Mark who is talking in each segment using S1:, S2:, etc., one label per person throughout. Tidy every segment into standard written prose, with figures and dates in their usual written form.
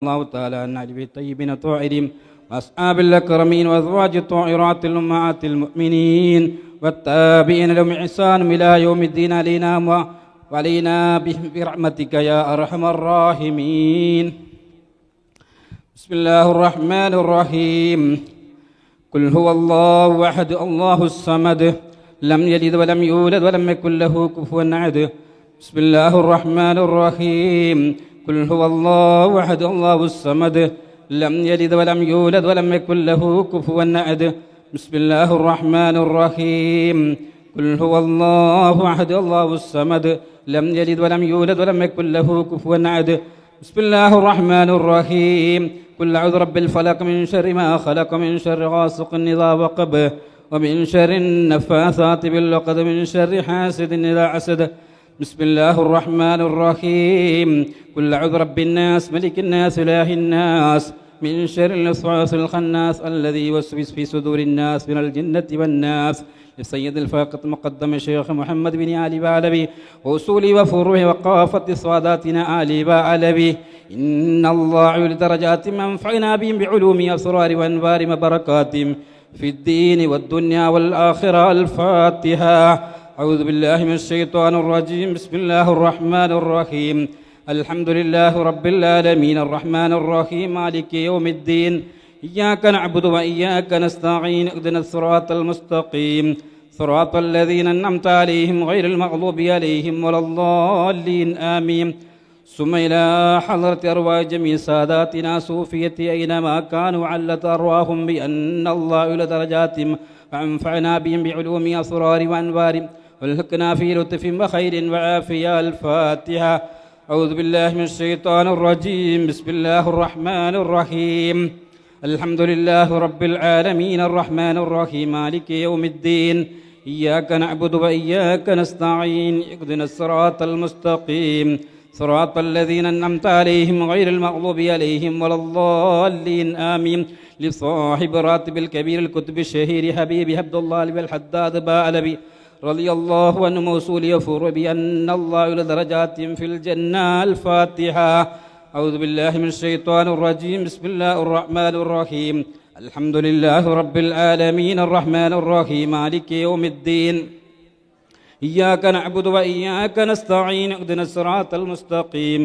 S1: الله تعالى عن علي الطيبين الطاهرين وأصحاب الأكرمين وأزواج الطاهرات الأمهات المؤمنين والتابعين لهم إحسان إلى يوم الدين علينا وعلينا برحمتك يا أرحم الراحمين. بسم الله الرحمن الرحيم. قل هو الله أحد الله الصمد لم يلد ولم يولد ولم يكن له كفوا أحد. بسم الله الرحمن الرحيم. قل هو الله أحد الله الصمد لم يلد ولم يولد ولم يكن له كفوا أحد. بسم الله الرحمن الرحيم. قل هو الله أحد الله الصمد لم يلد ولم يولد ولم يكن له كفوا أحد. بسم الله الرحمن الرحيم. قل أعوذ برب الفلق من شر ما خلق من شر غاسق إذا وقب ومن شر النفاثات بالعقد من شر حاسد إذا حسد. بسم الله الرحمن الرحيم. قل أعوذ برب الناس ملك الناس إله الناس من شر الوسواس الخناس الذي يوسوس في صدور الناس من الجنة والناس. لسيد الفاقد مقدم الشيخ محمد بن علي بعلبي وأصولي وفروعه وقافة صاداتنا علي بعلبي. إن الله يعلي درجات من أنفعنا بهم بعلوم أسرار وأنوار وبركاتهم في الدين والدنيا والآخرة. الفاتحة. أعوذ بالله من الشيطان الرجيم. بسم الله الرحمن الرحيم. الحمد لله رب العالمين الرحمن الرحيم مالك يوم الدين. إياك نعبد وإياك نستعين اهدنا الصراط المستقيم صراط الذين أنعمت عليهم غير المغضوب عليهم ولا الضالين آمين. ثم إلى حضرة أرواح جميع ساداتنا صوفية أينما كانوا علت أرواحهم بأن الله يعلي درجاتهم وأنفعنا بهم بعلوم أسرار وأنوار والحقنا في لطف وخير وعافية. الفاتحة. أعوذ بالله من الشيطان الرجيم. بسم الله الرحمن الرحيم. الحمد لله رب العالمين الرحمن الرحيم مالك يوم الدين. إياك نعبد وإياك نستعين اهدنا الصراط المستقيم صراط الذين أنعمت عليهم غير المغضوب عليهم ولا الضالين آمين. لصاحب راتب الكبير الكتب الشهير حبيبي عبد الله الحداد بعلبي رضي الله عنه موصول يفور بأن الله يعلي درجات في الجنة. الفاتحة. أعوذ بالله من الشيطان الرجيم. بسم الله الرحمن الرحيم. الحمد لله رب العالمين الرحمن الرحيم مالك يوم الدين. إياك نعبد وإياك نستعين اهدنا الصراط المستقيم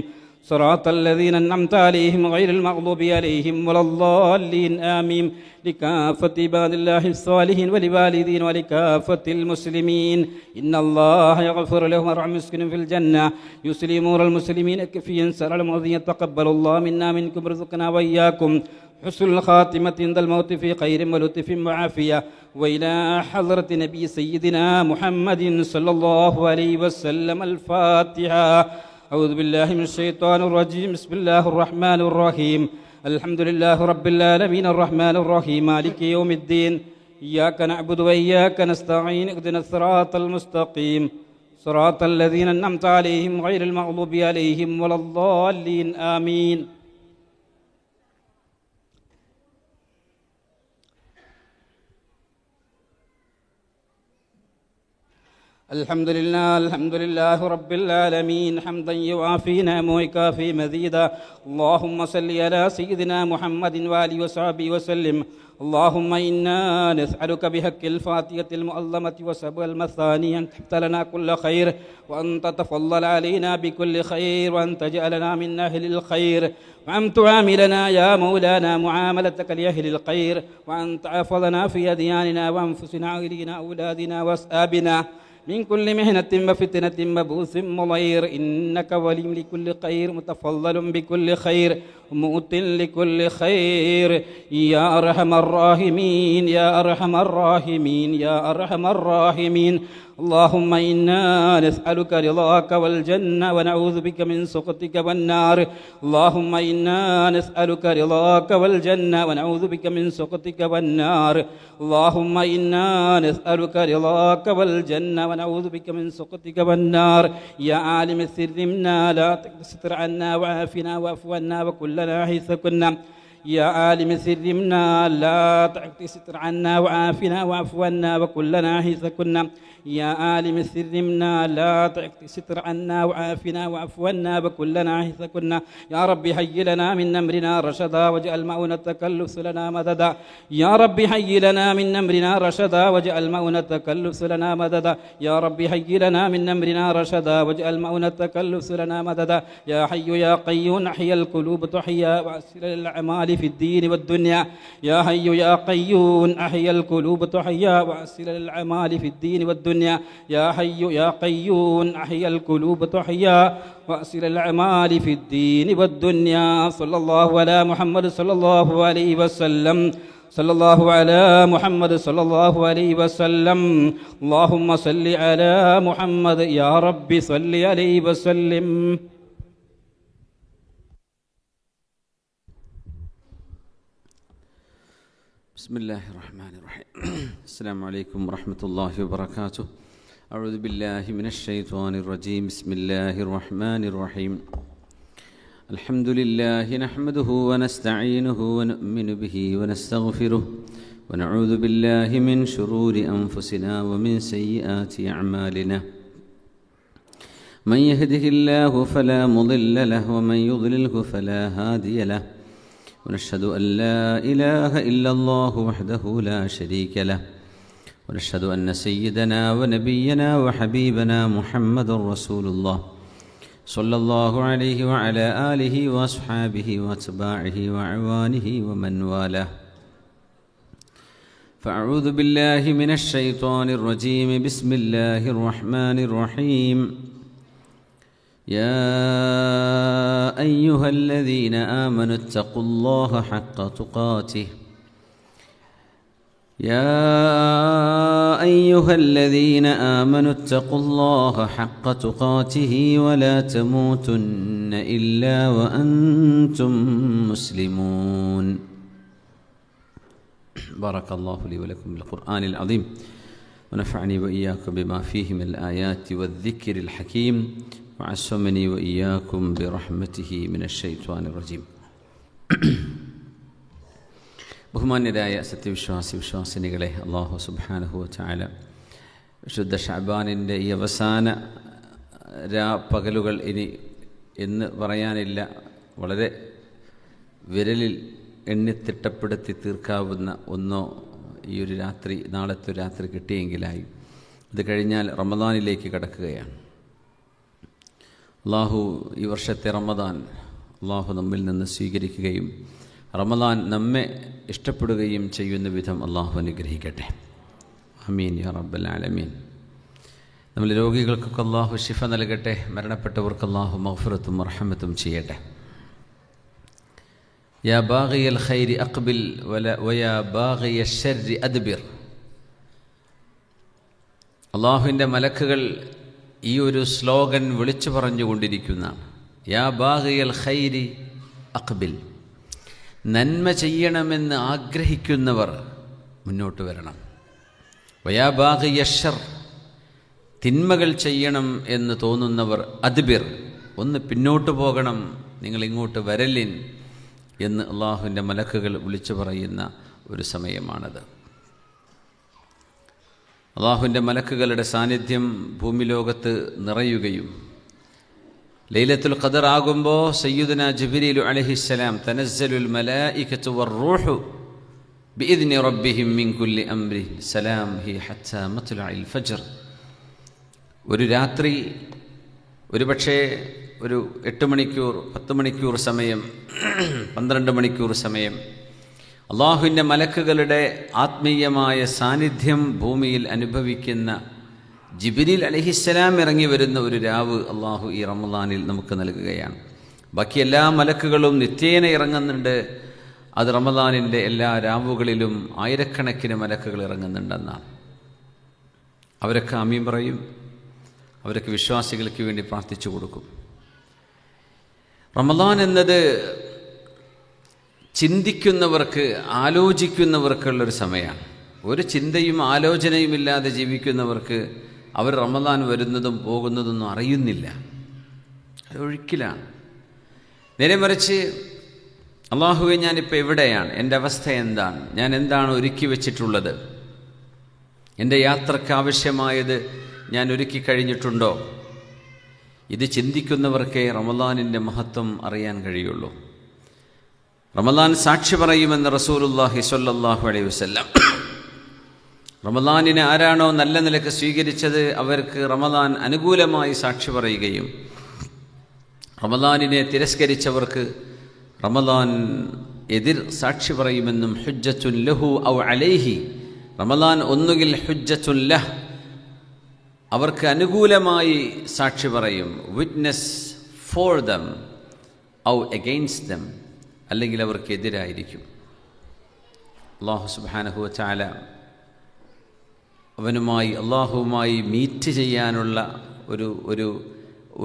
S1: صراط الذين أنعمت عليهم غير المغضوب عليهم ولا الضالين آمين. لكافة عباد الله الصالحين ولوالدين ولكافة المسلمين. إن الله يغفر لهم ويرحم مسكين في الجنة يسلي أمور المسلمين كفيا سر المؤذين. يتقبل الله منا منكم رزقنا وإياكم حسن الخاتمة عند الموت في خير ولطف وعافية. وإلى حضرة نبي سيدنا محمد صلى الله عليه وسلم. الفاتحة. أعوذ بالله من الشيطان الرجيم. بسم الله الرحمن الرحيم. الحمد لله رب العالمين الرحمن الرحيم مالك يوم الدين. إياك نعبد وإياك نستعين اهدنا الصراط المستقيم صراط الذين أنعمت عليهم غير المغضوب عليهم ولا الضالين آمين. الحمد لله رب العالمين حمدا يوافي نعمه ويكافي مزيدا. اللهم صل على سيدنا محمد وآله وصحبه وسلم. اللهم إنا نسألك بحق الفاتحة المعظمة وسبع المثاني أن تفتح لنا كل خير وأن تتفضل علينا بكل خير وأن تجعلنا من أهل الخير وأن تعاملنا يا مولانا معاملتك لأهل الخير وأن تحفظنا في أدياننا وأنفسنا وأهلنا أولادنا وأصحابنا من كل مهنة وفتنة مبوس مضير. إنك ولي لكل خير متفضل بكل خير مؤت لكل خير. يا أرحم الراحمين يا أرحم الراحمين يا أرحم الراحمين. اللهم إنا نسألك رضاك والجنة ونعوذ بك من سخطك والنار. اللهم إنا نسألك رضاك والجنة ونعوذ بك من سخطك والنار. اللهم إنا نسألك رضاك والجنة ونعوذ بك من سخطك والنار. يا عالم السر منا لا تستر عنا وعافنا واعف عنا وكلنا حيث كنا. يا عالم السر منا لا تستر عنا وعافنا واعف عنا وكلنا حيث كنا يا عالم السر منا لا تستر عنا وعافنا واعف عنا وكلنا حيث كنا يا رب هيئ لنا من أمرنا رشدا واجعل مؤونة التكلف لنا مددا يا رب هيئ لنا من أمرنا رشدا واجعل مؤونة التكلف لنا مددا يا رب هيئ لنا من أمرنا رشدا واجعل مؤونة التكلف لنا مددا يا حي يا قيوم أحيا القلوب تحيا وأسر الأعمال في الدين والدنيا يا حي يا قيوم أحيا القلوب تحيا وأسر الأعمال في الدين والدنيا يا حي يا قيوم أحيا القلوب تحيا وأسر الأعمال في الدين والدنيا صلى الله على محمد صلى الله عليه وسلم صلى الله على محمد صلى الله عليه وسلم اللهم صل على محمد يا رب صل عليه وسلم.
S2: بسم الله الرحمن الرحيم. السلام عليكم ورحمة الله وبركاته. أعوذ بالله من الشيطان الرجيم. بسم الله الرحمن الرحيم. الحمد لله نحمده ونستعينه ونؤمن به ونستغفره ونعوذ بالله من شرور أنفسنا ومن سيئات أعمالنا. من يهده الله فلا مضل له ومن يضلله فلا هادي له ونشهد أن لا إله إلا الله وحده لا شريك له ونشهد أن سيدنا ونبينا وحبيبنا محمد رسول الله صلى الله عليه وعلى آله وأصحابه وأتباعه وأعوانه ومن والاه. فأعوذ بالله من الشيطان الرجيم. بسم الله الرحمن الرحيم. يا أيها الذين آمنوا اتقوا الله حق تقاته يا أيها الذين آمنوا اتقوا الله حق تقاته ولا تموتن إلا وأنتم مسلمون. بارك الله لي ولكم بالقرآن العظيم ونفعني وإياكم بما فيه من الآيات والذكر الحكيم وعصمني وإياكم برحمته من الشيطان الرجيم. ബഹുമാന്യരായ വിശ്വാസിനികളെ, അല്ലാഹു സുബ്ഹാനഹു വ തആല വിശുദ്ധ ശഅബാനിൻ്റെ ഈ അവസാന പകലുകൾ ഇനി എന്ന് പറയാനില്ല, വളരെ വിരലിൽ എണ്ണിത്തിട്ടപ്പെടുത്തി തീർക്കാവുന്ന ഒന്നോ ഈ ഒരു രാത്രി, നാളത്തെ രാത്രി കിട്ടിയെങ്കിലായി. ഇത് കഴിഞ്ഞാൽ റമദാനിലേക്ക് കടക്കുകയാണ്. അല്ലാഹു ഈ വർഷത്തെ റമദാൻ അല്ലാഹു നമ്മിൽ നിന്ന് സ്വീകരിക്കുകയും റമദാൻ നമ്മെ ഇഷ്ടപ്പെടുകയും ചെയ്യുന്ന വിധം അല്ലാഹു അനുഗ്രഹിക്കട്ടെ. ആമീൻ യാ റബ്ബൽ ആലമീൻ. നമ്മൾ രോഗികൾക്കൊക്കെ അല്ലാഹു ശിഫ നൽകട്ടെ. മരണപ്പെട്ടവർക്ക് അല്ലാഹു മഗ്ഫിറത്തും റഹ്മത്തും ചെയ്യട്ടെ. യാ ബാഗിയൽ ഖൈരി അഖ്ബിൽ വയാ ബാഗിയ ശർരി അദ്ബിർ. അല്ലാഹുവിൻ്റെ മലക്കുകൾ ഈ ഒരു സ്ലോഗൻ വിളിച്ചു പറഞ്ഞുകൊണ്ടിരിക്കുന്നതാണ്. യാ ബാഗിയൽ ഖൈരി അഖ്ബിൽ. നന്മ ചെയ്യണമെന്ന് ആഗ്രഹിക്കുന്നവർ മുന്നോട്ട് വരണം. വയാ ബാഗിയ ശർ. തിന്മകൾ ചെയ്യണം എന്ന് തോന്നുന്നവർ അദ്ബിർ, ഒന്ന് പിന്നോട്ട് പോകണം, നിങ്ങളിങ്ങോട്ട് വരലിൻ എന്ന് അള്ളാഹുവിൻ്റെ മലക്കുകൾ വിളിച്ചു പറയുന്ന ഒരു സമയമാണത്. അള്ളാഹുവിൻ്റെ മലക്കുകളുടെ സാന്നിധ്യം ഭൂമിലോകത്ത് നിറയുകയും ലൈലത്തുൽ ഖദർ ആകുമ്പോൾ സയ്യിദുനാ ജിബ്രീൽ അലൈഹിസ്സലാം തനസ്സലുൽ മലായികത്തു വറൂഹു ബിഇദ്നി റബ്ബിഹിം മിൻ കുല്ലി അംരി സലാം ഹി ഹത്താ മത്ലഇൽ ഫജ്ർ. ഒരു രാത്രി, ഒരുപക്ഷേ ഒരു 8 മണിക്കൂർ 10 മണിക്കൂർ സമയം, 12 മണിക്കൂർ സമയം അള്ളാഹുവിൻ്റെ മലക്കുകളുടെ ആത്മീയമായ സാന്നിധ്യം ഭൂമിയിൽ അനുഭവിക്കുന്ന ജിബ്രീൽ അലൈഹിസ്സലാം ഇറങ്ങി വരുന്ന ഒരു രാവ് അള്ളാഹു ഈ റമദാനിൽ നമുക്ക് നൽകുകയാണ്. ബാക്കി എല്ലാ മലക്കുകളും നിത്യേന ഇറങ്ങുന്നുണ്ട്. അത് റമദാനിൻ്റെ എല്ലാ രാവുകളിലും ആയിരക്കണക്കിന് മലക്കുകൾ ഇറങ്ങുന്നുണ്ടെന്നാണ്. അവരൊക്കെ ആമീൻ പറയും. അവരൊക്കെ വിശ്വാസികൾക്ക് വേണ്ടി പ്രാർത്ഥിച്ചു കൊടുക്കും. റമദാൻ എന്നത് ചിന്തിക്കുന്നവർക്ക്, ആലോചിക്കുന്നവർക്കുള്ളൊരു സമയമാണ്. ഒരു ചിന്തയും ആലോചനയും ഇല്ലാതെ ജീവിക്കുന്നവർക്ക് അവർ റമദാൻ വരുന്നതും പോകുന്നതൊന്നും അറിയുന്നില്ല. അതൊഴുക്കിലാണ്. നേരെ മറിച്ച് അള്ളാഹുവെ, ഞാനിപ്പോൾ എവിടെയാണ്? എൻ്റെ അവസ്ഥ എന്താണ്? ഞാൻ എന്താണ് ഒരുക്കി വച്ചിട്ടുള്ളത്? എൻ്റെ യാത്രയ്ക്ക് ആവശ്യമായത് ഞാൻ ഒരുക്കി കഴിഞ്ഞിട്ടുണ്ടോ? ഇത് ചിന്തിക്കുന്നവർക്കേ റമദാനിൻ്റെ മഹത്വം അറിയാൻ കഴിയുള്ളൂ. റമദാൻ സാക്ഷി പറയുമെന്ന് റസൂലുള്ളാഹി സ്വല്ലല്ലാഹു അലൈഹി വസല്ലം. റമദാനിനെ ആരാണോ നല്ല നിലക്ക് സ്വീകരിച്ചത് അവർക്ക് റമദാൻ അനുകൂലമായി സാക്ഷി പറയുകയും റമദാനിനെ തിരസ്കരിച്ചവർക്ക് റമദാൻ എതിർ സാക്ഷി പറയുമെന്നും ഹുജ്ജത്തുൻ ലഹു ഔ അലൈഹി, റമദാൻ ഒന്നുകിൽ ഹുജ്ജത്തുൻ ലഹ്, അവർക്ക് അനുകൂലമായി സാക്ഷി പറയും, വിറ്റ്നസ് ഫോർ ദം, ഔ എഗെയിൻസ്റ്റ് ദം, അല്ലെങ്കിൽ അവർക്ക് എതിരായിരിക്കും. അല്ലാഹു സുബ്ഹാനഹു വ തആല അള്ളാഹുവുമായി മീറ്റ് ചെയ്യാനുള്ള ഒരു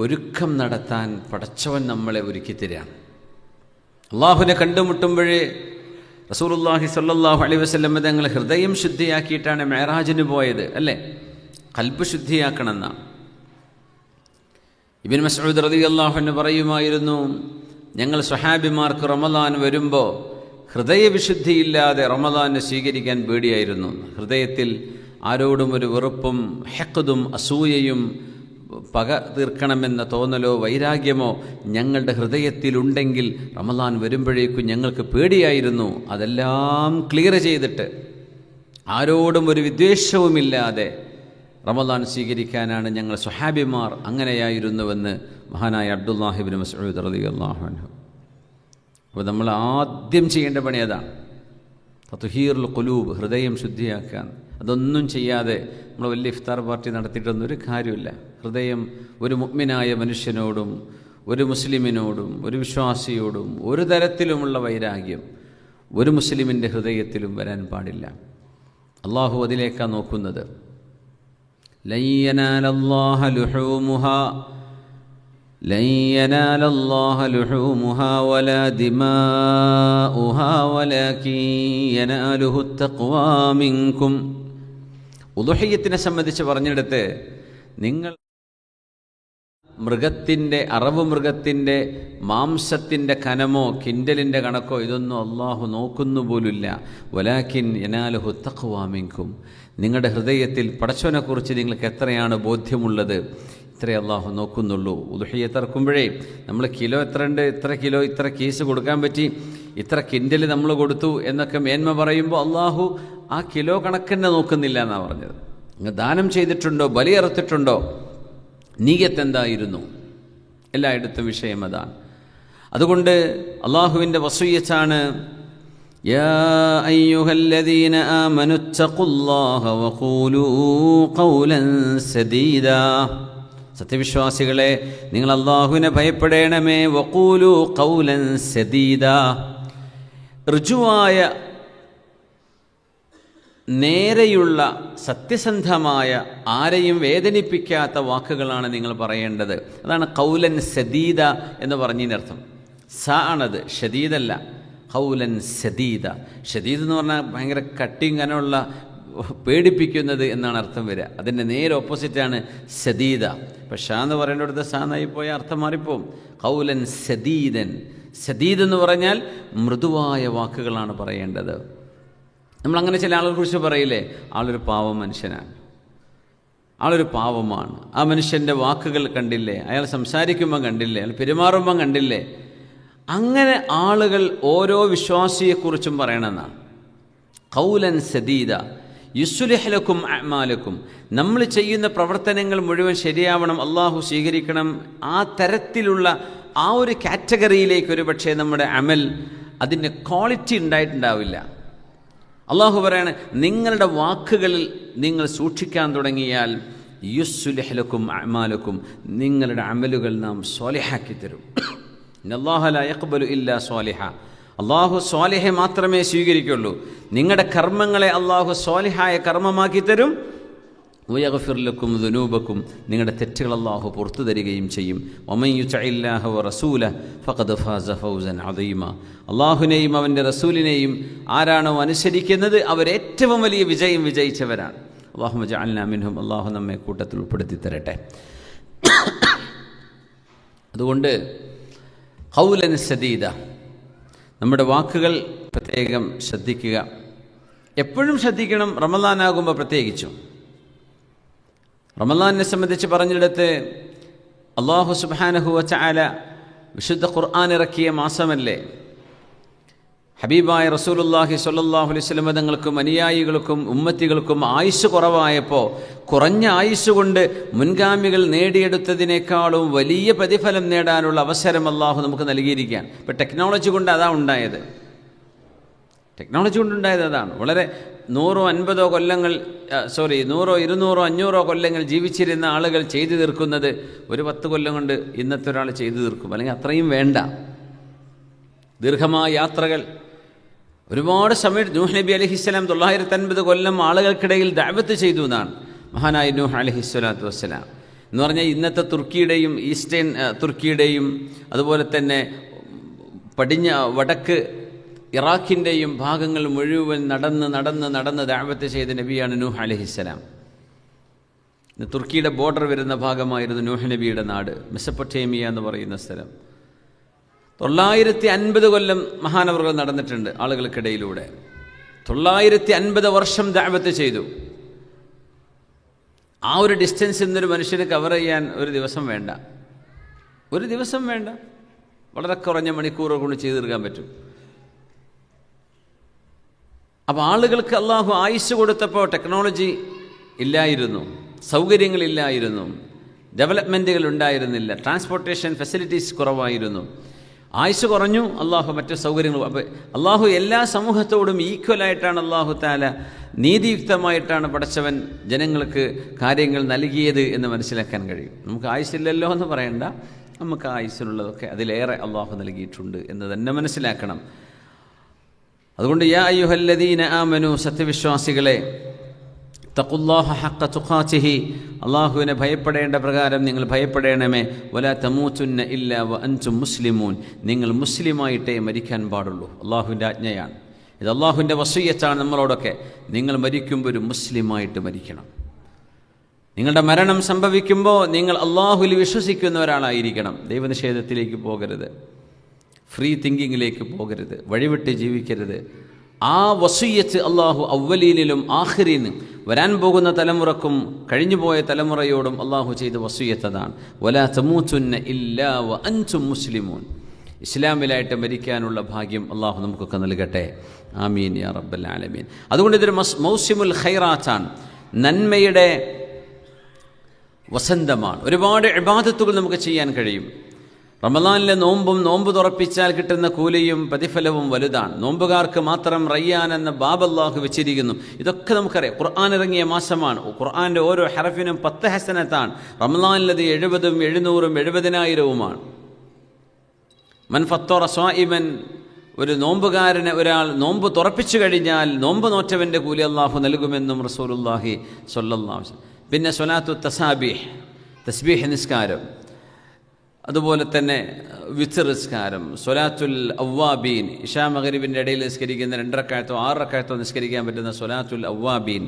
S2: ഒരുക്കം നടത്താൻ പടച്ചവൻ നമ്മളെ ഒരുക്കി തരികയാണ്. അള്ളാഹുവിനെ കണ്ടുമുട്ടുമ്പോഴേ റസൂലുള്ളാഹി സ്വല്ലല്ലാഹു അലൈഹി വസല്ലം തങ്ങൾ ഹൃദയം ശുദ്ധിയാക്കിയിട്ടാണ് മെഹറാജിന് പോയത്, അല്ലേ? ഖൽബ് ശുദ്ധിയാക്കണമെന്നാണ്. ഇബ്നു മസ്ഊദ് റളിയല്ലാഹു അൻഹു പറയുമായിരുന്നു, ഞങ്ങൾ സ്വഹാബിമാർക്ക് റമദാൻ വരുമ്പോൾ ഹൃദയവിശുദ്ധിയില്ലാതെ റമദാനെ സ്വീകരിക്കാൻ പേടിയായിരുന്നു. ഹൃദയത്തിൽ ആരോടും ഒരു വെറുപ്പും ഹഖ്ദും അസൂയയും പക തീർക്കണമെന്ന തോന്നലോ വൈരാഗ്യമോ ഞങ്ങളുടെ ഹൃദയത്തിലുണ്ടെങ്കിൽ റമദാൻ വരുമ്പോഴേക്കും ഞങ്ങൾക്ക് പേടിയായിരുന്നു. അതെല്ലാം ക്ലിയർ ചെയ്തിട്ട് ആരോടും ഒരു വിദ്വേഷവുമില്ലാതെ റമദാൻ സ്വീകരിക്കാനാണ് ഞങ്ങൾ സ്വഹാബിമാർ അങ്ങനെയായിരുന്നുവെന്ന് മഹാനായ അബ്ദുല്ലാഹി ഇബ്നു മസ്ഊദ് റളിയല്ലാഹു അൻഹു. അപ്പോൾ നമ്മൾ ആദ്യം ചെയ്യേണ്ട പണി അതാണ്, തത്ഹീറുൽ ഖുലൂബ്, ഹൃദയം ശുദ്ധിയാക്കാൻ. അതൊന്നും ചെയ്യാതെ നമ്മൾ വലിയ ഇഫ്താർ പാർട്ടി നടത്തിയിട്ടൊന്നും ഒരു കാര്യമില്ല. ഹൃദയം ഒരു മുഅ്മിനായ മനുഷ്യനോടും ഒരു മുസ്ലിമിനോടും ഒരു വിശ്വാസിയോടും ഒരു തരത്തിലുമുള്ള വൈരാഗ്യം ഒരു മുസ്ലിമിൻ്റെ ഹൃദയത്തിലും വരാൻ പാടില്ല. അള്ളാഹു അതിലേക്കാണ് നോക്കുന്നത്. ലൻ യനാലല്ലാഹ ലുഹൂമുഹാ വലാ ദിമാഉഹാ വലാകിൻ യനാലുഹു തഖ്വാ മിൻകും. ഉളുഹിയ്യത്തിനെ സംബന്ധിച്ച് പറഞ്ഞെടുത്ത്, നിങ്ങൾ മൃഗത്തിൻ്റെ മാംസത്തിൻ്റെ കനമോ കിൻഡലിൻ്റെ കണക്കോ ഇതൊന്നും അള്ളാഹു നോക്കുന്നു പോലുമില്ല. വലാകിൻ യനാലുഹു തഖ്വാ മിൻകും, നിങ്ങളുടെ ഹൃദയത്തിൽ പടച്ചവനെക്കുറിച്ച് നിങ്ങൾക്ക് എത്രയാണ് ബോധ്യമുള്ളത്, ഇത്രേ അള്ളാഹു നോക്കുന്നുള്ളൂ. ഉളുഹിയ്യത്ത് ഇറക്കുമ്പോഴേ നമ്മൾ കിലോ എത്രയുണ്ട്, ഇത്ര കിലോ ഇത്ര കേസ് കൊടുക്കാൻ പറ്റി, ഇത്ര കിൻഡൽ നമ്മൾ കൊടുത്തു എന്നൊക്കെ മേന്മ പറയുമ്പോൾ അള്ളാഹു ആ കിലോ കണക്കെന്നെ നോക്കുന്നില്ല എന്നാണ് പറഞ്ഞത്. നിങ്ങൾ ദാനം ചെയ്തിട്ടുണ്ടോ, ബലിയറുത്തിട്ടുണ്ടോ, നീയത്ത് എന്തായിരുന്നു, എല്ലായിടത്തും വിഷയം അതാണ്. അതുകൊണ്ട് അള്ളാഹുവിൻ്റെ വസിയ്യത്താണ്, യാ അയ്യുഹല്ലദീന ആമനു തഖുല്ലാഹ വഖൂലൂ ഖൗലൻ സദീദാ, സത്യവിശ്വാസികളെ നിങ്ങൾ അള്ളാഹുവിനെ ഭയപ്പെടണമേ. വഖൂലൂ ഖൗലൻ സദീദാ, ഋജുവായ നേരെയുള്ള സത്യസന്ധമായ ആരെയും വേദനിപ്പിക്കാത്ത വാക്കുകളാണ് നിങ്ങൾ പറയേണ്ടത്. അതാണ് ഖൗലൻ സദീദ എന്ന് പറഞ്ഞതിനർത്ഥം. സ ആണത്, ഷദീദല്ല. ഖൗലൻ സദീദ, ഷദീദ് എന്ന് പറഞ്ഞാൽ ഭയങ്കര കട്ടിയും കനമുള്ള പേടിപ്പിക്കുന്നത് എന്നാണ് അർത്ഥം വരിക. അതിൻ്റെ നേരെ ഓപ്പോസിറ്റാണ് സദീദ. ഇപ്പം ഷാ എന്ന് പറയേണ്ടടുത്ത് സാ എന്നായി പോയ അർത്ഥം മാറിപ്പോവും. ഖൗലൻ സദീദൻ, സദീദ് എന്ന് പറഞ്ഞാൽ മൃദുവായ വാക്കുകളാണ് പറയേണ്ടത്. നമ്മളങ്ങനെ ചില ആളുകളെ കുറിച്ച് പറയില്ലേ, ആളൊരു പാവം മനുഷ്യനാണ്, ആളൊരു പാവമാണ്, ആ മനുഷ്യൻ്റെ വാക്കുകൾ കണ്ടില്ലേ, അയാൾ സംസാരിക്കുമ്പം കണ്ടില്ലേ, അയാൾ പെരുമാറുമ്പം കണ്ടില്ലേ. അങ്ങനെ ആളുകൾ ഓരോ വിശ്വാസിയെക്കുറിച്ചും പറയണമെന്നാണ്. ഖൗലൻ സദീദ യുസ്ലിഹ് ലക്കും അഅ്മാലക്കും, നമ്മൾ ചെയ്യുന്ന പ്രവർത്തനങ്ങൾ മുഴുവൻ ശരിയാവണം, അള്ളാഹു സ്വീകരിക്കണം. ആ തരത്തിലുള്ള ആ ഒരു കാറ്റഗറിയിലേക്ക് ഒരു പക്ഷേ നമ്മുടെ അമൽ അതിൻ്റെ ക്വാളിറ്റി ഉണ്ടായിട്ടുണ്ടാവില്ല. അള്ളാഹു പറയാണ്, നിങ്ങളുടെ വാക്കുകളിൽ നിങ്ങൾ സൂക്ഷിക്കാൻ തുടങ്ങിയാൽ യുസ്ലിഹ് ലക്കും അഅ്മാലക്കും, നിങ്ങളുടെ അമലുകൾ നാം സ്വാലിഹാക്കി തരും. ഇന്നല്ലാഹ ലാ യഖ്ബലു ഇല്ലാ സ്വാലിഹ, അള്ളാഹു സ്വാലിഹെ മാത്രമേ സ്വീകരിക്കുള്ളൂ. നിങ്ങളുടെ കർമ്മങ്ങളെ അള്ളാഹു സ്വാലിഹായ കർമ്മമാക്കി തരും. വയഗ്ഫിർ ലക്കും ദുനൂബക്കും, നിങ്ങളുടെ തെറ്റുകൾ അള്ളാഹു പുറത്തു തരികയും ചെയ്യും. വമൻ യുതിഇല്ലാഹ വറസൂലഹു ഫഖദ് ഫാസ ഫൗസൻ അദീമ, അള്ളാഹുവിനെയും അവൻ്റെ റസൂലിനെയും ആരാണോ അനുസരിക്കുന്നത് അവരേറ്റവും വലിയ വിജയം വിജയിച്ചവരാണ്. അല്ലാഹുമ്മ ജഅൽനാ മിൻഹും, അള്ളാഹു നമ്മെ കൂട്ടത്തിൽ ഉൾപ്പെടുത്തി തരട്ടെ. അതുകൊണ്ട് ഖൗലൻ സദീദ, നമ്മുടെ വാക്കുകൾ പ്രത്യേകം ശ്രദ്ധിക്കുക. എപ്പോഴും ശ്രദ്ധിക്കണം, റമളാനാകുമ്പോൾ പ്രത്യേകിച്ചും. റമളാനിനെ സംബന്ധിച്ച് പറഞ്ഞിടത്ത് അല്ലാഹു സുബ്ഹാനഹു വ തആല വിശുദ്ധ ഖുർആൻ ഇറക്കിയ മാസമല്ലേ. ഹബീബായ റസൂലുള്ളാഹി സ്വല്ലല്ലാഹു അലൈഹി വസല്ലം തങ്ങൾക്കും അനുയായികൾക്കും ഉമ്മത്തികൾക്കും ആയുസ് കുറവായപ്പോൾ കുറഞ്ഞ ആയുസ് കൊണ്ട് മുൻഗാമികൾ നേടിയെടുത്തതിനേക്കാളും വലിയ പ്രതിഫലം നേടാനുള്ള അവസരം അല്ലാഹു നമുക്ക് നൽകിയിരിക്കുകയാണ്. ഇപ്പോൾ ടെക്നോളജി കൊണ്ട് അതാണ് ഉണ്ടായത്. ടെക്നോളജി കൊണ്ടുണ്ടായത് അതാണ്. വളരെ 100-50 കൊല്ലങ്ങൾ 100-200-500 കൊല്ലങ്ങൾ ജീവിച്ചിരുന്ന ആളുകൾ ചെയ്തു തീർക്കുന്നത് ഒരു 10 കൊല്ലം കൊണ്ട് ഇന്നത്തെ ഒരാൾ ചെയ്തു തീർക്കും. അല്ലെങ്കിൽ അത്രയും വേണ്ട. ദീർഘമായ യാത്രകൾ, ഒരുപാട് സമയം. നൂഹ് നബി അലൈഹിസ്സലാം 950 കൊല്ലം ആളുകൾക്കിടയിൽ ദഅവത്ത് ചെയ്തു എന്നാണ് മഹാനായ നൂഹ് അലൈഹിസ്സലാത്തു വസ്സലാം. എന്ന് പറഞ്ഞാൽ ഇന്നത്തെ തുർക്കിയുടെയും ഈസ്റ്റേൺ തുർക്കിയുടെയും അതുപോലെ തന്നെ വടക്ക് ഇറാഖിൻ്റെയും ഭാഗങ്ങൾ മുഴുവൻ നടന്ന് ദഅവത്ത് ചെയ്ത നബിയാണ് നൂഹ് അലൈഹിസ്സലാം. തുർക്കിയുടെ ബോർഡർ വരുന്ന ഭാഗമായിരുന്നു നൂഹ് നബിയുടെ നാട്, മെസപ്പൊട്ടേമിയ എന്ന് പറയുന്ന സ്ഥലം. 950 കൊല്ലം മഹാനവറുകൾ നടന്നിട്ടുണ്ട് ആളുകൾക്കിടയിലൂടെ. 950 വർഷം ദഅവത്ത് ചെയ്തു. ആ ഒരു ഡിസ്റ്റൻസ് ഇന്നൊരു മനുഷ്യന് കവർ ചെയ്യാൻ ഒരു ദിവസം വേണ്ട. വളരെ കുറഞ്ഞ മണിക്കൂറുകൾ കൊണ്ട് ചെയ്തു തീർക്കാൻ പറ്റും. അപ്പോൾ ആളുകൾക്ക് അള്ളാഹു ആയുസ് കൊടുത്തപ്പോൾ ടെക്നോളജി ഇല്ലായിരുന്നു, സൗകര്യങ്ങളില്ലായിരുന്നു, ഡെവലപ്മെൻറ്റുകൾ ഉണ്ടായിരുന്നില്ല, ട്രാൻസ്പോർട്ടേഷൻ ഫെസിലിറ്റീസ് കുറവായിരുന്നു. ആയുസ് കുറഞ്ഞു, അള്ളാഹു മറ്റു സൗകര്യങ്ങൾ. അപ്പോൾ അള്ളാഹു എല്ലാ സമൂഹത്തോടും ഈക്വലായിട്ടാണ് അള്ളാഹു താല നീതിയുക്തമായിട്ടാണ് പടച്ചവൻ ജനങ്ങൾക്ക് കാര്യങ്ങൾ നൽകിയത് എന്ന് മനസ്സിലാക്കാൻ കഴിയും. നമുക്ക് ആയുസ്സില്ലല്ലോ എന്ന് പറയണ്ട, നമുക്ക് ആയുസ്സിനുള്ളതൊക്കെ അതിലേറെ അള്ളാഹു നൽകിയിട്ടുണ്ട് എന്ന് തന്നെ മനസ്സിലാക്കണം. അതുകൊണ്ട് യാ അയ്യുഹല്ലദീന ആമനു, സത്യവിശ്വാസികളെ, തഖുല്ലാഹ ഹഖ്ക തുഖാതിഹി, അള്ളാഹുവിനെ ഭയപ്പെടേണ്ട പ്രകാരം നിങ്ങൾ ഭയപ്പെടണമേ. വലാ തമൂതുന്ന ഇല്ലാ വ അൻതും മുസ്ലിമൂൻ, നിങ്ങൾ മുസ്ലിമായിട്ടേ മരിക്കാൻ പാടുള്ളൂ. അള്ളാഹുവിൻ്റെ ആജ്ഞയാണ് ഇത്, അള്ളാഹുവിൻ്റെ വസിയ്യത്താണ് നമ്മളോടൊക്കെ. നിങ്ങൾ മരിക്കുമ്പോൾ ഒരു മുസ്ലിമായിട്ട് മരിക്കണം. നിങ്ങളുടെ മരണം സംഭവിക്കുമ്പോൾ നിങ്ങൾ അള്ളാഹുവിൽ വിശ്വസിക്കുന്ന ഒരാളായിരിക്കണം. ദൈവനിഷേധത്തിലേക്ക് പോകരുത്, ഫ്രീ തിങ്കിങ്ങിലേക്ക് പോകരുത്, വഴിവിട്ട് ജീവിക്കരുത്. ആ വസിയ്യത്ത് അള്ളാഹു അവ്വലീനിലും ആഖിരീനും വരാൻ പോകുന്ന തലമുറക്കും കഴിഞ്ഞുപോയ തലമുറയോടും അള്ളാഹു ചെയ്ത വസിയ്യത്തതാണ്. വലാ തമൂതുന്ന ഇല്ലാ വ അൻതും മുസ്ലിമൂൻ, ഇസ്ലാമിലായിട്ട് മരിക്കാനുള്ള ഭാഗ്യം അള്ളാഹു നമുക്കൊക്കെ നൽകട്ടെ. ആമീൻ യാ റബ്ബൽ ആലമീൻ. അതുകൊണ്ട് ഇതൊരു മൗസിമുൽ ഖൈറാത്താണ്, നന്മയുടെ വസന്തമാണ്. ഒരുപാട് ഇബാദത്തുകൾ നമുക്ക് ചെയ്യാൻ കഴിയും. റമളാനിലെ നോമ്പ് തുറപ്പിച്ചാൽ കിട്ടുന്ന കൂലിയും പ്രതിഫലവും വലുതാണ്. നോമ്പുകാർക്ക് മാത്രം റയ്യാൻ എന്ന ബാബ് അല്ലാഹു വെച്ചിരിക്കുന്നു. ഇതൊക്കെ നമുക്കറിയാം. ഖുർആൻ ഇറങ്ങിയ മാസമാണ്. ഖുർആൻ്റെ ഓരോ ഹറഫിനും 10 ഹസനത്താണ്. റമളാനിലത് 70ഉം 700ഉം 70,000ഉമാണ്. മൻ ഫത്തറ സ്വായിമൻ, ഒരു നോമ്പുകാരനെ ഒരാൾ നോമ്പ് തുറപ്പിച്ചു കഴിഞ്ഞാൽ നോമ്പ് നോറ്റവൻ്റെ കൂലി അല്ലാഹു നൽകുമെന്നും റസൂലുള്ളാഹി സ്വല്ലല്ലാഹു അലൈഹി വസല്ലം. പിന്നെ സ്വലാത്തു തസാബീഹ്, തസ്ബീഹ് നിസ്കാരം, അതുപോലെ തന്നെ വിത്ർ നിസ്കാരം, സ്വലാത്തുൽ അവ്വാബീൻ, ഇശാ മഗ്രിബിൻ്റെ ഇടയിൽ നിസ്കരിക്കുന്ന 2 റക്അത്തോ 6 റക്അത്തോ നിസ്കരിക്കാൻ പറ്റുന്ന സ്വലാത്തുൽ അവ്വാബീൻ,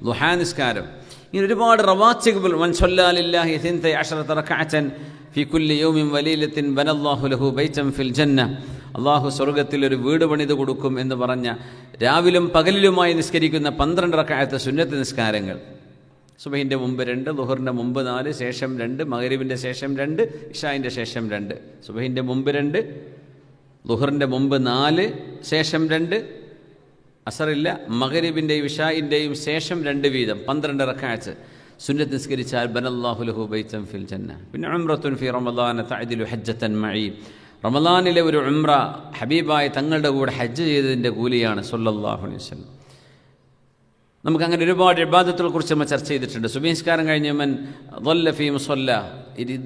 S2: ദുഹാ നിസ്കാരം. ഇങ്ങനെ ഒരുപാട് റവാത്തിബുൽ. മൻ സ്വല്ലാ ലില്ലാഹി 12 റക്അത്തൻ ഫി കുല്ലി യൗമിൻ വലീലത്തിൻ ബനല്ലാഹു ലഹു ബൈതൻ ഫിൽ ജന്ന, അള്ളാഹു സ്വർഗത്തിൽ ഒരു വീട് പണിത് കൊടുക്കും എന്ന് പറഞ്ഞ രാവിലും പകലിലുമായി നിസ്കരിക്കുന്ന 12 റക്അത്ത് സുന്നത്ത് നിസ്കാരങ്ങൾ. സുബഹിൻ്റെ മുമ്പ് 2, ളുഹറിൻ്റെ മുമ്പ് 4, ശേഷം 2, മഗ്രിബിൻ്റെ ശേഷം 2, ഇശായിൻ്റെ ശേഷം 2. സുബഹിൻ്റെ മുമ്പ് 2, ളുഹറിൻ്റെ മുമ്പ് 4, ശേഷം 2, അസറില്ല, മഗ്രിബിൻ്റെയും ഇശായിൻ്റെയും ശേഷം 2 വീതം 12 റക്അത്ത് സുന്നത്ത് നിസ്കരിച്ചാൽ ബനല്ലാഹു ലഹു ബൈതൻ ഫിൽ ജന്ന. പിന്നെ ഉംറത്തുൻ ഫി റമളാന തഅദിലു ഹജ്ജത്തൻ മഈ, റമളാനിലെ ഒരു ഉംറ ഹബീബായ തങ്ങളുടെ കൂടെ ഹജ്ജ് ചെയ്തതിൻ്റെ കൂലിയാണ് സ്വല്ലല്ലാഹു അലൈഹി വസല്ലം. നമുക്കങ്ങനെ ഒരുപാട് ഇബാദത്തുകളെ കുറിച്ച് നമ്മൾ ചർച്ച ചെയ്തിട്ടുണ്ട്. സുബഹി നിസ്കാരം കഴിഞ്ഞ് മൻ ളല്ല ഫീ മുസല്ല,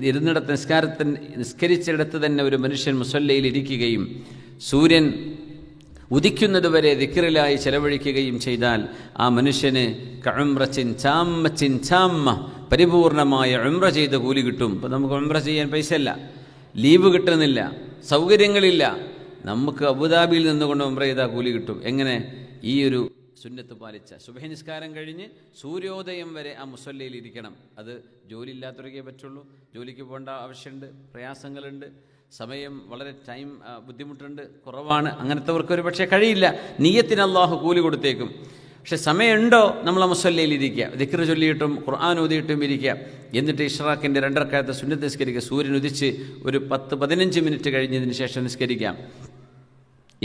S2: ഇരുന്നിടത്ത് നിസ്കരിച്ചിടത്ത് തന്നെ ഒരു മനുഷ്യൻ മുസല്ലയിൽ ഇരിക്കുകയും സൂര്യൻ ഉദിക്കുന്നത് വരെ ദിക്റിലായി ചെലവഴിക്കുകയും ചെയ്താൽ ആ മനുഷ്യന് കഉംറത്തിൻ ചാമ്മത്തിൻ ചാമ്മ, പരിപൂർണമായ ഉംറ ചെയ്ത കൂലി കിട്ടും. ഇപ്പോൾ നമുക്ക് ഉംറ ചെയ്യാൻ പൈസയില്ല, ലീവ് കിട്ടുന്നില്ല, സൗകര്യങ്ങളില്ല. നമുക്ക് അബുദാബിയിൽ നിന്നുകൊണ്ട് ഉംറ ചെയ്താൽ കൂലി കിട്ടും. എങ്ങനെ? ഈ ഒരു സുന്നത്ത് പാലിച്ച സുബഹി നിസ്കാരം കഴിഞ്ഞ് സൂര്യോദയം വരെ ആ മുസല്ലയിൽ ഇരിക്കണം. അത് ജോലി ഇല്ലാത്തവർക്കേ പറ്റുള്ളൂ. ജോലിക്ക് പോകേണ്ട ആവശ്യമുണ്ട്, പ്രയാസങ്ങളുണ്ട്, സമയം വളരെ ബുദ്ധിമുട്ടുണ്ട്, കുറവാണ്, അങ്ങനത്തെവർക്ക് ഒരു പക്ഷേ കഴിയില്ല. നിയ്യത്തിന് അള്ളാഹു കൂലി കൊടുത്തേക്കും. പക്ഷെ സമയമുണ്ടോ നമ്മൾ മുസല്ലയിലിരിക്കുക, ദിക്ർ ചൊല്ലിയിട്ടും ഖുർആൻ ഓതിയിട്ടും ഇരിക്കുക. എന്നിട്ട് ഇഷ്റാഖിൻ്റെ 2 റക്അത്ത് സുന്നത്ത് നിസ്കരിക്കുക. സൂര്യൻ ഉദിച്ച് ഒരു 10-15 മിനിറ്റ് കഴിഞ്ഞതിന് ശേഷം നിസ്കരിക്കാം.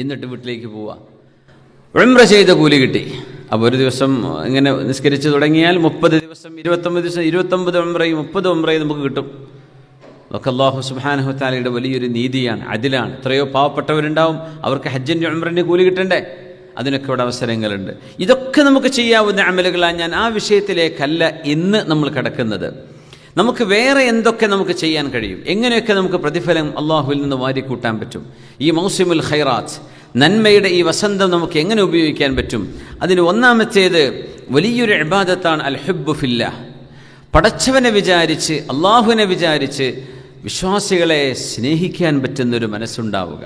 S2: എന്നിട്ട് വീട്ടിലേക്ക് പോവുക. ഉംറ ചെയ്ത കൂലി കിട്ടി. അപ്പോൾ ഒരു ദിവസം ഇങ്ങനെ നിസ്കരിച്ച് തുടങ്ങിയാൽ 30 ദിവസം, 29 ദിവസം, 29 ഉംറയും 30 ഉംറയും നമുക്ക് കിട്ടും. അതൊക്കെ അല്ലാഹു സുബ്ഹാനഹു വ തആലയുടെ വലിയൊരു നീതിയാണ്, അദിലാണ്. എത്രയോ പാവപ്പെട്ടവരുണ്ടാവും, അവർക്ക് ഹജ്ജിൻ്റെ ഉംറൻ്റെ കൂലി കിട്ടണ്ടേ? അതിനൊക്കെ ഇവിടെ അവസരങ്ങളുണ്ട്. ഇതൊക്കെ നമുക്ക് ചെയ്യാവുന്ന അമലുകളാണ്. ഞാൻ ആ വിഷയത്തിലേക്കല്ല ഇന്ന് നമ്മൾ കിടക്കുന്നത്. നമുക്ക് വേറെ എന്തൊക്കെ നമുക്ക് ചെയ്യാൻ കഴിയും, എങ്ങനെയൊക്കെ നമുക്ക് പ്രതിഫലം അള്ളാഹുവിൽ നിന്ന് വാരിക്കൂട്ടാൻ പറ്റും, ഈ മൗസിമുൽ ഖൈറാത്ത്, നന്മയുടെ ഈ വസന്തം നമുക്ക് എങ്ങനെ ഉപയോഗിക്കാൻ പറ്റും? അതിന് ഒന്നാമത്തേത് വലിയൊരു ഇബാദത്താണ് അൽ ഹുബ്ബു ഫില്ലാഹ്. പടച്ചവനെ വിചാരിച്ച്, അള്ളാഹുവിനെ വിചാരിച്ച് വിശ്വാസികളെ സ്നേഹിക്കാൻ പറ്റുന്നൊരു മനസ്സുണ്ടാവുക.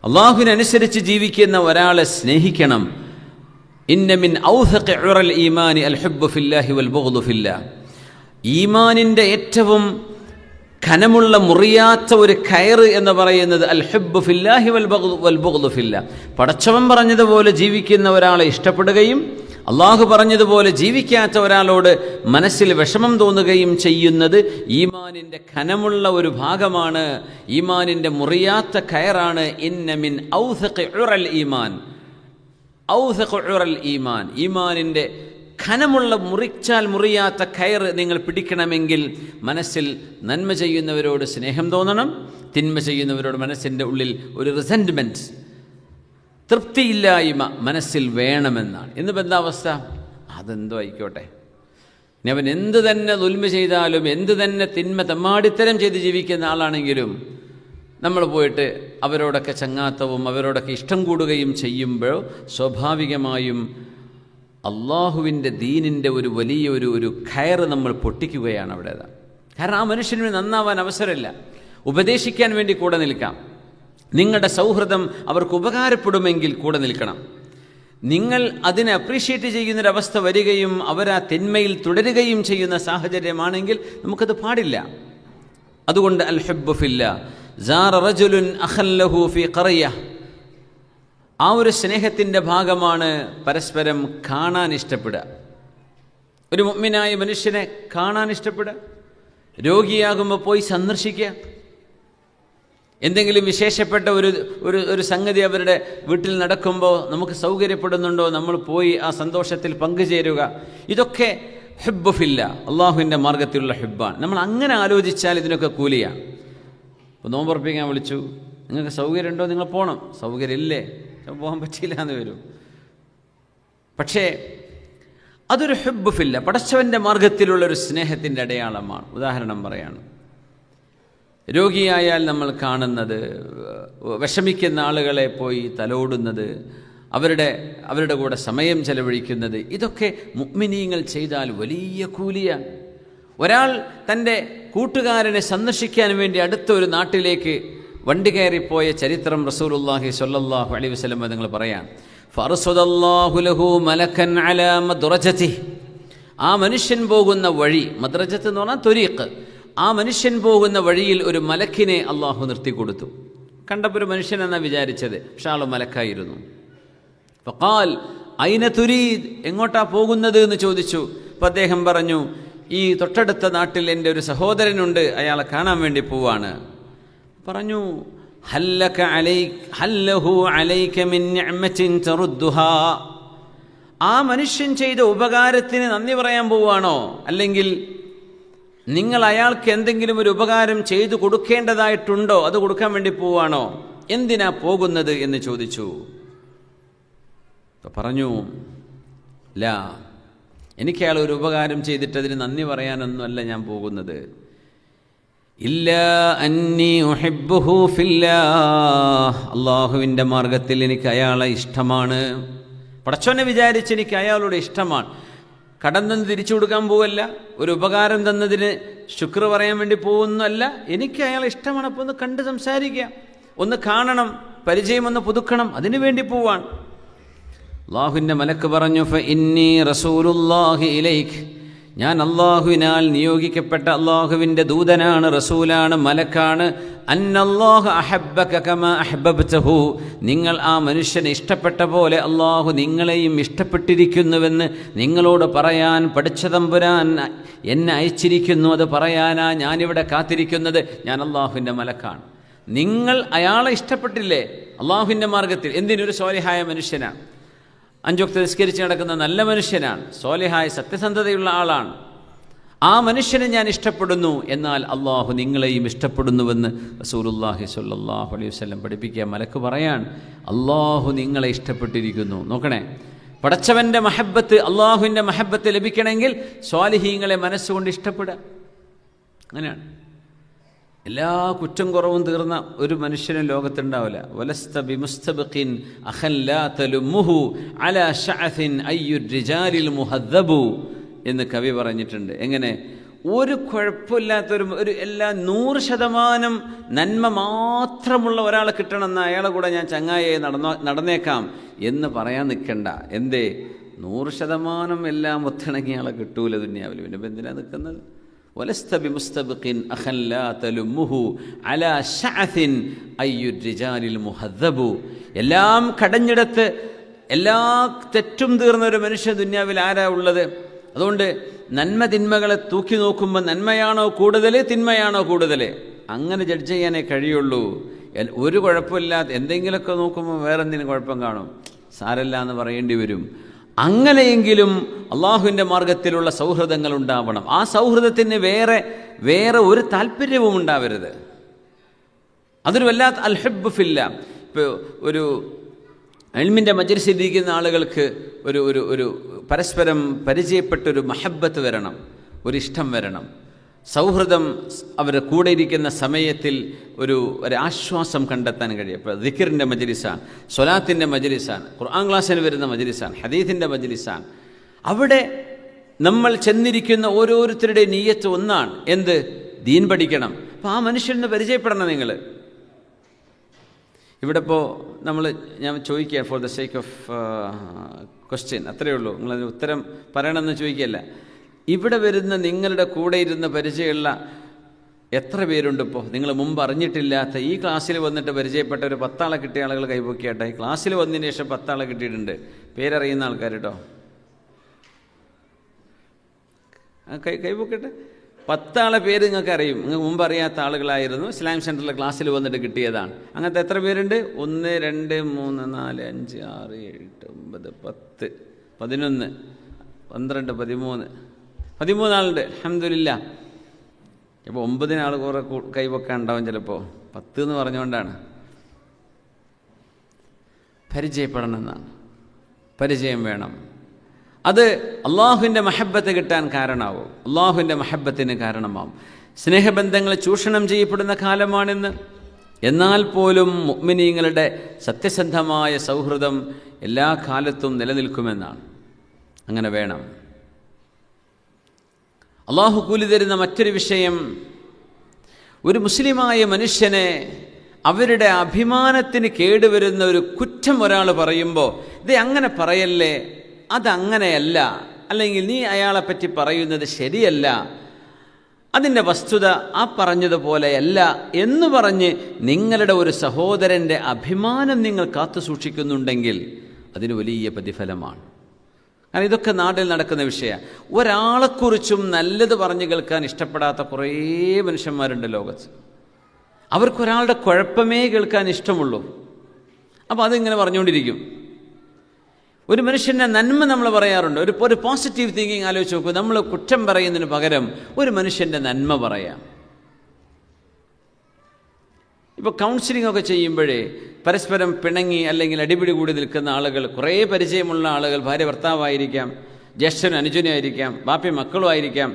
S2: അള്ളാഹുവിനനുസരിച്ച് ജീവിക്കുന്ന ഒരാളെ സ്നേഹിക്കണം. ഇന്ന മിൻ ഔസഖി ഉറൽ ഈമാനി അൽ ഹുബ്ബു ഫില്ലാഹി വൽ ബുഗ്ദു ഫില്ലാഹ്. ഈമാനിൻ്റെ ഏറ്റവും ഖനമുള്ള മുറിയാത്ത ഒരു കയറ് എന്ന് പറയുന്നത് അൽ ഹുബ്ബു ഫില്ലാഹി വൽ ബുഗ്ദു ഫില്ലാഹ്. പടച്ചവൻ പറഞ്ഞതുപോലെ ജീവിക്കുന്ന ഒരാളെ ഇഷ്ടപ്പെടുകയും അള്ളാഹു പറഞ്ഞതുപോലെ ജീവിക്കാത്ത ഒരാളോട് മനസ്സിൽ വിഷമം തോന്നുകയും ചെയ്യുന്നത് ഈമാനിൻ്റെ ഖനമുള്ള ഒരു ഭാഗമാണ്, ഈമാനിൻ്റെ മുറിയാത്ത കയറാണ്. ഇന്ന മിൻ ഔസഖി ഉറൽ ഈമാൻ, ഔസഖു ഉറൽ ഈമാൻ, ഈമാനിൻ്റെ ഖനമുള്ള മുറിച്ചാൽ മുറിയാത്ത കയറ് നിങ്ങൾ പിടിക്കണമെങ്കിൽ മനസ്സിൽ നന്മ ചെയ്യുന്നവരോട് സ്നേഹം തോന്നണം, തിന്മ ചെയ്യുന്നവരോട് മനസ്സിൻ്റെ ഉള്ളിൽ ഒരു റിസെൻറ്റ്മെൻറ്റ്, തൃപ്തിയില്ലായ്മ മനസ്സിൽ വേണമെന്നാണ്. ഇന്നിപ്പോൾ എന്താ അവസ്ഥ? അതെന്തോ ആയിക്കോട്ടെ, ഇനി അവൻ എന്ത് തന്നെ ദുൽമ ചെയ്താലും, എന്ത് തന്നെ തിന്മ തെമ്മാടിത്തരം ചെയ്ത് ജീവിക്കുന്ന ആളാണെങ്കിലും നമ്മൾ പോയിട്ട് അവരോടൊക്കെ ചങ്ങാത്തവും അവരോടൊക്കെ ഇഷ്ടം കൂടുകയും ചെയ്യുമ്പോൾ സ്വാഭാവികമായും അള്ളാഹുവിൻ്റെ ദീനിൻ്റെ ഒരു വലിയൊരു കയറ് നമ്മൾ പൊട്ടിക്കുകയാണ് അവിടെ. കാരണം ആ മനുഷ്യന് നന്നാവാൻ അവസരമില്ല. ഉപദേശിക്കാൻ വേണ്ടി കൂടെ നിൽക്കാം, നിങ്ങളുടെ സൗഹൃദം അവർക്ക് ഉപകാരപ്പെടുമെങ്കിൽ കൂടെ നിൽക്കണം. നിങ്ങൾ അതിനെ അപ്രീഷിയേറ്റ് ചെയ്യുന്നൊരവസ്ഥ വരികയും അവരാ തിന്മയിൽ തുടരുകയും ചെയ്യുന്ന സാഹചര്യമാണെങ്കിൽ നമുക്കത് പാടില്ല. അതുകൊണ്ട് അൽ ഹുബ്ബു ഫില്ലാഹ്. സാറ റജുലുൻ അഖല്ലഹു ഫീ ഖറിയ. ആ ഒരു സ്നേഹത്തിൻ്റെ ഭാഗമാണ് പരസ്പരം കാണാൻ ഇഷ്ടപ്പെടുക. ഒരു മുഅ്മിനായ മനുഷ്യനെ കാണാൻ ഇഷ്ടപ്പെടുക, രോഗിയാകുമ്പോൾ പോയി സന്ദർശിക്കുക, എന്തെങ്കിലും വിശേഷപ്പെട്ട ഒരു സംഗതി അവരുടെ വീട്ടിൽ നടക്കുമ്പോൾ നമുക്ക് സൗകര്യപ്പെടുന്നുണ്ടോ, നമ്മൾ പോയി ആ സന്തോഷത്തിൽ പങ്കുചേരുക. ഇതൊക്കെ ഹുബ്ബു ഫില്ലാഹ്, അള്ളാഹുവിൻ്റെ മാർഗത്തിലുള്ള ഹുബ്ബാണ്. നമ്മൾ അങ്ങനെ ആലോചിച്ചാൽ ഇതിനൊക്കെ കൂലിയാണ്. ഇപ്പോൾ നോമ്പുറപ്പിക്കാൻ വിളിച്ചു, നിങ്ങൾക്ക് സൗകര്യമുണ്ടോ, നിങ്ങൾ പോകണം. സൗകര്യമില്ലേ, പോകാൻ പറ്റിയില്ല എന്ന് വരും. പക്ഷേ അതൊരു ഹുബ്ബു ഫില്ലാഹ്, പടച്ചവൻ്റെ മാർഗത്തിലുള്ളൊരു സ്നേഹത്തിൻ്റെ അടയാളമാണ്. ഉദാഹരണം പറയാണ്, രോഗിയായാൽ നമ്മൾ കാണുന്നത്, വിഷമിക്കുന്ന ആളുകളെ പോയി തലോടുന്നത്, അവരുടെ കൂടെ സമയം ചെലവഴിക്കുന്നത്, ഇതൊക്കെ മുഅ്മിനീങ്ങൾ ചെയ്താൽ വലിയ കൂലിയാണ്. ഒരാൾ തൻ്റെ കൂട്ടുകാരനെ സന്ദർശിക്കാൻ വേണ്ടി അടുത്ത ഒരു നാട്ടിലേക്ക് വണ്ടി കയറിപ്പോയ ചരിത്രം റസൂലുള്ളാഹി സ്വല്ലല്ലാഹു അലൈഹി വസല്ലം നിങ്ങൾ പറയാം. ഫർസദല്ലാഹു ലഹു മലക്കൻ അലാ മദ്റജതിഹി. ആ മനുഷ്യൻ പോകുന്ന വഴി, മദ്റജത്ത് എന്ന് പറഞ്ഞാൽ ത്വരീഖ്, ആ മനുഷ്യൻ പോകുന്ന വഴിയിൽ ഒരു മലക്കിനെ അള്ളാഹു നിർത്തിക്കൊടുത്തു. കണ്ടപ്പോൾ ഒരു മനുഷ്യനെന്നാണ് വിചാരിച്ചത്, പക്ഷെ ആൾ മലക്കായിരുന്നു. ഫഖാൽ അയ്ന തുരീദ്, എങ്ങോട്ടാ പോകുന്നത് എന്ന് ചോദിച്ചു. അപ്പം അദ്ദേഹം പറഞ്ഞു, ഈ തൊട്ടടുത്ത നാട്ടിൽ എൻ്റെ ഒരു സഹോദരനുണ്ട്, അയാളെ കാണാൻ വേണ്ടി പോവാണ്. പറഞ്ഞു, ഹല്ലഹു അലൈക മിൻ നിഅമത്തിൻ തറുദ്ദുഹാ. ആ മനുഷ്യൻ ചെയ്ത ഉപകാരത്തിന് നന്ദി പറയാൻ പോവാണോ, അല്ലെങ്കിൽ നിങ്ങൾ അയാൾക്ക് എന്തെങ്കിലും ഒരു ഉപകാരം ചെയ്തു കൊടുക്കേണ്ടതായിട്ടുണ്ടോ, അത് കൊടുക്കാൻ വേണ്ടി പോവാണോ, എന്തിനാ പോകുന്നത് എന്ന് ചോദിച്ചു. പറഞ്ഞു, ലാ, എനിക്ക് അയാൾ ഒരു ഉപകാരം ചെയ്തിട്ട് അതിന് നന്ദി പറയാനൊന്നുമല്ല ഞാൻ പോകുന്നത്. ഇല്ലാ അന്നി ഉഹിബ്ബുഹു ഫില്ലാഹ്, അള്ളാഹുവിൻ്റെ മാർഗത്തിൽ എനിക്ക് അയാളെ ഇഷ്ടമാണ്. പടച്ചോനെ വിചാരിച്ച് എനിക്ക് അയാളുടെ ഇഷ്ടമാണ്. കടം തന്ന് തിരിച്ചു കൊടുക്കാൻ പോവല്ല, ഒരു ഉപകാരം തന്നതിന് ശുക്ർ പറയാൻ വേണ്ടി പോകുന്നല്ല, എനിക്ക് അയാളെ ഇഷ്ടമാണ്. അപ്പോൾ ഒന്ന് കണ്ട് സംസാരിക്കുക, ഒന്ന് കാണണം, പരിചയം ഒന്ന് പുതുക്കണം, അതിനു വേണ്ടി പോവാൻ. അള്ളാഹുവിൻ്റെ മലക്ക് പറഞ്ഞു, ഫഇന്നി റസൂലുള്ളാഹി ഇലൈക്, ഞാൻ അള്ളാഹുവിനാൽ നിയോഗിക്കപ്പെട്ട അള്ളാഹുവിൻ്റെ ദൂതനാണ്, റസൂലാണ്, മലക്കാണ്. അന്നല്ലാഹു അഹബ്ബക കമാ അഹ്ബബ്തഹു, നിങ്ങൾ ആ മനുഷ്യനെ ഇഷ്ടപ്പെട്ട പോലെ അള്ളാഹു നിങ്ങളെയും ഇഷ്ടപ്പെട്ടിരിക്കുന്നുവെന്ന് നിങ്ങളോട് പറയാൻ പഠിച്ച തമ്പുരാൻ എന്നെ അയച്ചിരിക്കുന്നു. അത് പറയാനാ ഞാനിവിടെ കാത്തിരിക്കുന്നത്. ഞാൻ അള്ളാഹുവിൻ്റെ മലക്കാണ്. നിങ്ങൾ അയാളെ ഇഷ്ടപ്പെട്ടില്ലേ അള്ളാഹുവിൻ്റെ മാർഗത്തിൽ? എന്തിനൊരു സ്വാലിഹായ മനുഷ്യനാണ്, 5 വക്ത് നിസ്കരിച്ച് നടക്കുന്ന നല്ല മനുഷ്യനാണ്, സ്വാലിഹായ സത്യസന്ധതയുള്ള ആളാണ്. ആ മനുഷ്യനെ ഞാൻ ഇഷ്ടപ്പെടുന്നു, എന്നാൽ അള്ളാഹു നിങ്ങളെയും ഇഷ്ടപ്പെടുന്നുവെന്ന് റസൂലുള്ളാഹി സ്വല്ലല്ലാഹു അലൈഹി വസല്ലം പഠിപ്പിക്കുക. മലക്ക് പറയാൻ അള്ളാഹു നിങ്ങളെ ഇഷ്ടപ്പെട്ടിരിക്കുന്നു. നോക്കണേ, പടച്ചവൻ്റെ മഹബത്ത്, അള്ളാഹുവിൻ്റെ മഹബത്ത് ലഭിക്കണമെങ്കിൽ സ്വാലിഹീങ്ങളെ മനസ്സുകൊണ്ട് ഇഷ്ടപ്പെടുക. അങ്ങനെയാണ്. എല്ലാ കുറ്റം കുറവും തീർന്ന ഒരു മനുഷ്യനും ലോകത്തുണ്ടാവില്ല. വലസ്ത ബിമുസ്തബഖിൻ അഖൻ ലാ തലുമുഹു അലാ ശഅസിൻ അയ്യുർ റിജാലിൽ മുഹദ്ദബു എന്ന് കവി പറഞ്ഞിട്ടുണ്ട്. എങ്ങനെ? ഒരു കുഴപ്പമില്ലാത്തൊരു എല്ലാ 100% നന്മ മാത്രമുള്ള ഒരാളെ കിട്ടണമെന്ന് അയാളെ കൂടെ ഞാൻ ചങ്ങായിയെ നടന്നേക്കാം എന്ന് പറയാൻ നിൽക്കണ്ട. എന്തേ? 100% എല്ലാം ഒത്തിണങ്ങിയ ആളെ കിട്ടൂല ദുനിയാവിൽ. പിന്നെ എന്തിനാ നിൽക്കുന്നത്? വലസ്ത ബിമുസ്തബഖിൻ അഖൻ ലാ തലുമുഹു അലാ ശഅസിൻ അയ്യുർ റിജാലിൽ മുഹദ്ദബു. എല്ലാം കടഞ്ഞെടുത്ത് എല്ലാ തെറ്റും തീർന്ന ഒരു മനുഷ്യൻ ദുനിയാവിൽ ആരാ ഉള്ളത്? അതുകൊണ്ട് നന്മ തിന്മകളെ തൂക്കി നോക്കുമ്പോൾ നന്മയാണോ കൂടുതൽ, തിന്മയാണോ കൂടുതൽ, അങ്ങനെ ജഡ്ജ് ചെയ്യാനേ കഴിയുള്ളൂ. ഒരു കുഴപ്പമില്ലാത്ത എന്തെങ്കിലുമൊക്കെ നോക്കുമ്പോൾ വേറെ എന്തെങ്കിലും കുഴപ്പം കാണും, സാരല്ല എന്ന് പറയേണ്ടി വരും. അങ്ങനെയെങ്കിലും അള്ളാഹുവിൻ്റെ മാർഗത്തിലുള്ള സൗഹൃദങ്ങൾ ഉണ്ടാവണം. ആ സൗഹൃദത്തിന് വേറെ ഒരു താല്പര്യവും ഉണ്ടാവരുത്. അതൊരു വല്ലാത്ത അൽഹബ്ബ് ഫില്ല. ഇപ്പോൾ ഒരു ഇൽമിൻ്റെ മജ്‌ലിസിലിരിക്കുന്ന ആളുകൾക്ക് ഒരു പരസ്പരം പരിചയപ്പെട്ടൊരു മഹബ്ബത്ത് വരണം, ഒരിഷ്ടം വരണം, സൗഹൃദം അവരുടെ കൂടെ ഇരിക്കുന്ന സമയത്തിൽ ഒരു ആശ്വാസം കണ്ടെത്താൻ കഴിയും. ഇപ്പോൾ ദിക്റിൻ്റെ മജ്‌ലിസാണ്, സ്വലാത്തിൻ്റെ മജ്‌ലിസാണ്, ഖുർആൻ ക്ലാസ്സിന് വരുന്ന മജ്‌ലിസാണ്, ഹദീസിൻ്റെ മജ്‌ലിസാണ്. അവിടെ നമ്മൾ ചെന്നിരിക്കുന്ന ഓരോരുത്തരുടെ നിയ്യത്ത് ഒന്നാണ്. എന്ത്? ദീൻ പഠിക്കണം. അപ്പോൾ ആ മനുഷ്യനെ പരിചയപ്പെടണം നിങ്ങൾ. ഇവിടെ ഇപ്പോൾ ഞാൻ ചോദിക്കുക for the sake of question, അത്രയേ ഉള്ളൂ. നിങ്ങളതിന് ഉത്തരം പറയണമെന്ന് ചോദിക്കുകയല്ല. ഇവിടെ വരുന്ന നിങ്ങളുടെ കൂടെ ഇരുന്ന് പരിചയമുള്ള എത്ര പേരുണ്ട്? ഇപ്പോൾ നിങ്ങൾ മുമ്പ് അറിഞ്ഞിട്ടില്ലാത്ത ഈ ക്ലാസ്സിൽ വന്നിട്ട് പരിചയപ്പെട്ട ഒരു 10 ആളെ കിട്ടിയ ആളുകൾ കൈപൊക്കിയാട്ടെ. ഈ ക്ലാസ്സിൽ വന്നതിന് ശേഷം 10 ആളെ കിട്ടിയിട്ടുണ്ട്, പേരറിയുന്ന ആൾക്കാർ കേട്ടോ. കൈപൊക്കട്ടെ. 10 ആളെ പേര് നിങ്ങൾക്ക് അറിയും. നിങ്ങൾക്ക് മുമ്പ് അറിയാത്ത ആളുകളായിരുന്നു, ഇസ്ലാം സെൻറ്ററിലെ ക്ലാസ്സിൽ വന്നിട്ട് കിട്ടിയതാണ്. അങ്ങനത്തെ എത്ര പേരുണ്ട്? 1 2 3 4 5 6 7 8 9 10 11 13 ആളുണ്ട്. അൽഹംദുലില്ലാഹ്. ഇപ്പോൾ 9 ആൾ കുറേ കൈവെക്കാൻ ഉണ്ടാവും ചിലപ്പോൾ. 10 എന്ന് പറഞ്ഞുകൊണ്ടാണ്. പരിചയപ്പെടണമെന്നാണ്. പരിചയം വേണം. അത് അള്ളാഹുവിൻ്റെ മഹബ്ബത്ത് കിട്ടാൻ കാരണമാവും, അള്ളാഹുവിൻ്റെ മഹബ്ബത്തിന് കാരണമാവും. സ്നേഹബന്ധങ്ങൾ ചൂഷണം ചെയ്യപ്പെടുന്ന കാലമാണിന്ന്. എന്നാൽ പോലും മുഅ്മിനീങ്ങളുടെ സത്യസന്ധമായ സൗഹൃദം എല്ലാ കാലത്തും നിലനിൽക്കുമെന്നാണ്. അങ്ങനെ വേണം. അള്ളാഹു കൂലി തരുന്ന മറ്റൊരു വിഷയം, ഒരു മുസ്ലിമായ മനുഷ്യനെ അവരുടെ അഭിമാനത്തിന് കേടുവരുന്ന ഒരു കുറ്റം ഒരാൾ പറയുമ്പോൾ, ഇത് അങ്ങനെ പറയല്ലേ, അതങ്ങനെയല്ല, അല്ലെങ്കിൽ നീ അയാളെപ്പറ്റി പറയുന്നത് ശരിയല്ല, അതിൻ്റെ വസ്തുത ആ പറഞ്ഞതുപോലെയല്ല എന്ന് പറഞ്ഞ് നിങ്ങളുടെ ഒരു സഹോദരൻ്റെ അഭിമാനം നിങ്ങൾ കാത്തു സൂക്ഷിക്കുന്നുണ്ടെങ്കിൽ അതിന് വലിയ പ്രതിഫലമാണ്. കാരണം ഇതൊക്കെ നാട്ടിൽ നടക്കുന്ന വിഷയമാണ്. ഒരാളെക്കുറിച്ചും നല്ലത് പറഞ്ഞു കേൾക്കാൻ ഇഷ്ടപ്പെടാത്ത കുറേ മനുഷ്യന്മാരുണ്ട് ലോകത്ത്. അവർക്കൊരാളുടെ കുഴപ്പമേ കേൾക്കാൻ ഇഷ്ടമുള്ളൂ. അപ്പോൾ അതിങ്ങനെ പറഞ്ഞുകൊണ്ടിരിക്കും. ഒരു മനുഷ്യൻ്റെ നന്മ നമ്മൾ പറയാറുണ്ട്. ഒരു പോസിറ്റീവ് തിങ്കിങ് ആലോചിച്ച് നോക്കൂ. നമ്മൾ കുറ്റം പറയുന്നതിന് പകരം ഒരു മനുഷ്യൻ്റെ നന്മ പറയാം. ഇപ്പോൾ കൗൺസിലിംഗ് ഒക്കെ ചെയ്യുമ്പോഴേ പരസ്പരം പിണങ്ങി അല്ലെങ്കിൽ അടിപിടി കൂടി നിൽക്കുന്ന ആളുകൾ, കുറേ പരിചയമുള്ള ആളുകൾ, ഭാര്യ ഭർത്താവായിരിക്കാം, ജ്യേഷ്ഠനും അനുജനായിരിക്കാം, ബാപ്പയും മക്കളും ആയിരിക്കാം.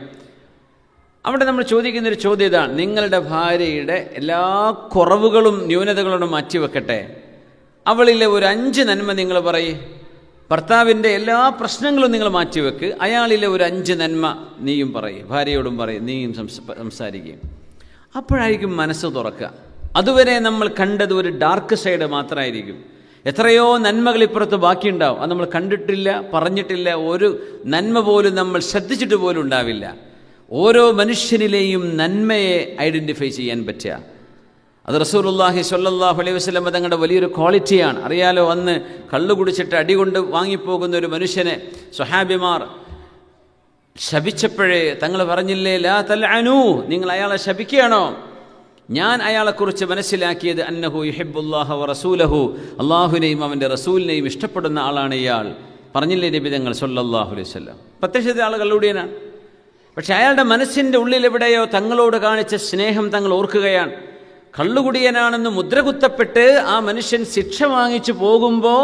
S2: അവിടെ നമ്മൾ ചോദിക്കുന്നൊരു ചോദ്യം ഇതാണ്: നിങ്ങളുടെ ഭാര്യയുടെ എല്ലാ കുറവുകളും ന്യൂനതകളും മാറ്റിവെക്കട്ടെ, അവളിലെ ഒരു 5 നന്മ നിങ്ങൾ പറയും. ഭർത്താവിൻ്റെ എല്ലാ പ്രശ്നങ്ങളും നിങ്ങൾ മാറ്റിവെക്ക്, അയാളിലെ ഒരു 5 നന്മ നീയും പറയും, ഭാര്യയോടും പറയും, നീയും സംസാരിക്കുകയും. അപ്പോഴായിരിക്കും മനസ്സ് തുറക്കുക. അതുവരെ നമ്മൾ കണ്ടത് ഒരു ഡാർക്ക് സൈഡ് മാത്രമായിരിക്കും. എത്രയോ നന്മകൾ ഇപ്പുറത്ത് ബാക്കിയുണ്ടാവും. അത് നമ്മൾ കണ്ടിട്ടില്ല, പറഞ്ഞിട്ടില്ല, ഒരു നന്മ പോലും നമ്മൾ ശ്രദ്ധിച്ചിട്ട് പോലും ഉണ്ടാവില്ല. ഓരോ മനുഷ്യനിലെയും നന്മയെ ഐഡൻറ്റിഫൈ ചെയ്യാൻ പറ്റുക, അത് റസൂലുള്ളാഹി സ്വല്ലല്ലാഹു അലൈഹി വസല്ലം തങ്ങളുടെ വലിയൊരു ക്വാളിറ്റിയാണ്. അറിയാലോ, അന്ന് കള്ളു കുടിച്ചിട്ട് അടികൊണ്ട് വാങ്ങിപ്പോകുന്ന ഒരു മനുഷ്യനെ സ്വഹാബിമാർ ശപിച്ചപ്പോഴേ തങ്ങൾ പറഞ്ഞില്ലേ, ലാ തൽഅനൂ, നിങ്ങൾ അയാളെ ശപിക്കുകയാണോ? ഞാൻ അയാളെക്കുറിച്ച് മനസ്സിലാക്കിയത് അന്നഹു യുഹിബ്ബുല്ലാഹ വ റസൂലഹു, അള്ളാഹുവിനെയും അവൻ്റെ റസൂലിനെയും ഇഷ്ടപ്പെടുന്ന ആളാണ് ഇയാൾ. പറഞ്ഞില്ലേ നബി തങ്ങൾ സ്വല്ലല്ലാഹു അലൈഹി വസല്ലം. പ്രത്യക്ഷത്തിൽ ആൾ കള്ളുകൂടിയനാണ്, പക്ഷെ അയാളുടെ മനസ്സിൻ്റെ ഉള്ളിലെവിടെയോ തങ്ങളോട് കാണിച്ച സ്നേഹം തങ്ങൾ ഓർക്കുകയാണ്. കള്ളുകുടിയനാണെന്ന് മുദ്ര കുത്തപ്പെട്ട് ആ മനുഷ്യൻ ശിക്ഷ വാങ്ങിച്ചു പോകുമ്പോൾ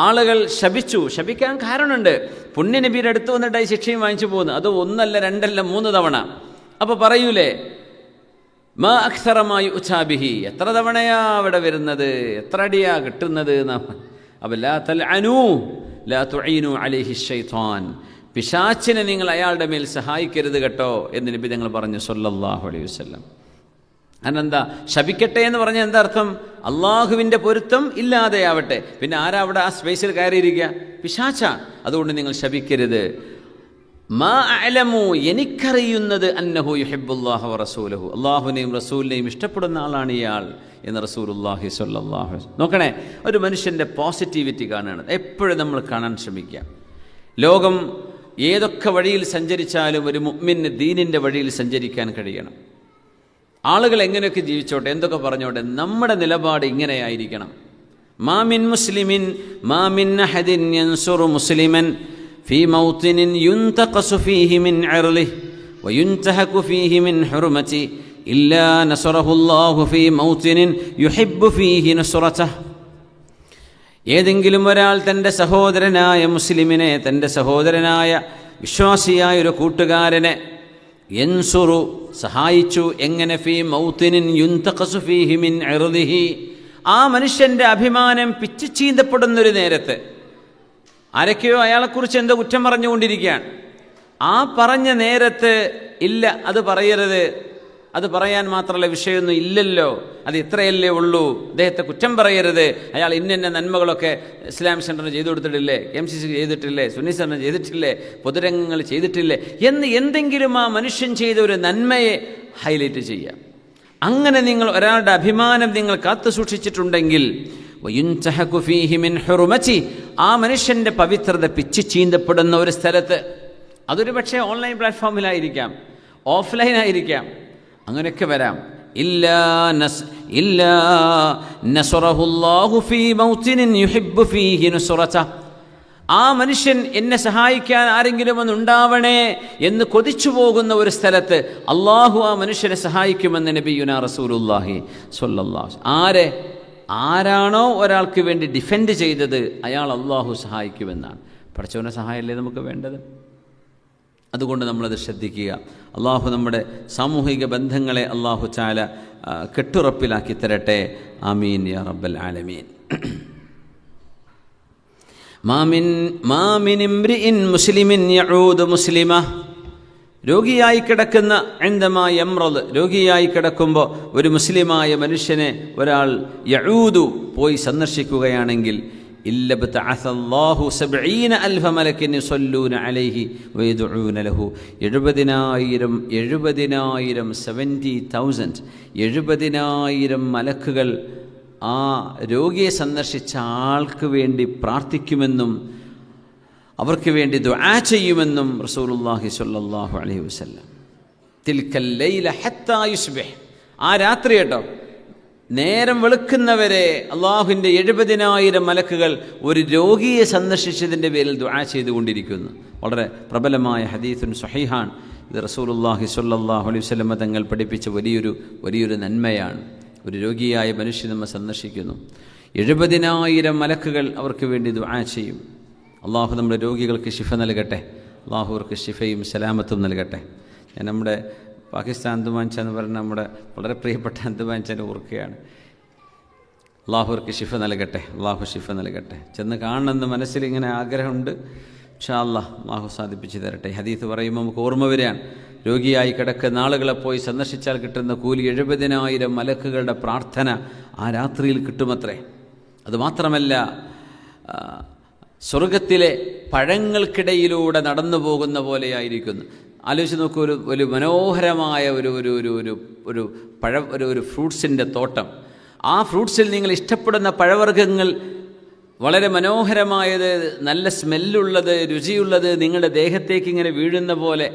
S2: ആളുകൾ ശപിച്ചു. ശപിക്കാൻ കാരണമുണ്ട്. പുണ്യനബിയുടെ അടുത്ത് വന്നിട്ടായി ശിക്ഷയും വാങ്ങിച്ചു പോകുന്നു. അത് ഒന്നല്ല, രണ്ടല്ല, 3 തവണ. അപ്പോൾ പറയൂലേ, മാ അക്സറമായി ഉച്ചാബിഹി, എത്ര തവണയാ അവിടെ വരുന്നത്, എത്ര അടിയാ കിട്ടുന്നത്. അപ്പോൾ ലാ തൽഅനൂ ലാ തുഈനു അലൈഹി ശൈത്താൻ, പിശാചിനെ നിങ്ങൾ അയാളുടെ മേൽ സഹായിക്കരുത് കേട്ടോ എന്ന് നബി തങ്ങൾ പറഞ്ഞു സ്വല്ലല്ലാഹു അലൈഹി വസല്ലം. അതെന്താ ശപിക്കട്ടെ എന്ന് പറഞ്ഞാൽ എന്താ അർത്ഥം? അള്ളാഹുവിൻ്റെ പൊരുത്തം ഇല്ലാതെയാവട്ടെ. പിന്നെ ആരാ അവിടെ ആ സ്പേസിൽ കയറിയിരിക്കുക? പിശാചാണ്. അതുകൊണ്ട് നിങ്ങൾ ശപിക്കരുത്. മാ അഅലമു, എനിക്കറിയുന്നത് അന്നഹു യുഹിബ്ബുല്ലാഹ വ റസൂലഹു, അള്ളാഹുവിനെയും റസൂലിനെയും ഇഷ്ടപ്പെടുന്ന ആളാണ് ഇയാൾ എന്ന് റസൂലുള്ളാഹി സ്വല്ലല്ലാഹു അലൈഹി വസല്ലം. നോക്കണേ, ഒരു മനുഷ്യൻ്റെ പോസിറ്റിവിറ്റി കാണുകയാണ് എപ്പോഴും നമ്മൾ കാണാൻ ശ്രമിക്കുക. ലോകം ഏതൊക്കെ വഴിയിൽ സഞ്ചരിച്ചാലും ഒരു മുഅ്മിന് ദീനിൻ്റെ വഴിയിൽ സഞ്ചരിക്കാൻ കഴിയണം. ആളുകൾ എങ്ങനെയൊക്കെ ജീവിച്ചോട്ടെ, എന്തൊക്കെ പറഞ്ഞോട്ടെ, നമ്മുടെ നിലപാട് ഇങ്ങനെയായിരിക്കണം. മാമിൻ മുസ്ലിമിൻ മാമിൻ അഹദിൻ യൻസുറു മുസ്ലിമൻ ഫീ മൗത്തിനിൻ യുൻതഖസു ഫീഹി മിൻ ഇർലിഹി വയുൻതഹകു ഫീഹി മിൻ ഹുർമതി ഇല്ലാ നസറഹുല്ലാഹു ഫീ മൗത്തിനിൻ യുഹിബ്ബു ഫീഹി നസ്റതഹു. ഏതെങ്കിലും ഒരാൾ തൻ്റെ സഹോദരനായ മുസ്ലിമിനെ, തൻ്റെ സഹോദരനായ വിശ്വാസിയായ ഒരു കൂട്ടുകാരനെ യൻസുറു സഹായിച്ചു. എങ്ങനെ? ഫീ മൗത്തിനിൻ യുൻതഖസു ഫീഹി മിൻ ഇർദിഹി, ആ മനുഷ്യൻ്റെ അഭിമാനം പിച്ചു ചീന്തപ്പെടുന്നൊരു നേരത്ത് ആരൊക്കെയോ അയാളെക്കുറിച്ച് എന്തോ കുറ്റം പറഞ്ഞുകൊണ്ടിരിക്കുകയാണ്. ആ പറഞ്ഞ നേരത്ത് ഇല്ല, അത് പറയരുത്, അത് പറയാൻ മാത്രമല്ല വിഷയമൊന്നും ഇല്ലല്ലോ, അത് ഇത്രയല്ലേ ഉള്ളൂ, അദ്ദേഹത്തെ കുറ്റം പറയരുത്, അയാൾ ഇന്ന നന്മകളൊക്കെ ഇസ്ലാമിക് സെൻ്ററിന് ചെയ്തു കൊടുത്തിട്ടില്ലേ, MCC ചെയ്തിട്ടില്ലേ, സുന്നി സെൻ്ററിന് ചെയ്തിട്ടില്ലേ, പൊതുരംഗങ്ങൾ ചെയ്തിട്ടില്ലേ എന്ന് എന്തെങ്കിലും ആ മനുഷ്യൻ ചെയ്ത ഒരു നന്മയെ ഹൈലൈറ്റ് ചെയ്യാം. അങ്ങനെ നിങ്ങൾ ഒരാളുടെ അഭിമാനം നിങ്ങൾ കാത്തു സൂക്ഷിച്ചിട്ടുണ്ടെങ്കിൽ ആ മനുഷ്യൻ്റെ പവിത്രത പിച്ചു ചീന്തപ്പെടുന്ന ഒരു സ്ഥലത്ത്, അതൊരു പക്ഷേ ഓൺലൈൻ പ്ലാറ്റ്ഫോമിലായിരിക്കാം, ഓഫ്ലൈനായിരിക്കാം, അങ്ങനെയൊക്കെ വരാം. ആ മനുഷ്യൻ എന്നെ സഹായിക്കാൻ ആരെങ്കിലും ഒന്നുണ്ടാവണേ എന്ന് കൊതിച്ചു പോകുന്ന ഒരു സ്ഥലത്ത് അള്ളാഹു ആ മനുഷ്യനെ സഹായിക്കുമെന്ന് നബിയുനാ റസൂലുള്ളാഹി സ്വല്ലല്ലാഹു. ആരാണോ ഒരാൾക്ക് വേണ്ടി ഡിഫെൻഡ് ചെയ്തത് അയാൾ അള്ളാഹു സഹായിക്കുമെന്നാണ്. പഠിച്ചവൻ്റെ സഹായമല്ലേ നമുക്ക് വേണ്ടത്. അതുകൊണ്ട് നമ്മളത് ശ്രദ്ധിക്കുക. അള്ളാഹു നമ്മുടെ സാമൂഹിക ബന്ധങ്ങളെ അള്ളാഹു ചാല കെട്ടുറപ്പിലാക്കി തരട്ടെ. ആമീൻ യാ റബ്ബൽ ആലമീൻ. മാമിൻ ഇംറിഇൻ മുസ്ലിമിൻ യഊദു മുസ്ലിമ, രോഗിയായി കിടക്കുന്ന രോഗിയായി കിടക്കുമ്പോൾ ഒരു മുസ്ലിമായ മനുഷ്യനെ ഒരാൾ യഊദു പോയി സന്ദർശിക്കുകയാണെങ്കിൽ 70,000 മലക്കിൻ യുസല്ലൂന അലൈഹി വയദഊന ലഹു, 70,000 മലക്കുകൾ ആ രോഗിയെ സന്ദർശിച്ച ആൾക്ക് വേണ്ടി പ്രാർത്ഥിക്കുമെന്നും അവർക്ക് വേണ്ടി ദുആ ചെയ്യുമെന്നും റസൂലുള്ളാഹി സ്വല്ലല്ലാഹു അലൈഹി വസല്ലം. തിൽക്കൽ ലൈല ഹത്താ യുസ്ബിഹ്, ആ രാത്രി കേട്ടോ, നേരം വെളുക്കുന്നവരെ അള്ളാഹുവിൻ്റെ 70,000 മലക്കുകൾ ഒരു രോഗിയെ സന്ദർശിച്ചതിൻ്റെ പേരിൽ ദുആ ചെയ്തുകൊണ്ടിരിക്കുന്നു. വളരെ പ്രബലമായ ഹദീസുൻ സ്വഹീഹാൻ. ഇത് റസൂലുള്ളാഹി സ്വല്ലല്ലാഹു അലൈഹി വസല്ലം തങ്ങൾ പഠിപ്പിച്ച വലിയൊരു നന്മയാണ്. ഒരു രോഗിയായ മനുഷ്യൻ നമ്മെ സന്ദർശിക്കുന്നു, 70,000 മലക്കുകൾ അവർക്ക് വേണ്ടി ദുആ ചെയ്യും. അള്ളാഹു നമ്മുടെ രോഗികൾക്ക് ശിഫ നൽകട്ടെ, അള്ളാഹു അവർക്ക് ശിഫയും സലാമത്തും നൽകട്ടെ. ഞാൻ നമ്മുടെ പാകിസ്ഥാൻ അന്തുമാൻച എന്ന് പറഞ്ഞ നമ്മുടെ വളരെ പ്രിയപ്പെട്ട അന്തുമാൻചനെ ഓർക്കുകയാണ്. അള്ളാഹു അവർക്ക് ശിഫ നൽകട്ടെ, അള്ളാഹു ശിഫ നൽകട്ടെ. ചെന്ന് കാണണമെന്ന് മനസ്സിലിങ്ങനെ ആഗ്രഹമുണ്ട്. ഇൻഷാ അല്ലാഹ് അള്ളാഹു സാധിപ്പിച്ച് തരട്ടെ. ഹദീസ് പറയുമ്പോൾ നമുക്ക് ഓർമ്മ വരികയാണ്, രോഗിയായി കിടക്കുന്ന ആളുകളെ പോയി സന്ദർശിച്ചാൽ കിട്ടുന്ന കൂലി 70,000 മലക്കുകളുടെ പ്രാർത്ഥന ആ രാത്രിയിൽ കിട്ടുമത്രേ. അതുമാത്രമല്ല, സ്വർഗത്തിലെ പഴങ്ങൾക്കിടയിലൂടെ നടന്നു പോകുന്ന പോലെയായിരിക്കുന്നു. ആലോചിച്ച് നോക്കൂ, ഒരു മനോഹരമായ ഒരു ഫ്രൂട്ട്സിൻ്റെ തോട്ടം. ആ ഫ്രൂട്ട്സിൽ നിങ്ങൾ ഇഷ്ടപ്പെടുന്ന പഴവർഗ്ഗങ്ങൾ വളരെ മനോഹരമായത്, നല്ല സ്മെല്ലുള്ളത്, രുചിയുള്ളത് നിങ്ങളുടെ ദേഹത്തേക്ക് ഇങ്ങനെ വീഴുന്ന പോലെ,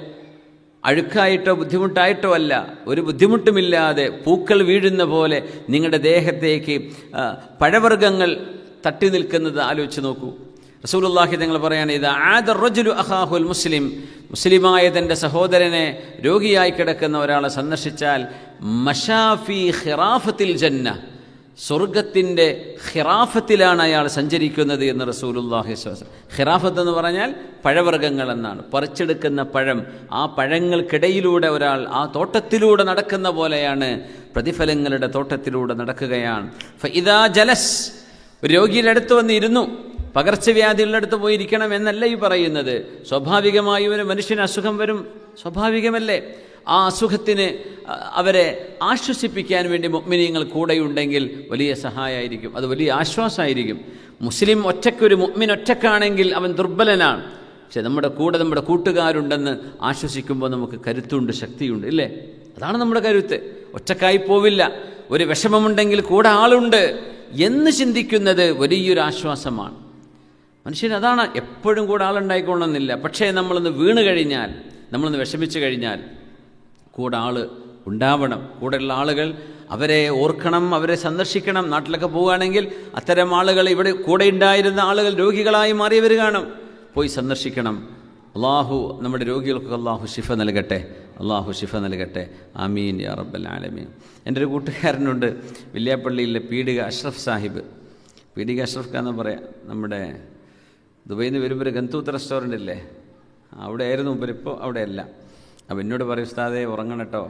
S2: അഴുക്കായിട്ടോ ബുദ്ധിമുട്ടായിട്ടോ അല്ല, ഒരു ബുദ്ധിമുട്ടുമില്ലാതെ പൂക്കൾ വീഴുന്ന പോലെ നിങ്ങളുടെ ദേഹത്തേക്ക് പഴവർഗ്ഗങ്ങൾ തട്ടി നിൽക്കുന്നത് ആലോചിച്ച് നോക്കൂ. റസൂലുള്ളാഹി തങ്ങൾ പറയാണ്, ഇത് ആദ റജുലു അഖാഹുൽ മുസ്ലിം, മുസ്ലിമായ തൻ്റെ സഹോദരനെ രോഗിയായി കിടക്കുന്ന ഒരാളെ സന്ദർശിച്ചാൽ മശാഫി ഖിറാഫത്തിൽ ജന്ന, സ്വർഗത്തിൻ്റെ ഖിറാഫത്തിലാണ് അയാൾ സഞ്ചരിക്കുന്നത് എന്ന് റസൂലുള്ളാഹി സ്വല്ലല്ലാഹു അലൈഹി വസല്ലം. ഖിറാഫത്ത് എന്ന് പറഞ്ഞാൽ പഴവർഗ്ഗങ്ങൾ എന്നാണ്, പറിച്ചെടുക്കുന്ന പഴം. ആ പഴങ്ങൾക്കിടയിലൂടെ ഒരാൾ ആ തോട്ടത്തിലൂടെ നടക്കുന്ന പോലെയാണ്, പ്രതിഫലങ്ങളുടെ തോട്ടത്തിലൂടെ നടക്കുകയാണ്. ഫഇദാ ജലസ്, ഒരു രോഗിയുടെ അടുത്ത് വന്നിരുന്നു. പകർച്ചവ്യാധികളുടെ അടുത്ത് പോയി ഇരിക്കണം എന്നല്ല ഈ പറയുന്നത്. സ്വാഭാവികമായി ഒരു മനുഷ്യന് അസുഖം വരും, സ്വാഭാവികമല്ലേ? ആ അസുഖത്തിന് അവരെ ആശ്വസിപ്പിക്കാൻ വേണ്ടി മുഅ്മിനീങ്ങൾ കൂടെയുണ്ടെങ്കിൽ വലിയ സഹായമായിരിക്കും, അത് വലിയ ആശ്വാസമായിരിക്കും. മുസ്ലിം ഒറ്റയ്ക്കൊരു മുഅ്മിൻ ഒറ്റക്കാണെങ്കിൽ അവൻ ദുർബലനാണ്. പക്ഷെ നമ്മുടെ കൂടെ നമ്മുടെ കൂട്ടുകാരുണ്ടെന്ന് ആശ്വസിക്കുമ്പോൾ നമുക്ക് കരുത്തുണ്ട്, ശക്തിയുണ്ട്, ഇല്ലേ? അതാണ് നമ്മുടെ കരുത്ത്. ഒറ്റക്കായി പോവില്ല. ഒരു വിഷമമുണ്ടെങ്കിൽ കൂടെ ആളുണ്ട് എന്ന് ചിന്തിക്കുന്നത് വലിയൊരു ആശ്വാസമാണ്. മനുഷ്യന് അതാണ്. എപ്പോഴും കൂടെ ആളുണ്ടായിക്കൊള്ളണമെന്നില്ല. പക്ഷേ നമ്മളൊന്ന് വീണ് കഴിഞ്ഞാൽ, നമ്മളൊന്ന് വിഷമിച്ചു കഴിഞ്ഞാൽ കൂടെ ആൾ ഉണ്ടാവണം. കൂടെയുള്ള ആളുകൾ, അവരെ ഓർക്കണം, അവരെ സന്ദർശിക്കണം. നാട്ടിലൊക്കെ പോവുകയാണെങ്കിൽ അത്തരം ആളുകൾ, ഇവിടെ കൂടെ ഉണ്ടായിരുന്ന ആളുകൾ രോഗികളായി മാറിയവർ കാണും, പോയി സന്ദർശിക്കണം. അള്ളാഹു നമ്മുടെ രോഗികൾക്ക് അള്ളാഹു ശിഫ നൽകട്ടെ, അള്ളാഹു ശിഫ നൽകട്ടെ. ആമീൻ യാ റബ്ബൽ ആലമീൻ. എൻ്റെ ഒരു കൂട്ടുകാരനുണ്ട്, വില്യാപ്പള്ളിയിലെ പീഡിക അഷ്റഫ് സാഹിബ്. പീഡിക അഷ്റഫ് ഖാൻ എന്ന് പറയാം. നമ്മുടെ ദുബൈയിൽ നിന്ന് വരുമ്പോൾ ഗന്തൂത്ത് റെസ്റ്റോറൻ്റ് ഇല്ലേ, അവിടെ ആയിരുന്നു മുമ്പ്, ഇപ്പോൾ അവിടെയല്ല. അപ്പോൾ എന്നോട് പറയും, ഉസ്താദേ ഉറങ്ങണം കേട്ടോ,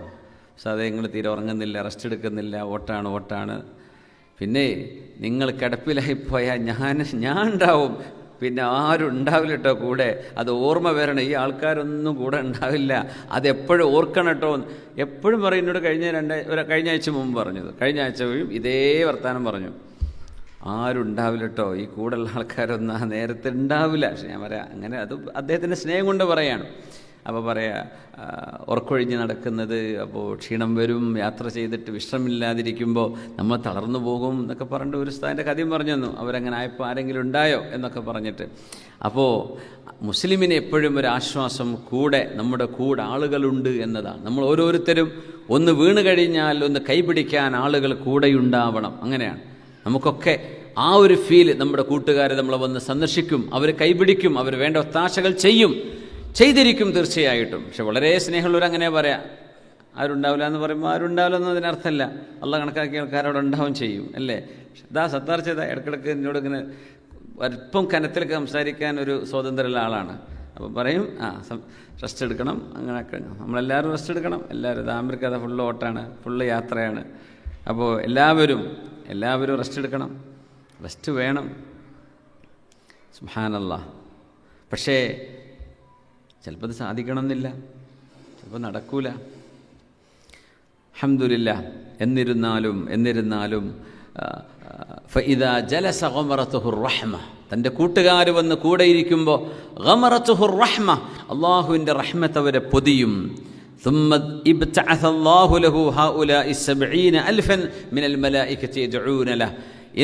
S2: ഉസ്താദേ നിങ്ങൾ തീരെ ഉറങ്ങുന്നില്ല, റെസ്റ്റ് എടുക്കുന്നില്ല, ഓട്ടാണ്. പിന്നെ നിങ്ങൾ കിടപ്പിലായിപ്പോയാൽ ഞാൻ ഉണ്ടാവും, പിന്നെ ആരും ഉണ്ടാവില്ല കേട്ടോ കൂടെ. അത് ഓർമ്മ വരണം, ഈ ആൾക്കാരൊന്നും കൂടെ ഉണ്ടാവില്ല, അതെപ്പോഴും ഓർക്കണം കേട്ടോ. എപ്പോഴും പറയും എന്നോട്. കഴിഞ്ഞ ആഴ്ച മുമ്പ് പറഞ്ഞത്, കഴിഞ്ഞ ആഴ്ച വഴിയും ഇതേ വർത്താനം പറഞ്ഞു. ആരും ഉണ്ടാവില്ല കേട്ടോ, ഈ കൂടെയുള്ള ആൾക്കാരൊന്നും ആ നേരത്തെ ഉണ്ടാവില്ല. പക്ഷെ ഞാൻ പറയാം, അങ്ങനെ അത് അദ്ദേഹത്തിൻ്റെ സ്നേഹം കൊണ്ട് പറയാണ്. അപ്പോൾ പറയാ, ഉറക്കൊഴിഞ്ഞ് നടക്കുന്നത്, അപ്പോൾ ക്ഷീണം വരും, യാത്ര ചെയ്തിട്ട് വിശ്രമില്ലാതിരിക്കുമ്പോൾ നമ്മൾ തളർന്നു പോകും എന്നൊക്കെ പറഞ്ഞിട്ട് ഒരു ഉസ്താദിൻ്റെ കഥയും പറഞ്ഞു തന്നു. അവരങ്ങനെ ആയപ്പോൾ ആരെങ്കിലും ഉണ്ടായോ എന്നൊക്കെ പറഞ്ഞിട്ട്. അപ്പോൾ മുസ്ലിമിന് എപ്പോഴും ഒരു ആശ്വാസം, നമ്മുടെ കൂടെ ആളുകളുണ്ട് എന്നതാണ്. നമ്മൾ ഓരോരുത്തരും ഒന്ന് വീണ് കഴിഞ്ഞാൽ ഒന്ന് കൈപിടിക്കാൻ ആളുകൾ കൂടെയുണ്ടാവണം. അങ്ങനെയാണ് നമുക്കൊക്കെ ആ ഒരു ഫീൽ. നമ്മുടെ കൂട്ടുകാരെ നമ്മളെ വന്ന് സന്ദർശിക്കും, അവർ കൈപിടിക്കും, അവർ വേണ്ട ഒത്താശകൾ ചെയ്തിരിക്കും തീർച്ചയായിട്ടും. പക്ഷെ വളരെ സ്നേഹമുള്ളവരങ്ങനെ പറയാം, ആരുണ്ടാവില്ല എന്ന് പറയുമ്പോൾ ആരുണ്ടാവില്ല എന്നതിനർത്ഥമല്ല, അള്ളാഹ് കണക്കാക്കിയ ആൾക്കാരോട് ഉണ്ടാവും ചെയ്യും, അല്ലേ? സത്താർ ചെയ്ത ഇടയ്ക്കിടയ്ക്ക് എന്നോട് ഇങ്ങനെ അല്പം കനത്തിലൊക്കെ സംസാരിക്കാൻ ഒരു സ്വാതന്ത്ര്യമുള്ള ആളാണ്. അപ്പോൾ പറയും, റെസ്റ്റ് എടുക്കണം, അങ്ങനെയൊക്കെ. നമ്മളെല്ലാവരും റെസ്റ്റ് എടുക്കണം, എല്ലാവരും. അമേരിക്ക അത് ഫുള്ള് ഓട്ടാണ്, ഫുള്ള് യാത്രയാണ്. അപ്പോൾ എല്ലാവരും റെസ്റ്റ് എടുക്കണം, റെസ്റ്റ് വേണം. സുബ്ഹാനല്ലാഹ്. പക്ഷേ ചിലപ്പോൾ അത് സാധിക്കണമെന്നില്ല, ചിലപ്പോൾ നടക്കൂല. അൽഹംദുലില്ലാഹ്. എന്നിരുന്നാലും ഫഇദാ ജലസ ഗമറതുഹുർ റഹ്മ, തൻ്റെ കൂട്ടുകാർ വന്ന് കൂടെയിരിക്കുമ്പോൾ ഗമറതുഹുർ റഹ്മ, അള്ളാഹുവിൻ്റെ റഹ്മത്ത് അവരെ പൊതിയും. ثم ابتعث الله له هؤلاء 70,000 من الملائكة يدعون له.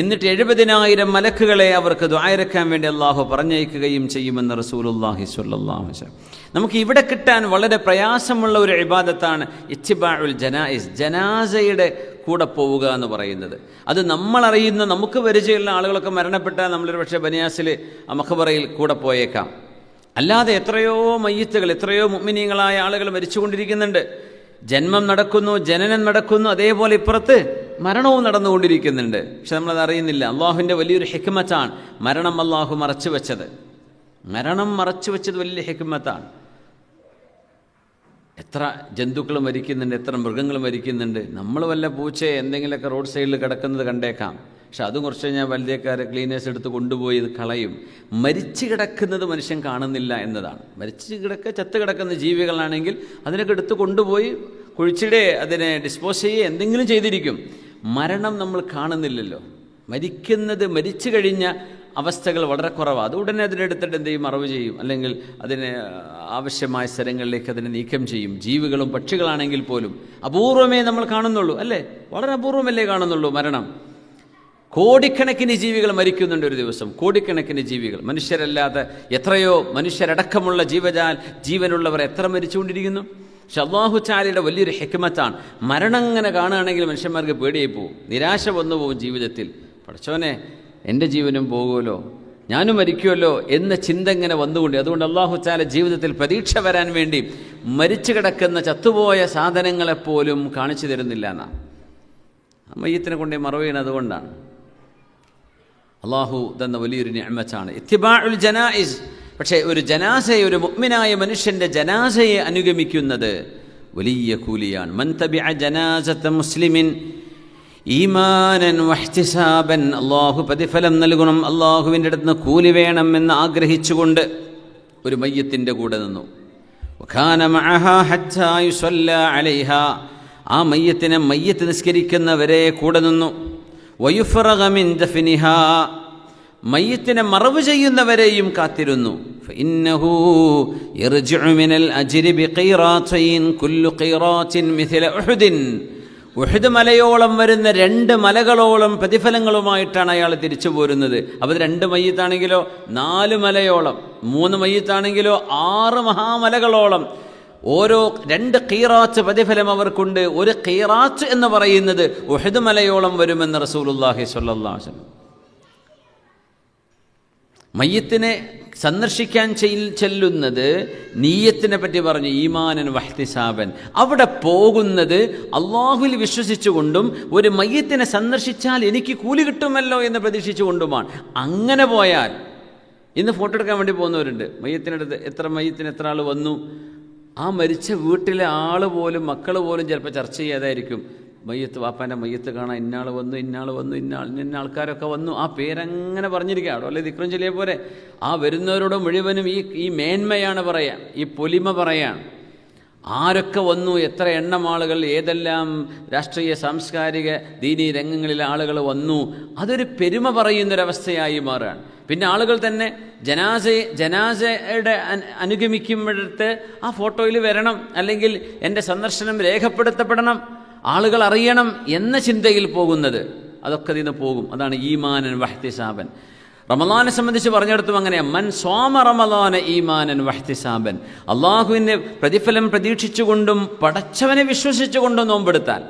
S2: എന്നിട്ട് 70,000 മലക്കുകളെ അവർക്ക് ദുആയിരക്കാൻ വേണ്ടി അള്ളാഹു പറഞ്ഞയക്കുകയും ചെയ്യുമെന്ന് റസൂലുള്ളാഹി സ്വല്ലല്ലാഹു അലൈഹി വസല്ലം. നമുക്ക് ഇവിടെ കിട്ടാൻ വളരെ പ്രയാസമുള്ള ഒരു ഇബാദത്താണ് ഇത്തിബാഉൽ ജനായിസ്, ജനാസയുടെ കൂടെ പോവുക എന്ന് പറയുന്നത്. അത് നമ്മളറിയുന്ന, നമുക്ക് പരിചയമുള്ള ആളുകളൊക്കെ മരണപ്പെട്ടാൽ നമ്മളൊരു പക്ഷേ ബനിയാസിൽ മഖബറയിൽ കൂടെ പോയേക്കാം. അല്ലാതെ എത്രയോ മയ്യിത്തുകൾ, എത്രയോ മുഅ്മിനീങ്ങളായ ആളുകൾ മരിച്ചുകൊണ്ടിരിക്കുന്നുണ്ട്. ജന്മം നടക്കുന്നു, ജനനം നടക്കുന്നു, അതേപോലെ ഇപ്പുറത്ത് മരണവും നടന്നുകൊണ്ടിരിക്കുന്നുണ്ട്. പക്ഷെ നമ്മളത് അറിയുന്നില്ല. അള്ളാഹുവിൻ്റെ വലിയൊരു ഹിക്മത്താണ് മരണം അള്ളാഹു മറച്ചു വെച്ചത്. മരണം മറച്ചു വെച്ചത് വലിയ ഹിക്മത്താണ്. എത്ര ജന്തുക്കൾ മരിക്കുന്നുണ്ട്, എത്ര മൃഗങ്ങൾ മരിക്കുന്നുണ്ട്. നമ്മൾ വല്ല പൂച്ചയെ എന്തെങ്കിലുമൊക്കെ റോഡ് സൈഡിൽ കിടക്കുന്നത് കണ്ടേക്കാം, പക്ഷെ അതും കുറച്ച് കഴിഞ്ഞാൽ വലുതേക്കാരെ ക്ലീനേഴ്സ് എടുത്ത് കൊണ്ടുപോയി ഇത് കളയും. മരിച്ചു കിടക്കുന്നത് മനുഷ്യൻ കാണുന്നില്ല എന്നതാണ്. ചത്ത് കിടക്കുന്ന ജീവികളാണെങ്കിൽ അതിനൊക്കെ എടുത്ത് കൊണ്ടുപോയി കുഴിച്ചിടെ അതിനെ ഡിസ്പോസ് ചെയ്യുക എന്തെങ്കിലും ചെയ്തിരിക്കും. മരണം നമ്മൾ കാണുന്നില്ലല്ലോ. മരിച്ചു കഴിഞ്ഞ അവസ്ഥകൾ വളരെ കുറവാണ്. അത് ഉടനെ അതിനെടുത്തിട്ട് എന്ത് ചെയ്യും? മറവ് ചെയ്യും, അല്ലെങ്കിൽ അതിന് ആവശ്യമായ സ്ഥലങ്ങളിലേക്ക് അതിനെ നീക്കം ചെയ്യും. ജീവികളും പക്ഷികളാണെങ്കിൽ പോലും അപൂർവമേ നമ്മൾ കാണുന്നുള്ളൂ, അല്ലേ? വളരെ അപൂർവമല്ലേ കാണുന്നുള്ളൂ മരണം. കോടിക്കണക്കിന് ജീവികൾ മരിക്കുന്നുണ്ട് ഒരു ദിവസം, കോടിക്കണക്കിന് ജീവികൾ. മനുഷ്യരല്ലാതെ എത്രയോ മനുഷ്യരടക്കമുള്ള ജീവനുള്ളവർ എത്ര മരിച്ചുകൊണ്ടിരിക്കുന്നു. പക്ഷെ അല്ലാഹു തആലയുടെ വലിയൊരു ഹിക്മത്താണ്. മരണം ഇങ്ങനെ കാണുകയാണെങ്കിൽ മനുഷ്യന്മാർക്ക് പേടിയായി പോകും, നിരാശ വന്നു പോകും ജീവിതത്തിൽ. പടച്ചോനെ, എൻ്റെ ജീവനും പോകുമല്ലോ, ഞാനും മരിക്കുമല്ലോ എന്ന ചിന്ത ഇങ്ങനെ വന്നുകൊണ്ട്, അതുകൊണ്ട് അല്ലാഹു തആല ജീവിതത്തിൽ പ്രതീക്ഷ വരാൻ വേണ്ടി മരിച്ചു കിടക്കുന്ന ചത്തുപോയ സാധനങ്ങളെപ്പോലും കാണിച്ചു തരുന്നില്ല എന്നാണ്. മയ്യത്തിനെ കൊണ്ടേ മറവ് ചെയ്യുന്നത് അതുകൊണ്ടാണ്. അള്ളാഹു തന്ന വലിയൊരു നിഅമത്താണ് ഇത്തിബാഉൽ ജനായിസ്. പക്ഷേ ഒരു ജനാസയെ, ഒരു മുഅ്മിനായ മനുഷ്യൻ്റെ ജനാസയെ അനുഗമിക്കുന്നത് വലിയ കൂലിയാണ്. മൻ തബിഅ ജനാസത മുസ്ലിമിൻ ഈമാനൻ വഹ്തിസാബൻ, അള്ളാഹു പ്രതിഫലം നൽകണം, അള്ളാഹുവിൻ്റെ അടുത്ത് നിന്ന് കൂലി വേണം എന്ന് ആഗ്രഹിച്ചുകൊണ്ട് ഒരു മയ്യത്തിൻ്റെ കൂടെ നിന്നു. വകാന മഅഹാ ഹത്താ യുസല്ലാ അലൈഹാ, ആ മയ്യത്ത് നിസ്കരിക്കുന്നവരെ കൂടെ നിന്നു. വയുഫറഗ മിൻ ദഫ്നിഹാ, മയ്യത്തിനെ മറവ് ചെയ്യുന്നവരെയും കാത്തിരുന്നു. ഫഇന്നഹു യർജിഉ മിനൽ അജ്രി ബിഖീറാതൈൻ കുല്ലു ഖീറാത്തിൻ മിസ്ല ഉഹുദിൻ, ഉഹുദ് മലയോളം വരുന്ന 2 മലകളോളം പ്രതിഫലങ്ങളുമായിട്ടാണ് അയാൾ തിരിച്ചു പോരുന്നത്. അപ്പോൾ 2 മയ്യത്താണെങ്കിലോ 4 മലയോളം, 3 മയ്യത്താണെങ്കിലോ 6 മഹാമലകളോളം, ഓരോ 2 ഖീറാത്ത് പ്രതിഫലം അവർക്കുണ്ട്. ഒരു ഖീറാത്ത് എന്ന് പറയുന്നത് ഉഹുദ് മലയോളം വരുമെന്ന് റസൂലുള്ളാഹി സ്വല്ലല്ലാഹു അലൈഹി വസല്ലം. മയ്യത്തിനെ സന്ദർശിക്കാൻ ചെല്ലുന്നത് നീയത്തിനെ പറ്റി പറഞ്ഞു, ഈമാനൻ വഹ്തിസാബൻ. അവിടെ പോകുന്നത് അള്ളാഹുവിൽ വിശ്വസിച്ചുകൊണ്ടും ഒരു മയ്യത്തിനെ സന്ദർശിച്ചാൽ എനിക്ക് കൂലി കിട്ടുമല്ലോ എന്ന് പ്രതീക്ഷിച്ചുകൊണ്ടുമാണ്. അങ്ങനെ പോയാൽ, ഇന്ന് ഫോട്ടോ എടുക്കാൻ വേണ്ടി പോകുന്നവരുണ്ട്, മയ്യത്തിനടുത്ത് മയ്യത്തിന് എത്ര ആൾ വന്നു, ആ മരിച്ച വീട്ടിലെ ആൾ പോലും, മക്കൾ പോലും ചിലപ്പോൾ ചർച്ച ചെയ്യാതായിരിക്കും. മയ്യത്ത്, വാപ്പാൻ്റെ മയ്യത്ത് കാണാൻ ഇന്നാൾ വന്നു, ഇന്ന ആൾക്കാരൊക്കെ വന്നു, ആ പേരങ്ങനെ പറഞ്ഞിരിക്കുക. അവിടെ അല്ലെ ദിക്റും ചൊല്ലിയ പോലെ ആ വരുന്നവരോട് മുഴുവനും ഈ മേന്മയാണ് പറയാം, ഈ പൊലിമ പറയാം. ആരൊക്കെ വന്നു, എത്ര എണ്ണം ആളുകൾ, ഏതെല്ലാം രാഷ്ട്രീയ സാംസ്കാരിക ദീനീ രംഗങ്ങളിലെ ആളുകൾ വന്നു, അതൊരു പെരുമ പറയുന്നൊരവസ്ഥയായി മാറുകയാണ്. പിന്നെ ആളുകൾ തന്നെ ജനാസയുടെ അനുഗമിക്കുമ്പോഴത്തെ ആ ഫോട്ടോയിൽ വരണം, അല്ലെങ്കിൽ എൻ്റെ സന്ദർശനം രേഖപ്പെടുത്തപ്പെടണം, ആളുകൾ അറിയണം എന്ന ചിന്തയിൽ പോകുന്നത്, അതൊക്കെ ഇതിന് പോകും. അതാണ് ഈമാനൻ വഹ്തിസാബൻ. റമളാനെ സംബന്ധിച്ച് പറഞ്ഞെടുത്തും അങ്ങനെയാണ്. മൻ സ്വാമ റമളാന ഈമാനൻ വഹ്തിസാബൻ, അള്ളാഹുവിൻ്റെ പ്രതിഫലം പ്രതീക്ഷിച്ചുകൊണ്ടും പടച്ചവനെ വിശ്വസിച്ചുകൊണ്ടും നോമ്പെടുത്താൽ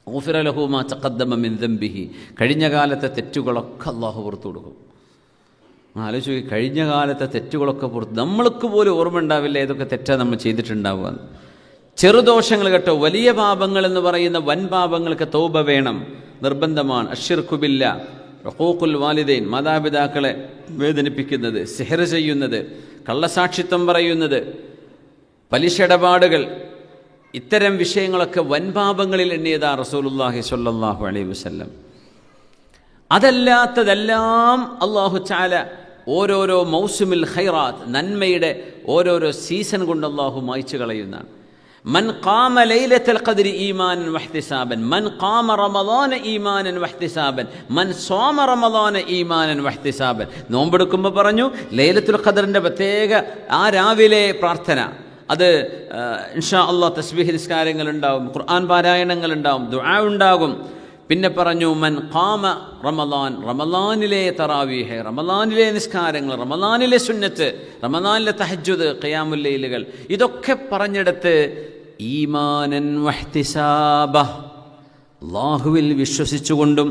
S2: ഗുഫിറ ലഹു മാ തഖദ്ദമ മിൻ ദംബിഹി, കഴിഞ്ഞ കാലത്തെ തെറ്റുകളൊക്കെ അള്ളാഹു പുറത്തു കൊടുക്കും. ആലോചിച്ച്, കഴിഞ്ഞ കാലത്തെ തെറ്റുകളൊക്കെ പുറത്ത്, നമ്മൾക്ക് പോലും ഓർമ്മ ഉണ്ടാവില്ല ഏതൊക്കെ തെറ്റാണ് നമ്മൾ ചെയ്തിട്ടുണ്ടാവുക. ചെറുദോഷങ്ങൾ കേട്ടോ, വലിയ പാപങ്ങൾ എന്ന് പറയുന്ന വൻ പാപങ്ങൾക്ക് തൗബ വേണം, നിർബന്ധമാണ്. അശ്ശിർക്കു ബില്ലാഹ്, ഉഖൂഖുൽ വാലിദൈൻ, മാതാപിതാക്കളെ വേദനിപ്പിക്കുന്നത്, സിഹർ ചെയ്യുന്നത്, കള്ളസാക്ഷിത്വം പറയുന്നത്, പലിശ ഇടപാടുകൾ, ഇത്തരം വിഷയങ്ങളൊക്കെ വൻപാപങ്ങളിൽ എണ്ണിയതാ റസൂലുള്ളാഹി സ്വല്ലല്ലാഹു അലൈഹി വസല്ലം. അതല്ലാത്തതെല്ലാം അല്ലാഹു തആല ഓരോരോ മൗസുമിൽ ഖൈറാത്ത്, നന്മയുടെ ഓരോരോ സീസൺ കൊണ്ട് അല്ലാഹു മായ്ച്ചു കളയുന്നതാണ്. മൻ ഖാമ ലൈലത്തുൽ ഖദ്രി ഈമാനൻ വഹ്തിസാബൻ, മൻ ഖാമ റമളാന ഈമാനൻ വഹ്തിസാബൻ, മൻ സ്വാമ റമളാന ഈമാനൻ വഹ്തിസാബൻ. നോമ്പെടുക്കുമ്പോൾ പറഞ്ഞു ലൈലത്തുൽ ഖദ്റിൻ്റെ പ്രത്യേക ആ രാവിലെ പ്രാർത്ഥന, അത് ഇൻഷാ അല്ലാഹ് തസ്ബീഹ് നിസ്കാരങ്ങളുണ്ടാവും, ഖുർആൻ പാരായണങ്ങളുണ്ടാവും, ദുആ ഉണ്ടാകും. പിന്നെ പറഞ്ഞു മൻ ഖാമ റമളാൻ, റമളാനിലെ തറാവീഹ്, റമളാനിലെ നിസ്കാരങ്ങൾ, റമളാനിലെ സുന്നത്ത്, റമളാനിലെ തഹജ്ജുദ്, ഖിയാമുൽ ലൈലുകൾ, ഇതൊക്കെ പറഞ്ഞെടുത്ത് ഈമാനൻ വഹ്തിസാബ, അള്ളാഹുവിൽ വിശ്വസിച്ചുകൊണ്ടും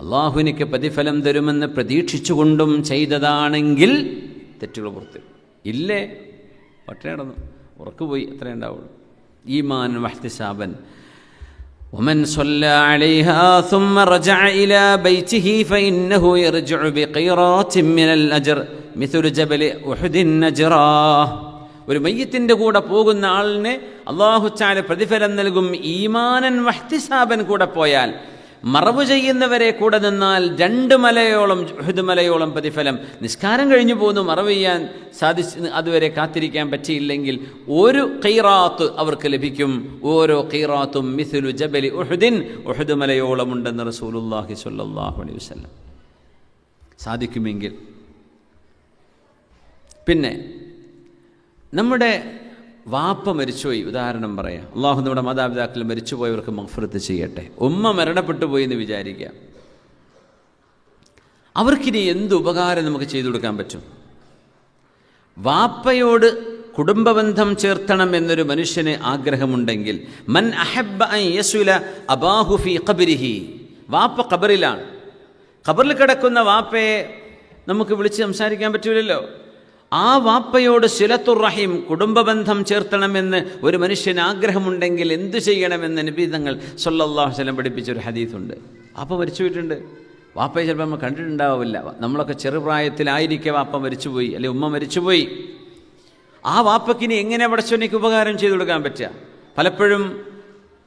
S2: അള്ളാഹുവിനിക്ക് പ്രതിഫലം തരുമെന്ന് പ്രതീക്ഷിച്ചുകൊണ്ടും ചെയ്തതാണെങ്കിൽ തെറ്റുകൾ പുറത്ത് ഇല്ലേ, പട്ടിണി കിടന്നു, ഉറക്കുപോയി, അത്രേ ഉണ്ടാവുള്ളൂ. ഈമാനൻ വഹ്തിസാബൻ. ومن صلى عليها ثم رجع إلى بيته فإنه يرجع بقيرات من الأجر مثل جبل أحد نجرا. ഒരു മയ്യത്തിൻ്റെ കൂടെ പോകുന്ന ആളിന് അല്ലാഹു തആല പ്രതിഫലം നൽകും ഈമാനൻ വഹ്തിസാബൻ കൂടെ പോയാൽ. മറവ് ചെയ്യുന്നവരെ കൂടെ നിന്നാൽ 2 മലയോളം ഉഹുദ് മലയോളം പ്രതിഫലം. നിസ്കാരം കഴിഞ്ഞു പോന്നു, മറവ് ചെയ്യാൻ അതുവരെ കാത്തിരിക്കാൻ പറ്റിയില്ലെങ്കിൽ 1 ഖീറാത്ത് അവർക്ക് ലഭിക്കും. ഓരോ ഖീറാത്തും മിസ്ലു ജബലി ഉഹുദിൻ, ഉഹുദ് മലയോളം ഉണ്ടെന്ന് റസൂലുള്ളാഹി സ്വല്ലല്ലാഹു അലൈഹി വസല്ലം. സാധിക്കുമെങ്കിൽ. പിന്നെ നമ്മുടെ വാപ്പ മരിച്ചുപോയി, ഉദാഹരണം പറയാം. അള്ളാഹു നമ്മുടെ മാതാപിതാക്കൾ മരിച്ചുപോയവർക്ക് മഗ്ഫിറത്ത് ചെയ്യട്ടെ. ഉമ്മ മരണപ്പെട്ടു പോയി എന്ന് വിചാരിക്കുക. അവർക്കിനി എന്ത് ഉപകാരം നമുക്ക് ചെയ്തു കൊടുക്കാൻ പറ്റും? വാപ്പയോട് കുടുംബബന്ധം ചേർത്തണം എന്നൊരു മനുഷ്യന് ആഗ്രഹമുണ്ടെങ്കിൽ, മൻ അഹബ്ബ അൻ യസുല അബാഹു ഫീ ഖബ്രിഹി, വാപ്പ ഖബറിലാണ്. ഖബറിൽ കിടക്കുന്ന വാപ്പയെ നമുക്ക് വിളിച്ച് സംസാരിക്കാൻ പറ്റൂലല്ലോ. ആ വാപ്പയോട് സിലത്തുർ റഹീം, കുടുംബബന്ധം ചേർത്തണമെന്ന് ഒരു മനുഷ്യന് ആഗ്രഹമുണ്ടെങ്കിൽ എന്തു ചെയ്യണമെന്ന് നബി തങ്ങൾ സല്ലല്ലാഹു അലൈഹി വസല്ലം പഠിപ്പിച്ചൊരു ഹദീസുണ്ട്. വാപ്പ മരിച്ചു പോയിട്ടുണ്ട്. വാപ്പയെ ചിലപ്പോൾ നമ്മൾ കണ്ടിട്ടുണ്ടാവില്ല. നമ്മളൊക്കെ ചെറുപ്രായത്തിലായിരിക്കെ വാപ്പ മരിച്ചുപോയി, അല്ലെങ്കിൽ ഉമ്മ മരിച്ചുപോയി. ആ വാപ്പക്കിനി എങ്ങനെ പടച്ചോനിക്ക് ഉപകാരം ചെയ്തു കൊടുക്കാൻ പറ്റുക? പലപ്പോഴും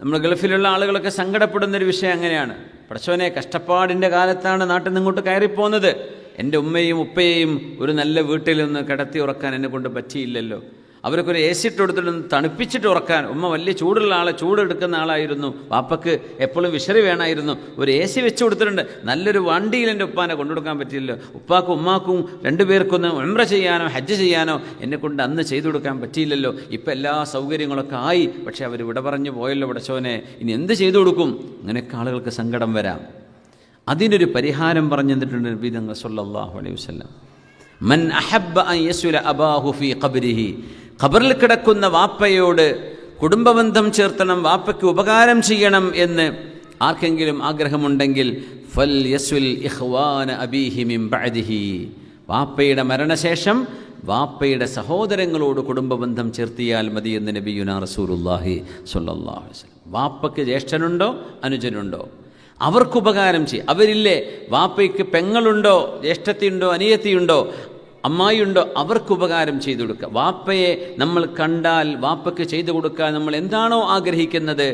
S2: നമ്മൾ ഗൾഫിലുള്ള ആളുകളൊക്കെ സങ്കടപ്പെടുന്നൊരു വിഷയം അങ്ങനെയാണ്. പടച്ചോനെ, കഷ്ടപ്പാടിൻ്റെ കാലത്താണ് നാട്ടിൽ നിന്ന് ഇങ്ങോട്ട് കയറിപ്പോകുന്നത്. എൻ്റെ ഉമ്മയും ഉപ്പയെയും ഒരു നല്ല വീട്ടിൽ നിന്ന് കിടത്തി ഉറക്കാൻ എന്നെ കൊണ്ട് പറ്റിയില്ലല്ലോ. അവരൊക്കെ ഒരു AC ഇട്ട് കൊടുത്തിട്ടൊന്ന് തണുപ്പിച്ചിട്ട് ഉറക്കാൻ. ഉമ്മ വലിയ ചൂടുള്ള ചൂടെടുക്കുന്ന ആളായിരുന്നു. വാപ്പക്ക് എപ്പോഴും വിശറി വേണമായിരുന്നു. ഒരു AC വെച്ച് കൊടുത്തിട്ടുണ്ട്. നല്ലൊരു വണ്ടിയിൽ എൻ്റെ ഉപ്പാനെ കൊണ്ടുകൊടുക്കാൻ പറ്റിയില്ലോ. ഉപ്പാക്കും ഉമ്മാക്കും 2 പേർക്കൊന്ന് ഉംറ ചെയ്യാനോ ഹജ്ജ് ചെയ്യാനോ എന്നെക്കൊണ്ട് അന്ന് ചെയ്തു കൊടുക്കാൻ പറ്റിയില്ലല്ലോ. ഇപ്പം എല്ലാ സൗകര്യങ്ങളൊക്കെ ആയി, പക്ഷേ അവർ വിട പറഞ്ഞു പോയല്ലോ പടച്ചോനെ, ഇനി എന്ത് ചെയ്തു കൊടുക്കും? അങ്ങനെയൊക്കെ ആളുകൾക്ക് സങ്കടം വരാം. അതിനൊരു പരിഹാരം പറഞ്ഞു തന്നിട്ടുണ്ട് നബി തങ്ങൾ സല്ലല്ലാഹു അലൈഹി വസല്ലം. മൻ അഹബ്ബ അൻ യസുല അബാഹു ഫീ ഖബ്രിഹി, ഖബറിൽ കിടക്കുന്ന വാപ്പയോട് കുടുംബബന്ധം ചേർത്തണം, വാപ്പയ്ക്ക് ഉപകാരം ചെയ്യണം എന്ന് ആർക്കെങ്കിലും ആഗ്രഹമുണ്ടെങ്കിൽ, ഫൽ യസുൽ ഇഖ്വാന അബീഹി മിൻ ബഅദിഹി, വാപ്പയുടെ മരണശേഷം വാപ്പയുടെ സഹോദരങ്ങളോട് കുടുംബബന്ധം ചേർത്തിയാൽ മതി എന്ന് നബിയുനാ റസൂലുള്ളാഹി സ്വല്ലല്ലാഹു അലൈഹി വസല്ലം. വാപ്പയ്ക്ക് ജ്യേഷ്ഠനുണ്ടോ അനുജനുണ്ടോ, അവർക്കുപകാരം ചെയ്യും. അവരില്ലേ, വാപ്പയ്ക്ക് പെങ്ങളുണ്ടോ ജ്യേഷ്ഠത്തിയുണ്ടോ അനിയത്തിയുണ്ടോ അമ്മായിയുണ്ടോ, അവർക്കുപകാരം ചെയ്തു കൊടുക്കുക. വാപ്പയെ നമ്മൾ കണ്ടാൽ വാപ്പയ്ക്ക് ചെയ്തു കൊടുക്കാൻ നമ്മൾ എന്താണോ ആഗ്രഹിക്കുന്നത്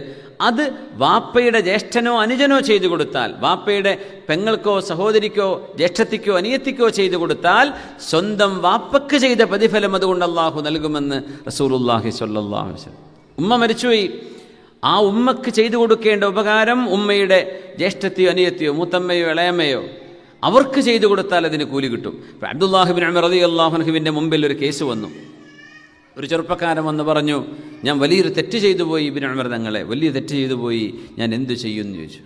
S2: അത് വാപ്പയുടെ ജ്യേഷ്ഠനോ അനുജനോ ചെയ്തു കൊടുത്താൽ, വാപ്പയുടെ പെങ്ങൾക്കോ സഹോദരിക്കോ ജ്യേഷ്ഠത്തിക്കോ അനിയത്തിക്കോ ചെയ്തു കൊടുത്താൽ സ്വന്തം വാപ്പയ്ക്ക് ചെയ്ത പ്രതിഫലം അതുകൊണ്ട് അള്ളാഹു നൽകുമെന്ന് റസൂലുള്ളാഹി സ്വല്ലല്ലാഹു അലൈഹി വസല്ലം. ഉമ്മ മരിച്ചുപോയി, ആ ഉമ്മക്ക് ചെയ്തു കൊടുക്കേണ്ട ഉപകാരം ഉമ്മയുടെ ജ്യേഷ്ഠത്തിയോ അനിയത്തിയോ മൂത്തമ്മയോ ഇളയമ്മയോ അവർക്ക് ചെയ്തു കൊടുത്താൽ അതിന് കൂലി കിട്ടും. ഇപ്പം അബ്ദുല്ലാഹി ഇബ്നു ഉമർ റളിയല്ലാഹു അൻഹുവിൻ്റെ മുമ്പിൽ ഒരു കേസ് വന്നു. ഒരു ചെറുപ്പക്കാരൻ വന്ന് പറഞ്ഞു, ഞാൻ വലിയൊരു തെറ്റ് ചെയ്തു പോയി ഇബ്നു ഉമർ തങ്ങളെ, വലിയ തെറ്റ് ചെയ്തു പോയി, ഞാൻ എന്തു ചെയ്യുമെന്ന് ചോദിച്ചു.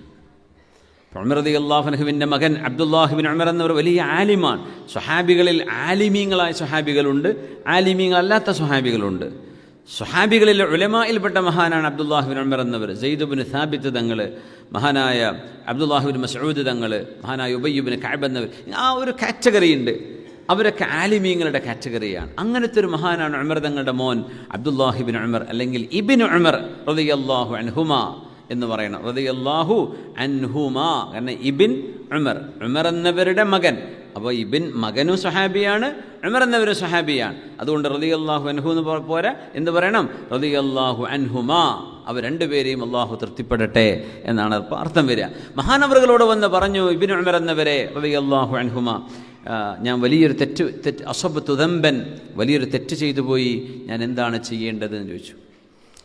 S2: ഉമർ റളിയല്ലാഹു അൻഹുവിൻ്റെ മകൻ അബ്ദുല്ലാഹി ഇബ്നു ഉമർ എന്നവർ വലിയ ആലിമാണ്. സ്വഹാബികളിൽ ആലിമീങ്ങളായ സ്വഹാബികളുണ്ട്, ആലിമീങ്ങളല്ലാത്ത സ്വഹാബികളുണ്ട്. സ്വഹാബികളിൽ ഉലമായിൽപ്പെട്ട മഹാനാണ് അബ്ദുല്ലാഹി ഇബ്നു ഉമർ എന്നവർ, സെയ്ദ് ഇബ്നു സാബിത്ത് തങ്ങൾ, മഹാനായ അബ്ദുല്ലാഹി ഇബ്നു മസ്ഊദ് തങ്ങൾ, മഹാനായ ഉബയ്യ് ഇബ്നു കഅബ് എന്നവർ. ആ ഒരു കാറ്റഗറി ഉണ്ട്. അവരൊക്കെ ആലിമീങ്ങളുടെ കാറ്റഗറിയാണ്. അങ്ങനത്തെ ഒരു മഹാനാണ് ഉമർ തങ്ങളുടെ മോൻ അബ്ദുല്ലാഹി ഇബ്നു ഉമർ, അല്ലെങ്കിൽ ഇബ്നു ഉമർ റളിയല്ലാഹു അൻഹുമാ എന്ന് പറയണം. റളിയല്ലാഹു അൻഹുമാ, കാരണം ഇബിൻ ഉമർ, ഉമർ എന്നവരുടെ മകൻ. അപ്പോൾ ഇബിൻ മകനും സ്വഹാബിയാണ്, ഉമർ എന്നവരും സ്വഹാബിയാണ്. അതുകൊണ്ട് റളിയല്ലാഹു അൻഹു എന്ന് പോരാ, എന്ത് പറയണം? റളിയല്ലാഹു അൻഹുമാ, അവർ 2 പേരെയും അള്ളാഹു തൃപ്തിപ്പെടട്ടെ എന്നാണ് അർത്ഥം വരിക. മഹാനവറുകളോട് വന്ന് പറഞ്ഞു, ഇബ്നു ഉമർ എന്നവരെ റളിയല്ലാഹു അൻഹുമാ, ഞാൻ വലിയൊരു തെറ്റ് അസബത്തു ദംബൻ, വലിയൊരു തെറ്റ് ചെയ്തു പോയി, ഞാൻ എന്താണ് ചെയ്യേണ്ടതെന്ന് ചോദിച്ചു.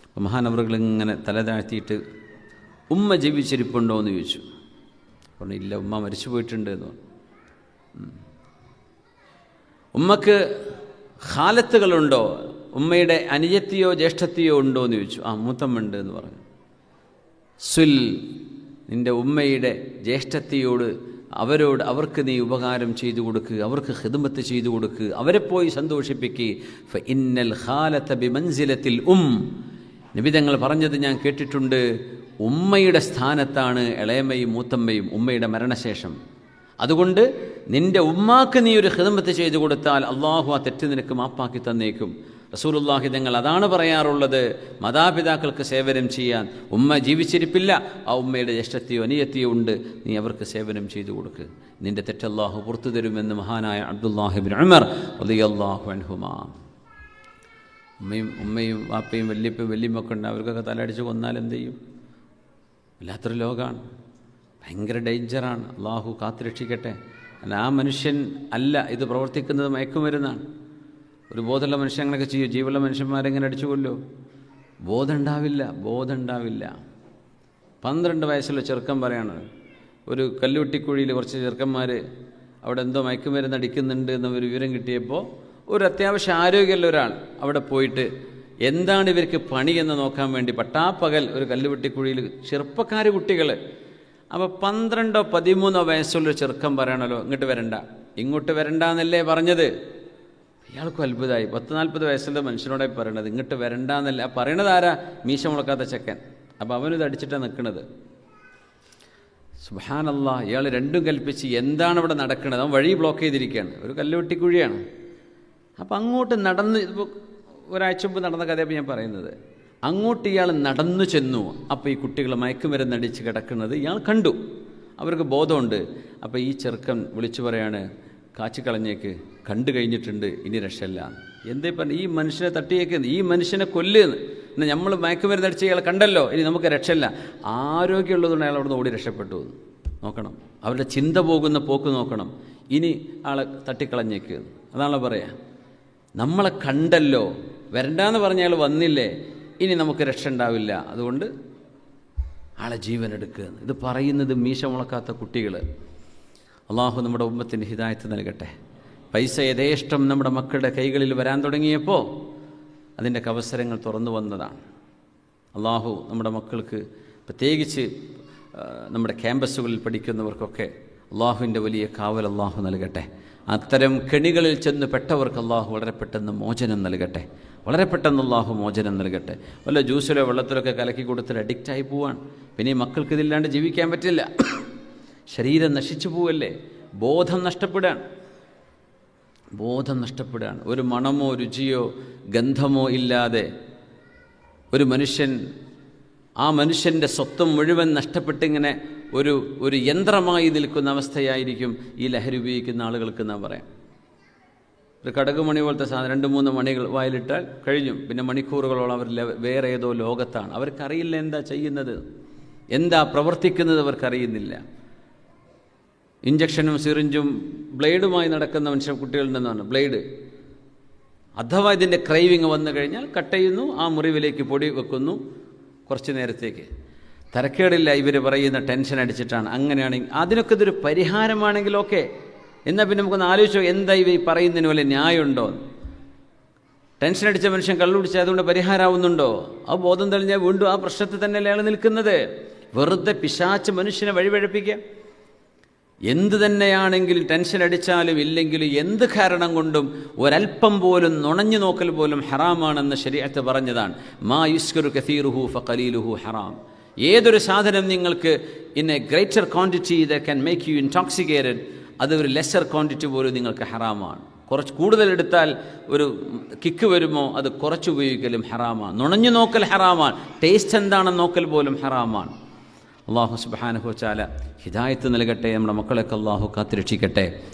S2: അപ്പോൾ മഹാനവറുകൾ ഇങ്ങനെ തല താഴ്ത്തിയിട്ട്, ഉമ്മ ജീവിച്ചിരിപ്പുണ്ടോ എന്ന് ചോദിച്ചു. പറഞ്ഞു, ഇല്ല, ഉമ്മ മരിച്ചു പോയിട്ടുണ്ട് എന്ന് പറഞ്ഞു. ഉമ്മക്ക് ഖാലത്തുകളുണ്ടോ, ഉമ്മയുടെ അനുജത്തിയോ ജ്യേഷ്ഠത്തിയോ ഉണ്ടോ എന്ന് ചോദിച്ചു. ആ, മൂത്തമ്മുണ്ട് എന്ന് പറഞ്ഞു. സുൽ, നിൻ്റെ ഉമ്മയുടെ ജ്യേഷ്ഠത്തിയോട് അവർക്ക് നീ ഉപകാരം ചെയ്തു കൊടുക്കുക, അവർക്ക് ഖിദ്മത്ത് ചെയ്തു കൊടുക്കുക, അവരെ പോയി സന്തോഷിപ്പിക്കുക. ഫ ഇന്നൽ ഖാലത ബിമൻസിലത്തിൽ നബി തങ്ങൾ പറഞ്ഞത് ഞാൻ കേട്ടിട്ടുണ്ട്, ഉമ്മയുടെ സ്ഥാനത്താണ് ഇളയമ്മയും മൂത്തമ്മയും ഉമ്മയുടെ മരണശേഷം. അതുകൊണ്ട് നിൻ്റെ ഉമ്മാക്ക് നീ ഒരു ഖിദ്മത്ത് ചെയ്തു കൊടുത്താൽ അള്ളാഹു ആ തെറ്റ് നിനക്ക് മാപ്പാക്കി തന്നേക്കും. റസൂലുള്ളാഹി തങ്ങൾ അതാണ് പറയാറുള്ളത്, മാതാപിതാക്കൾക്ക് സേവനം ചെയ്യാൻ. ഉമ്മ ജീവിച്ചിരിപ്പില്ല, ആ ഉമ്മയുടെ ജ്യേഷ്ഠത്തിയോ അനിയത്തിയോ ഉണ്ട്, നീ അവർക്ക് സേവനം ചെയ്തു കൊടുക്കുക, നിൻ്റെ തെറ്റ് അള്ളാഹു പുറത്തു തരുമെന്ന് മഹാനായ അബ്ദുല്ലാഹി ഇബ്നു ഉമർ റളിയല്ലാഹു അൻഹുമാ. ഉമ്മയും വാപ്പയും വല്യപ്പയും വല്യമ്മൊക്കെ ഉണ്ട്, അവർക്കൊക്കെ തലടിച്ച് കൊന്നാൽ എന്ത് ചെയ്യും? വല്ലാത്തൊരു ലോകമാണ്, ഭയങ്കര ഡേഞ്ചറാണ്. അള്ളാഹു കാത്തുരക്ഷിക്കട്ടെ. അല്ല, ആ മനുഷ്യൻ അല്ല ഇത് പ്രവർത്തിക്കുന്നത്, മയക്കുമരുന്നാണ്. ഒരു ബോധമുള്ള മനുഷ്യൻ അങ്ങനെയൊക്കെ ചെയ്യും. ജീവനുള്ള മനുഷ്യന്മാരെങ്ങനെ അടിച്ചു കൊല്ലോ? ബോധം ഉണ്ടാവില്ല. 12 വയസ്സുള്ള ചെറുക്കൻ പറയാണ്, ഒരു കല്ലുവെട്ടിക്കുഴിയിൽ കുറച്ച് ചെറുക്കന്മാർ അവിടെ എന്തോ മയക്കുമരുന്ന് അടിക്കുന്നുണ്ട് എന്നൊരു വിവരം കിട്ടിയപ്പോൾ ഒരു അത്യാവശ്യം ആരോഗ്യമുള്ള ഒരാൾ അവിടെ പോയിട്ട് എന്താണ് ഇവർക്ക് പണിയെന്ന് നോക്കാൻ വേണ്ടി പട്ടാപ്പകൽ ഒരു കല്ലുവെട്ടിക്കുഴിയിൽ ചെറുപ്പക്കാർ കുട്ടികൾ. അപ്പോൾ 12 13 വയസ്സുള്ള ചെറുക്കൻ പറയണല്ലോ, ഇങ്ങോട്ട് വരണ്ട എന്നല്ലേ പറഞ്ഞത്. ഇയാൾക്കും അത്ഭുതമായി. 40 വയസ്സുള്ള മനുഷ്യനോടായി പറയണത് ഇങ്ങോട്ട് വരണ്ട എന്നല്ല. ആ പറയണത് ആരാ? മീശ മുളക്കാത്ത ചെക്കൻ. അപ്പോൾ അവനിത് അടിച്ചിട്ടാണ് നിൽക്കുന്നത്. സുബ്ഹാനല്ലാഹ്, ഇയാൾ രണ്ടും കൽപ്പിച്ച് എന്താണ് ഇവിടെ നടക്കുന്നത്? അവൻ വഴി ബ്ലോക്ക് ചെയ്തിരിക്കുകയാണ്. ഒരു കല്ലുവെട്ടിക്കുഴിയാണ്. അപ്പം അങ്ങോട്ട് നടന്ന്, ഇപ്പോൾ ഒരാഴ്ച മുമ്പ് നടന്ന കഥയപ്പോൾ ഞാൻ പറയുന്നത്, അങ്ങോട്ട് ഇയാൾ നടന്നു ചെന്നു. അപ്പോൾ ഈ കുട്ടികൾ മയക്കുമരുന്നടിച്ച് കിടക്കുന്നത് ഇയാൾ കണ്ടു. അവർക്ക് ബോധമുണ്ട്. അപ്പോൾ ഈ ചെറുക്കൻ വിളിച്ചു പറയാണ്, കാച്ചിക്കളഞ്ഞേക്ക്, കണ്ടു കഴിഞ്ഞിട്ടുണ്ട്, ഇനി രക്ഷയില്ല. എന്തേ പറഞ്ഞു? ഈ മനുഷ്യനെ തട്ടിയേക്കുന്നു, ഈ മനുഷ്യനെ കൊല്ലുന്നു. എന്നാൽ നമ്മൾ മയക്കുമരുന്നടിച്ച് ഇയാൾ കണ്ടല്ലോ, ഇനി നമുക്ക് രക്ഷയില്ല. ആരോഗ്യമുള്ളതുകൊണ്ട് അയാൾ അവിടെ നിന്ന് ഓടി രക്ഷപ്പെട്ടു. നോക്കണം, അവരുടെ ചിന്ത പോകുന്ന പോക്ക് നോക്കണം. ഇനി ആളെ തട്ടിക്കളഞ്ഞേക്ക്, അതാണല്ലോ പറയാ. നമ്മളെ കണ്ടല്ലോ, വരണ്ടാന്ന് പറഞ്ഞ അയാൾ വന്നില്ലേ, ഇനി നമുക്ക് രക്ഷ ഉണ്ടാവില്ല, അതുകൊണ്ട് ആളെ ജീവൻ എടുക്കുക. ഇത് പറയുന്നത് മീശ മുളക്കാത്ത കുട്ടികൾ. അള്ളാഹു നമ്മുടെ ഉമ്മത്തിന് ഹിദായത്ത് നൽകട്ടെ. പൈസ യഥേഷ്ടം നമ്മുടെ മക്കളുടെ കൈകളിൽ വരാൻ തുടങ്ങിയപ്പോൾ അതിൻ്റെ അവസരങ്ങൾ തുറന്നു വന്നതാണ്. അള്ളാഹു നമ്മുടെ മക്കൾക്ക്, പ്രത്യേകിച്ച് നമ്മുടെ ക്യാമ്പസുകളിൽ പഠിക്കുന്നവർക്കൊക്കെ അള്ളാഹുവിൻ്റെ വലിയ കാവൽ അള്ളാഹു നൽകട്ടെ. അത്തരം കെണികളിൽ ചെന്ന് പെട്ടവർക്ക് അള്ളാഹു വളരെ പെട്ടെന്ന് മോചനം നൽകട്ടെ. വളരെ പെട്ടെന്ന് അള്ളാഹു മോചനം നൽകട്ടെ. വല്ല ജ്യൂസിലോ വെള്ളത്തിലൊക്കെ കലക്കി കൊടുത്തിട്ട് അഡിക്റ്റായി പോവാണ്. പിന്നെ ഈ മക്കൾക്ക് ഇതില്ലാണ്ട് ജീവിക്കാൻ പറ്റില്ല. ശരീരം നശിച്ചു പോവല്ലേ, ബോധം നഷ്ടപ്പെടുകയാണ്. ഒരു മണമോ രുചിയോ ഗന്ധമോ ഇല്ലാതെ ഒരു മനുഷ്യൻ, ആ മനുഷ്യൻ്റെ സ്വത്വം മുഴുവൻ നഷ്ടപ്പെട്ടിങ്ങനെ ഒരു യന്ത്രമായി നിൽക്കുന്ന അവസ്ഥയായിരിക്കും ഈ ലഹരി ഉപയോഗിക്കുന്ന ആളുകൾക്ക് എന്നാ പറയാം. ഒരു കടകുമണി പോലത്തെ സാധനം 2-3 മണികൾ വായിലിട്ടാൽ കഴിഞ്ഞു. പിന്നെ മണിക്കൂറുകളോളം അവർ വേറെ ഏതോ ലോകത്താണ്. അവർക്കറിയില്ല എന്താ ചെയ്യുന്നത്, എന്താ പ്രവർത്തിക്കുന്നത്, അവർക്കറിയുന്നില്ല. ഇഞ്ചക്ഷനും സിറിഞ്ചും ബ്ലേഡുമായി നടക്കുന്ന കുട്ടികളിൽ നിന്നാണ് ബ്ലേഡ്. അഥവാ ഇതിൻ്റെ ക്രൈവിങ് വന്നു കഴിഞ്ഞാൽ കട്ട് ചെയ്യുന്നു, ആ മുറിവിലേക്ക് പൊടി വെക്കുന്നു കുറച്ച് നേരത്തേക്ക്. തരക്കേടില്ല, ഇവർ പറയുന്ന ടെൻഷൻ അടിച്ചിട്ടാണ്. അങ്ങനെയാണെങ്കിൽ അതിനൊക്കെ ഇതൊരു പരിഹാരമാണെങ്കിൽ ഓക്കെ. എന്നാൽ പിന്നെ നമുക്കൊന്ന് ആലോചിച്ചോ, എന്താ ഇവ ഈ പറയുന്നതിന് വല്ല ന്യായമുണ്ടോ? ടെൻഷൻ അടിച്ച മനുഷ്യൻ കള്ളുപിടിച്ചാൽ അതുകൊണ്ട് പരിഹാരമാവുന്നുണ്ടോ? ആ ബോധം തെളിഞ്ഞാൽ വീണ്ടും ആ പ്രശ്നത്തിൽ തന്നെയല്ലേ അയാൾ നിൽക്കുന്നത്. വെറുതെ പിശാച്ച് മനുഷ്യനെ വഴിപഴപ്പിക്കുക. എന്ത് തന്നെയാണെങ്കിലും ടെൻഷൻ അടിച്ചാലും ഇല്ലെങ്കിലും എന്ത് കാരണം കൊണ്ടും ഒരൽപ്പം പോലും നുണഞ്ഞു നോക്കൽ പോലും ഹറാമാണെന്ന് ശരീഅത്ത് പറഞ്ഞതാണ്. മാ യുസ്കറു കസീറുഹു ഫഖലീലുഹു ഹറാം. ഏതൊരു സാധനം നിങ്ങൾക്ക് in A greater quantity that can make you intoxicated, അത് ഒരു ലെസർ ക്വാണ്ടിറ്റി പോലും നിങ്ങൾക്ക് ഹറാമാണ്. കുറച്ച് കൂടുതൽ എടുത്താൽ ഒരു കിക്ക് വരുമോ, അത് കുറച്ച് ഉപയോഗിക്കലും ഹറാമാണ്. നുണഞ്ഞു നോക്കൽ ഹറാമാണ്. ടേസ്റ്റ് എന്താണെന്ന് നോക്കൽ പോലും ഹറാമാണ്. അള്ളാഹു സുബ്ഹാനഹു വ തആല ഹിദായത്ത് നൽകട്ടെ. നമ്മുടെ മക്കളൊക്കെ അള്ളാഹു കാത്തുരക്ഷിക്കട്ടെ.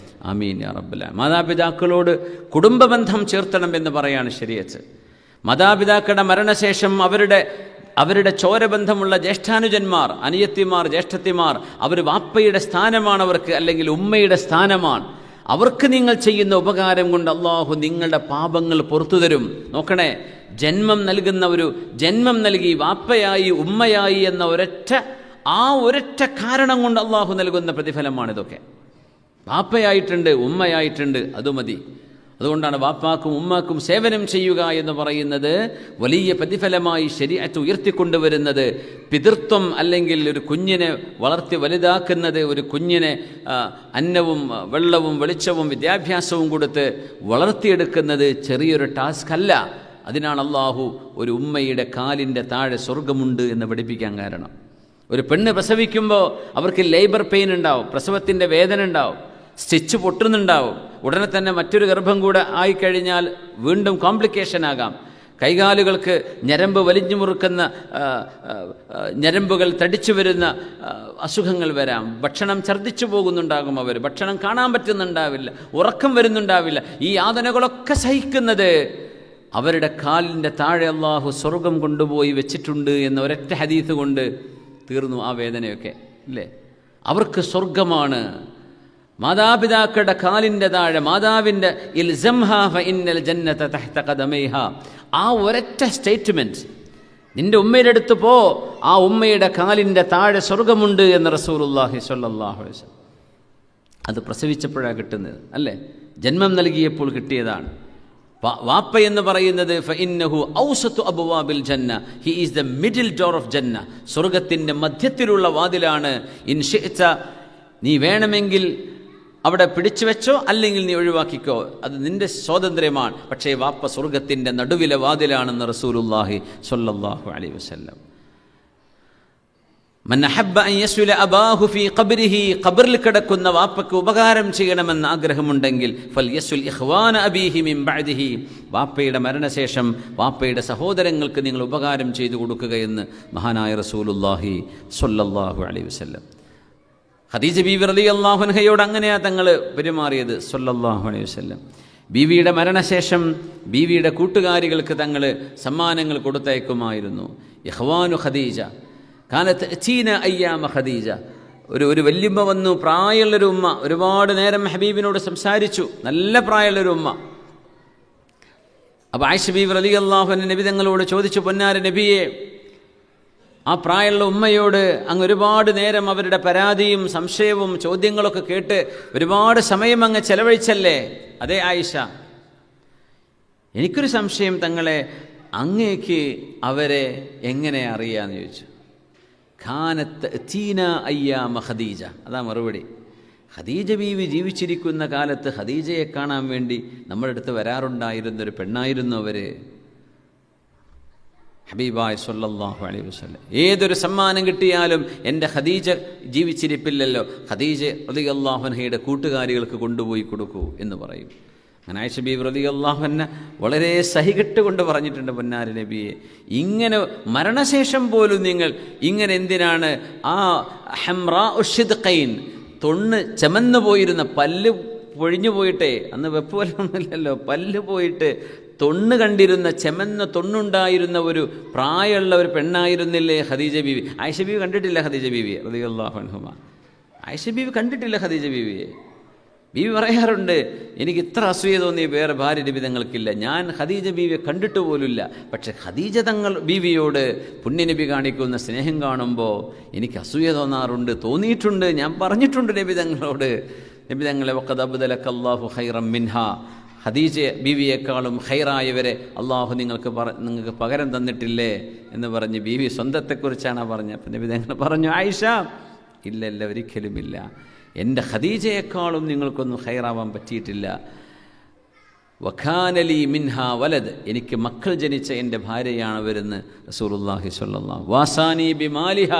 S2: ആമീൻ യാ റബ്ബൽ ആലമീൻ. മാതാപിതാക്കളോട് കുടുംബ ബന്ധം ചേർത്തണം എന്ന് പറയാണ് ശരീഅത്ത്. മാതാപിതാക്കളുടെ മരണശേഷം അവരുടെ ചോരബന്ധമുള്ള ജ്യേഷ്ഠാനുജന്മാർ, അനിയത്തിമാർ, ജ്യേഷ്ഠത്തിമാർ, അവർ വാപ്പയുടെ സ്ഥാനമാണ് അവർക്ക്, അല്ലെങ്കിൽ ഉമ്മയുടെ സ്ഥാനമാണ്. അവർക്ക് നിങ്ങൾ ചെയ്യുന്ന ഉപകാരം കൊണ്ട് അള്ളാഹു നിങ്ങളുടെ പാപങ്ങൾ പുറത്തു തരും. നോക്കണേ, ജന്മം നൽകി വാപ്പയായി ഉമ്മയായി എന്ന ഒരൊറ്റ കാരണം കൊണ്ട് അള്ളാഹു നൽകുന്ന പ്രതിഫലമാണിതൊക്കെ. വാപ്പയായിട്ടുണ്ട്, ഉമ്മയായിട്ടുണ്ട്, അത് മതി. അതുകൊണ്ടാണ് വാപ്പാക്കും ഉമ്മാക്കും സേവനം ചെയ്യുക എന്ന് പറയുന്നത് വലിയ പ്രതിഫലമായി ശരീഅത്ത് ഉയർത്തിക്കൊണ്ടുവരുന്നത്. പിതൃത്വം അല്ലെങ്കിൽ ഒരു കുഞ്ഞിനെ വളർത്തി വലുതാക്കുന്നത്, ഒരു കുഞ്ഞിനെ അന്നവും വെള്ളവും വെളിച്ചവും വിദ്യാഭ്യാസവും കൊടുത്ത് വളർത്തിയെടുക്കുന്നത് ചെറിയൊരു ടാസ്ക് അല്ല. അതിനാണ് അള്ളാഹു ഒരു ഉമ്മയുടെ കാലിൻ്റെ താഴെ സ്വർഗമുണ്ട് എന്ന് പഠിപ്പിക്കാൻ കാരണം. ഒരു പെണ്ണ് പ്രസവിക്കുമ്പോൾ അവർക്ക് ലേബർ പെയിൻ ഉണ്ടാവും, പ്രസവത്തിൻ്റെ വേദന ഉണ്ടാവും, സ്റ്റിച്ച് പൊട്ടുന്നുണ്ടാവും. ഉടനെ തന്നെ മറ്റൊരു ഗർഭം കൂടെ ആയിക്കഴിഞ്ഞാൽ വീണ്ടും കോംപ്ലിക്കേഷൻ ആകാം. കൈകാലുകൾക്ക് ഞരമ്പ് വലിഞ്ഞു മുറുക്കുന്ന ഞരമ്പുകൾ തടിച്ചു വരുന്ന അസുഖങ്ങൾ വരാം. ഭക്ഷണം ഛർദ്ദിച്ചു പോകുന്നുണ്ടാകും, ഭക്ഷണം കാണാൻ പറ്റുന്നുണ്ടാവില്ല, ഉറക്കം വരുന്നുണ്ടാവില്ല. ഈ യാതനകളൊക്കെ സഹിക്കുന്നത് അവരുടെ കാലിൻ്റെ താഴെ അള്ളാഹു സ്വർഗം കൊണ്ടുപോയി വെച്ചിട്ടുണ്ട് എന്ന ഒരൊറ്റ ഹദീസ് കൊണ്ട് തീർന്നു ആ വേദനയൊക്കെ, ഇല്ലേ? അവർക്ക് സ്വർഗമാണ്. മാതാപിതാക്കളുടെ കാലിൻ്റെ താഴെ മാതാവിൻ്റെ ഇൽസംഹാ ഫഇന്നൽ ജന്നത തഹ്ത ഖദമൈഹാ, ആ ഒരൊറ്റ സ്റ്റേറ്റ്മെൻറ്റ്, നിന്റെ ഉമ്മയുടെ അടുത്ത് പോ, ആ ഉമ്മയുടെ കാലിൻ്റെ താഴെ സ്വർഗമുണ്ട് എന്ന് റസൂലുള്ളാഹി സ്വല്ലല്ലാഹു അലൈഹി വസല്ലം. അത് പ്രസവിച്ചപ്പോഴാണ് കിട്ടുന്നത്, അല്ലേ? ജന്മം നൽകിയപ്പോൾ കിട്ടിയതാണ്. വാപ്പ എന്ന് പറയുന്നത് ഫഇന്നഹു ഔസതു അബ്വാബിൽ ജന്ന, he is the middle door of ജന്ന, സ്വർഗത്തിൻ്റെ മധ്യത്തിലുള്ള വാതിലാണ്. ഇൻ ശിഅത, നീ വേണമെങ്കിൽ അവിടെ പിടിച്ചു വെച്ചോ, അല്ലെങ്കിൽ നീ ഒഴിവാക്കിക്കോ, അത് നിന്റെ സ്വാതന്ത്ര്യമാണ്. പക്ഷേ വാപ്പ സ്വർഗത്തിൻ്റെ നടുവിലെ വാതിലാണെന്ന് റസൂലുള്ളാഹി സ്വല്ലല്ലാഹു അലൈഹി വസല്ലം. മൻ അഹബ്ബ അൻ യസ്ല അബാഹു ഫീ ഖബ്രിഹി, ഖബറിൽ കിടക്കുന്ന വാപ്പയ്ക്ക് ഉപകാരം ചെയ്യണമെന്ന് ആഗ്രഹമുണ്ടെങ്കിൽ ഫൽ യസ്ൽ ഇഖ്വാന അബീഹി മിൻ ബഅദിഹി, വാപ്പയുടെ മരണശേഷം വാപ്പയുടെ സഹോദരങ്ങൾക്ക് നിങ്ങൾ ഉപകാരം ചെയ്തു കൊടുക്കുകയെന്ന് മഹാനായ റസൂലുള്ളാഹി സ്വല്ലല്ലാഹു അലൈഹി വസല്ലം. ഖദീജ ബീവി റളിയല്ലാഹു അൻഹയോട് അങ്ങനെയാ തങ്ങൾ പെരുമാറിയത് സ്വല്ലല്ലാഹു അലൈഹി വസല്ലം. ബീവിയുടെ മരണശേഷം ബീവിയുടെ കൂട്ടുകാരികൾക്ക് തങ്ങൾ സമ്മാനങ്ങൾ കൊടുത്തയക്കുമായിരുന്നു. ഇഖ്വാനു ഖദീജ കാനത്ത് അതീന അയ്യാമ ഖദീജ, ഒരു വല്യമ്മ വന്നു, പ്രായമുള്ളൊരു ഉമ്മ, ഒരുപാട് നേരം ഹബീബിനോട് സംസാരിച്ചു, നല്ല പ്രായമുള്ളൊരു ഉമ്മ. അപ്പോൾ ആയിഷ ബീവി റളിയല്ലാഹു അൻഹ നബി തങ്ങളോട് ചോദിച്ചു, പൊന്നാര നബിയെ, ആ പ്രായമുള്ള ഉമ്മയോട് അങ്ങ് ഒരുപാട് നേരം അവരുടെ പരാതിയും സംശയവും ചോദ്യങ്ങളൊക്കെ കേട്ട് ഒരുപാട് സമയം അങ്ങ് ചെലവഴിച്ചല്ലേ? അതേ ആയിഷ, എനിക്കൊരു സംശയം തങ്ങളെ, അങ്ങേക്ക് അവരെ എങ്ങനെ അറിയാമെന്ന് ചോദിച്ചു. ഖാനത്ത് അതീന അയ്യാമ ഖദീജ, അതാ മറുപടി. ഖദീജ ബീവി ജീവിച്ചിരിക്കുന്ന കാലത്ത് ഖദീജയെ കാണാൻ വേണ്ടി നമ്മുടെ അടുത്ത് വരാറുണ്ടായിരുന്നൊരു പെണ്ണായിരുന്നു അവർ. ഹബീബായ സ്വല്ലല്ലാഹു അലൈഹി വസല്ലം ഏതൊരു സമ്മാനം കിട്ടിയാലും എൻ്റെ ഖദീജ ജീവിച്ചിരിപ്പില്ലല്ലോ, ഖദീജ റളിയല്ലാഹു അൻഹയുടെ കൂട്ടുകാരികൾക്ക് കൊണ്ടുപോയി കൊടുക്കൂ എന്ന് പറയും. അങ്ങനെ ആയിഷ ബീവി റളിയല്ലാഹു അൻഹ വളരെ സഹികെട്ടുകൊണ്ട് പറഞ്ഞിട്ടുണ്ട്, പൊന്നാരി നബിയെ, ഇങ്ങനെ മരണശേഷം പോലും നിങ്ങൾ ഇങ്ങനെ എന്തിനാണ് ആ ഹംറാ ഉഷ്ദിഖൈൻ, തൊണ്ണ് ചെമന്നു പോയിരുന്ന, പല്ല് പൊഴിഞ്ഞു പോയിട്ടേ, അന്ന് വെപ്പ് വല്ലൊന്നുമില്ലല്ലോ, പല്ല് പോയിട്ട് തൊണ്ണ് കണ്ടിരുന്ന, ചെമന്ന തൊണ്ണുണ്ടായിരുന്ന ഒരു പ്രായമുള്ള ഒരു പെണ്ണായിരുന്നില്ലേ ഖദീജ ബീവി? ആയിഷ ബീവി കണ്ടിട്ടില്ല ഖദീജ ബീവിയെ റളിയല്ലാഹു അൻഹുമ. ആയിഷ ബീവി കണ്ടിട്ടില്ല ഖദീജ ബീവിയെ. ബീവി പറയാറുണ്ട്, എനിക്ക് ഇത്ര അസൂയ തോന്നിയ വേറെ ഭാര്യ നബി തങ്ങൾക്കില്ല, ഞാൻ ഖദീജ ബീവിയെ കണ്ടിട്ട് പോലുമില്ല. പക്ഷെ ഖദീജ തങ്ങൾ ബീവിയോട് പുണ്യനബി കാണിക്കുന്ന സ്നേഹം കാണുമ്പോൾ എനിക്ക് അസൂയ തോന്നിയിട്ടുണ്ട്, ഞാൻ പറഞ്ഞിട്ടുണ്ട് നബി തങ്ങളോട്, നബി തങ്ങളെ വഖദ് അബ്ദലക അല്ലാഹു ഖൈറൻ മിൻഹാ, ഖദീജ ബീവിയേക്കാളും ഖൈറായവരെ അള്ളാഹു നിങ്ങൾക്ക് പകരം തന്നിട്ടില്ലേ എന്ന് പറഞ്ഞ് ബീവി സ്വന്തത്തെക്കുറിച്ചാണ് പറഞ്ഞത്. അപ്പം നബി തങ്ങൾ പറഞ്ഞു, ആയിഷ, ഇല്ല, ഒരിക്കലുമില്ല, എൻ്റെ ഖദീജയെക്കാളും നിങ്ങൾക്കൊന്നും ഖൈറാവാൻ പറ്റിയിട്ടില്ല. വഖാനലി മിൻഹാ വലദ്, എനിക്ക് മക്കൾ ജനിച്ച എൻ്റെ ഭാര്യയാണ് അവരെന്ന് റസൂലുള്ളാഹി സ്വല്ലല്ലാഹു. വാസാനി ബിമാലിഹ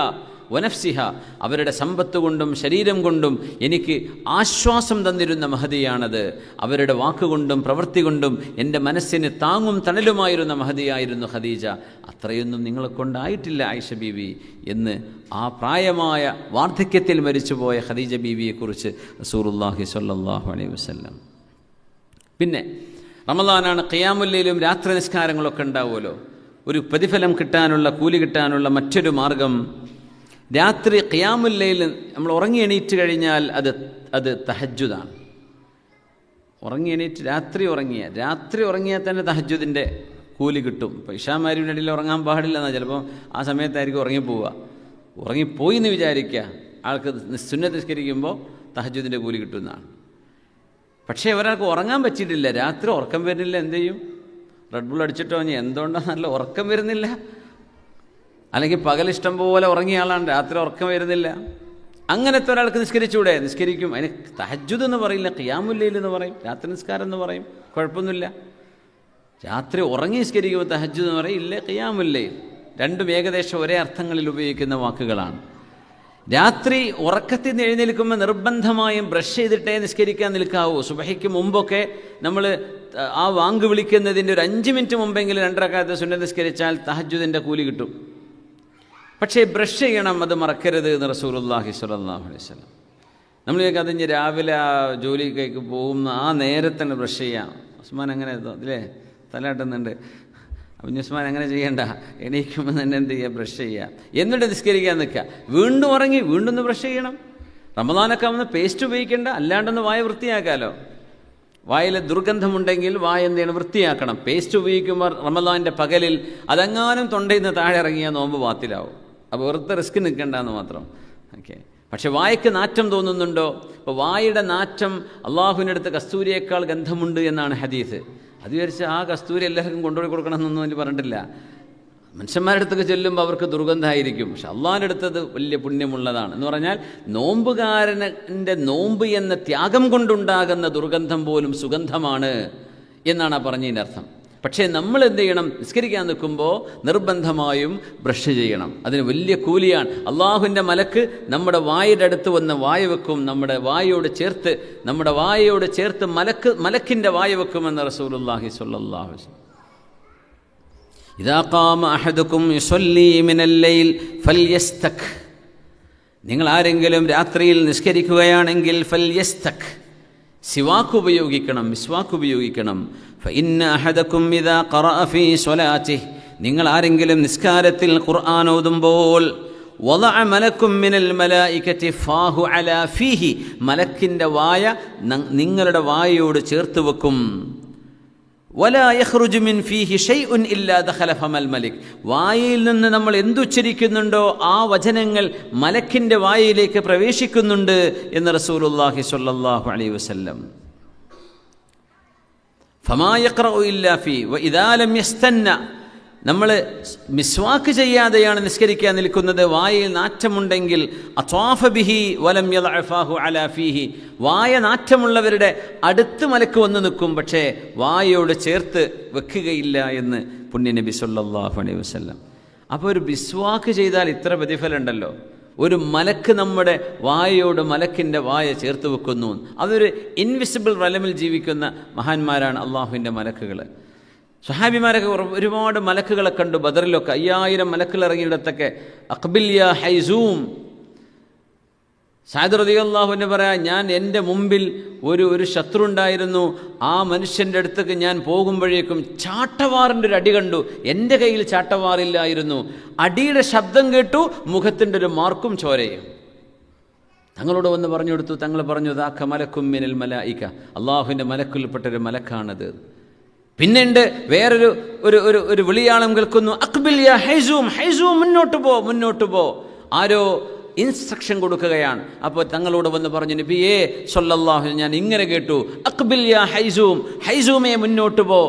S2: വനഫ്സിഹ, അവരുടെ സമ്പത്ത് കൊണ്ടും ശരീരം കൊണ്ടും എനിക്ക് ആശ്വാസം തന്നിരുന്ന മഹദിയാണത്. അവരുടെ വാക്കുകൊണ്ടും പ്രവൃത്തി കൊണ്ടും എൻ്റെ മനസ്സിന് താങ്ങും തണലുമായിരുന്ന മഹദിയായിരുന്നു ഖദീജ. അത്രയൊന്നും നിങ്ങളെ കൊണ്ടായിട്ടില്ല ആയിഷ ബീവി എന്ന് ആ പ്രായമായ വാർദ്ധക്യത്തിൽ മരിച്ചുപോയ ഖദീജ ബീവിയെക്കുറിച്ച് റസൂലുള്ളാഹി സ്വല്ലല്ലാഹു അലൈഹി വസല്ലം. പിന്നെ റമളാനാണ്, ഖിയാമുൽ ലൈലും രാത്രി നിസ്കാരങ്ങളൊക്കെ ഉണ്ടാവുമല്ലോ. ഒരു പ്രതിഫലം കിട്ടാനുള്ള, കൂലി കിട്ടാനുള്ള മറ്റൊരു മാർഗം രാത്രി ഖിയാമുൽ ലൈൽ നമ്മൾ ഉറങ്ങി എണീറ്റ് കഴിഞ്ഞാൽ അത് തഹജ്ജുദാണ്. രാത്രി ഉറങ്ങിയാൽ തന്നെ തഹജ്ജുദിൻ്റെ കൂലി കിട്ടും. ഇപ്പോൾ ഇശാമാരിയുടെ ഇടയിൽ ഉറങ്ങാൻ പാടില്ല എന്നാൽ ചിലപ്പോൾ ആ സമയത്തായിരിക്കും ഉറങ്ങിപ്പോയി എന്ന് വിചാരിക്കുക, ആൾക്ക് സുന്നത്ത് നിസ്കരിക്കുമ്പോൾ തഹജ്ജുദിൻ്റെ കൂലി കിട്ടുന്നതാണ്. പക്ഷേ ഒരാൾക്ക് ഉറങ്ങാൻ പറ്റിയിട്ടില്ല, രാത്രി ഉറക്കം വരുന്നില്ല, എന്ത് ചെയ്യും? റെഡ് ബുൾ അടിച്ചിട്ടോ എന്തുകൊണ്ടാണ് നല്ല ഉറക്കം വരുന്നില്ല, അല്ലെങ്കിൽ പകലിഷ്ടം പോലെ ഉറങ്ങിയ ആളാണ്, രാത്രി ഉറക്കം വരുന്നില്ല. അങ്ങനത്തെ ഒരാൾക്ക് നിസ്കരിക്കും. അതിന് തഹജ്ജുദ് എന്ന് പറയില്ല, ഖിയാമുൽ ലൈൽ എന്ന് പറയും, രാത്രി നിസ്കാരം എന്ന് പറയും, കുഴപ്പമൊന്നുമില്ല. രാത്രി ഉറങ്ങി നിസ്കരിക്കുമ്പോൾ തഹജ്ജുദ് എന്ന് പറയും, ഇല്ല ഖിയാമുൽ ലൈൽ. രണ്ടും ഏകദേശം ഒരേ അർത്ഥങ്ങളിൽ ഉപയോഗിക്കുന്ന വാക്കുകളാണ്. രാത്രി ഉറക്കത്തിൽ നിന്ന് എഴുന്നേൽക്കുമ്പോൾ നിർബന്ധമായും ബ്രഷ് ചെയ്തിട്ടേ നിസ്കരിക്കാൻ നിൽക്കാവൂ. സുബഹിക്ക് മുമ്പൊക്കെ നമ്മൾ ആ വാങ്ക് വിളിക്കുന്നതിൻ്റെ ഒരു 5 മിനിറ്റ് മുമ്പെങ്കിലും 2 റക്അത്ത് സുന്നത്ത് നിസ്കരിച്ചാൽ തഹജ്ജുദിൻ്റെ കൂലി കിട്ടും. പക്ഷേ ബ്രഷ് ചെയ്യണം, അത് മറക്കരുത് എന്ന് റസൂലുള്ളാഹി സ്വല്ലല്ലാഹു അലൈഹി വസല്ലം. നമ്മൾ അതിന് രാവിലെ ആ ജോലിക്ക് പോകുന്ന ആ നേരത്തന്നെ ബ്രഷ് ചെയ്യാം. ഉസ്മാൻ അങ്ങനെ അതിലേ തലയാട്ടുന്നുണ്ട്. അപ്പം ഉസ്മാൻ അങ്ങനെ ചെയ്യണ്ട, എണീക്കുമ്പോൾ തന്നെ എന്ത് ചെയ്യുക, ബ്രഷ് ചെയ്യുക, എന്നിട്ട് നിസ്കരിക്കാൻ നിൽക്കുക. വീണ്ടും ഉറങ്ങി വീണ്ടും ഒന്ന് ബ്രഷ് ചെയ്യണം. റമദാനൊക്കെ ആവുന്ന പേസ്റ്റ് ഉപയോഗിക്കേണ്ട, അല്ലാണ്ടൊന്ന് വായ വൃത്തിയാക്കാമല്ലോ. വായിൽ ദുർഗന്ധമുണ്ടെങ്കിൽ വായ എന്ത് ചെയ്യണം? വൃത്തിയാക്കണം. പേസ്റ്റ് ഉപയോഗിക്കുമ്പോൾ റമദാൻ്റെ പകലിൽ അതെങ്ങാനും തൊണ്ടയിൽ നിന്ന് താഴെ ഇറങ്ങിയാൽ നോമ്പ് ബാത്തിലാവും. അപ്പോൾ വെറുതെ റിസ്ക് നിൽക്കേണ്ടെന്ന് മാത്രം. ഓക്കെ. പക്ഷെ വായയ്ക്ക് നാറ്റം തോന്നുന്നുണ്ടോ? അപ്പോൾ വായയുടെ നാറ്റം അള്ളാഹുവിൻ്റെ അടുത്ത് കസ്തൂരിയേക്കാൾ ഗന്ധമുണ്ട് എന്നാണ് ഹദീസ്. അത് വിചാരിച്ച് ആ കസ്തൂരി എല്ലാവർക്കും കൊണ്ടുപോയി കൊടുക്കണമെന്നൊന്നും അതിൽ പറഞ്ഞിട്ടില്ല. മനുഷ്യന്മാരുടെ അടുത്തൊക്കെ ചെല്ലുമ്പോൾ അവർക്ക് ദുർഗന്ധമായിരിക്കും. പക്ഷെ അള്ളാഹിൻ്റെ അടുത്തത് വലിയ പുണ്യമുള്ളതാണ്. എന്ന് പറഞ്ഞാൽ നോമ്പുകാരൻ്റെ നോമ്പ് എന്ന ത്യാഗം കൊണ്ടുണ്ടാകുന്ന ദുർഗന്ധം പോലും സുഗന്ധമാണ് എന്നാണ് ആ പറഞ്ഞതിൻ്റെ അർത്ഥം. പക്ഷേ നമ്മൾ എന്ത് ചെയ്യണം? നിസ്കരിക്കാൻ നിൽക്കുമ്പോൾ നിർബന്ധമായും ബ്രഷ് ചെയ്യണം. അതിന് വലിയ കൂലിയാണ്. അള്ളാഹുവിൻ്റെ മലക്ക് നമ്മുടെ വായുടെ അടുത്ത് വന്ന് വായ വെക്കും. നമ്മുടെ വായയോട് ചേർത്ത് മലക്കിൻ്റെ വായ വെക്കുമെന്ന് റസൂലുള്ളാഹി സ്വല്ലല്ലാഹു അലൈഹി വസല്ലം. ഇദാ ഖാമ അഹദുക്കും യുസല്ലി മിനൽ ലൈൽ ഫൽയസ്തക്, നിങ്ങൾ ആരെങ്കിലും രാത്രിയിൽ നിസ്കരിക്കുകയാണെങ്കിൽ ഫൽയസ്തക്, സിവാക്ക് ഉപയോഗിക്കണം, മിസ്വാക്ക് ഉപയോഗിക്കണം. ഫഇന്ന അഹദക്കും ഇദാ ഖറഅ ഫീ സ്വലാത്തിഹി, നിങ്ങൾ ആരെങ്കിലും നിസ്കാരത്തിൽ ഖുർആൻ ഓതുമ്പോൾ വദഅ മലക്കും മിനൽ മലായികതി ഫാഹു അലാ ഫീഹി, മലക്കിൻ്റെ വായ നിങ്ങളുടെ വായയോട് ചേർത്ത് വെക്കും. വലാ യഖ്റുജു മിൻ ഫീഹി ഷൈഉൻ ഇല്ലാ ദഖല ഫമൽ മലിക്, വായയിൽ നിന്ന് നമ്മൾ എന്തുച്ചരിക്കുന്നുണ്ടോ ആ വചനങ്ങൾ മലക്കിൻ്റെ വായയിലേക്ക് പ്രവേശിക്കുന്നുണ്ട് എന്ന് റസൂലുള്ളാഹി സ്വല്ലല്ലാഹു അലൈഹി വസല്ലം. ഫമാ യഖ്റഉ ഇല്ലാ ഫീ വഇദാ ലം യസ്തന്ന, നമ്മൾ മിസ്വാക്ക് ചെയ്യാതെയാണ് നിസ്കരിക്കാൻ നിൽക്കുന്നത്. വായയിൽ നാറ്റമുണ്ടെങ്കിൽ അത്വാഫ ബിഹി വലം യദഅ ഫാഹു അലാ ഫീഹി, വായ നാറ്റമുള്ളവരുടെ അടുത്ത് മലക്ക് വന്ന് നിൽക്കും, പക്ഷേ വായയോട് ചേർത്ത് വെക്കുകയില്ല എന്ന് പുണ്യനബി സല്ലല്ലാഹു അലൈഹി വസല്ലം. അപ്പോൾ ഒരു മിസ്വാക്ക് ചെയ്താൽ ഇത്ര പ്രതിഫലം ഉണ്ടല്ലോ. ഒരു മലക്ക് നമ്മുടെ വായയോട് മലക്കിൻ്റെ വായ ചേർത്ത് വെക്കുന്നു. അതൊരു ഇൻവിസിബിൾ റലമിൽ ജീവിക്കുന്ന മഹാന്മാരാണ് അള്ളാഹുവിൻ്റെ മലക്കുകൾ. സ്വഹാബിമാരൊക്കെ ഒരുപാട് മലക്കുകളെ കണ്ടു. ബദറിലൊക്കെ 5000 മലക്കുകൾ ഇറങ്ങിയിടത്തൊക്കെ അഖ്ബിൽ യാ ഹൈസൂം, സഅദ് റളിയല്ലാഹു അൻഹു പറയാം, ഞാൻ എൻ്റെ മുമ്പിൽ ഒരു ശത്രു ഉണ്ടായിരുന്നു. ആ മനുഷ്യൻ്റെ അടുത്തേക്ക് ഞാൻ പോകുമ്പോഴേക്കും ചാട്ടവാറിൻ്റെ ഒരു അടി കണ്ടു. എൻ്റെ കയ്യിൽ ചാട്ടവാറില്ലായിരുന്നു. അടിയുടെ ശബ്ദം കേട്ടു, മുഖത്തിൻ്റെ ഒരു മാർക്കും ചോരയും. തങ്ങളോട് വന്ന് പറഞ്ഞു കൊടുത്തു. തങ്ങൾ പറഞ്ഞു, ദാക മലക്കും മിനൽ മലായിക, അള്ളാഹുവിൻ്റെ മലക്കിൽപ്പെട്ടൊരു മലക്കാണത്. പിന്നെയുണ്ട് വേറൊരു ഒരു വിളിയാളം കേൾക്കുന്നു, അഖ്ബിൽ യാ ഹൈസൂം, ഹൈസൂം മുന്നോട്ട് പോ. ആരോ ഇൻസ്ട്രക്ഷൻ കൊടുക്കുകയാണ്. അപ്പോൾ തങ്ങളോട് വന്ന് പറഞ്ഞു, നബിയേ സ്വല്ലല്ലാഹു, ഞാൻ ഇങ്ങനെ കേട്ടു, അഖ്ബിൽ യാ ഹൈസൂം, ഹൈസൂമേ മുന്നോട്ട് പോ.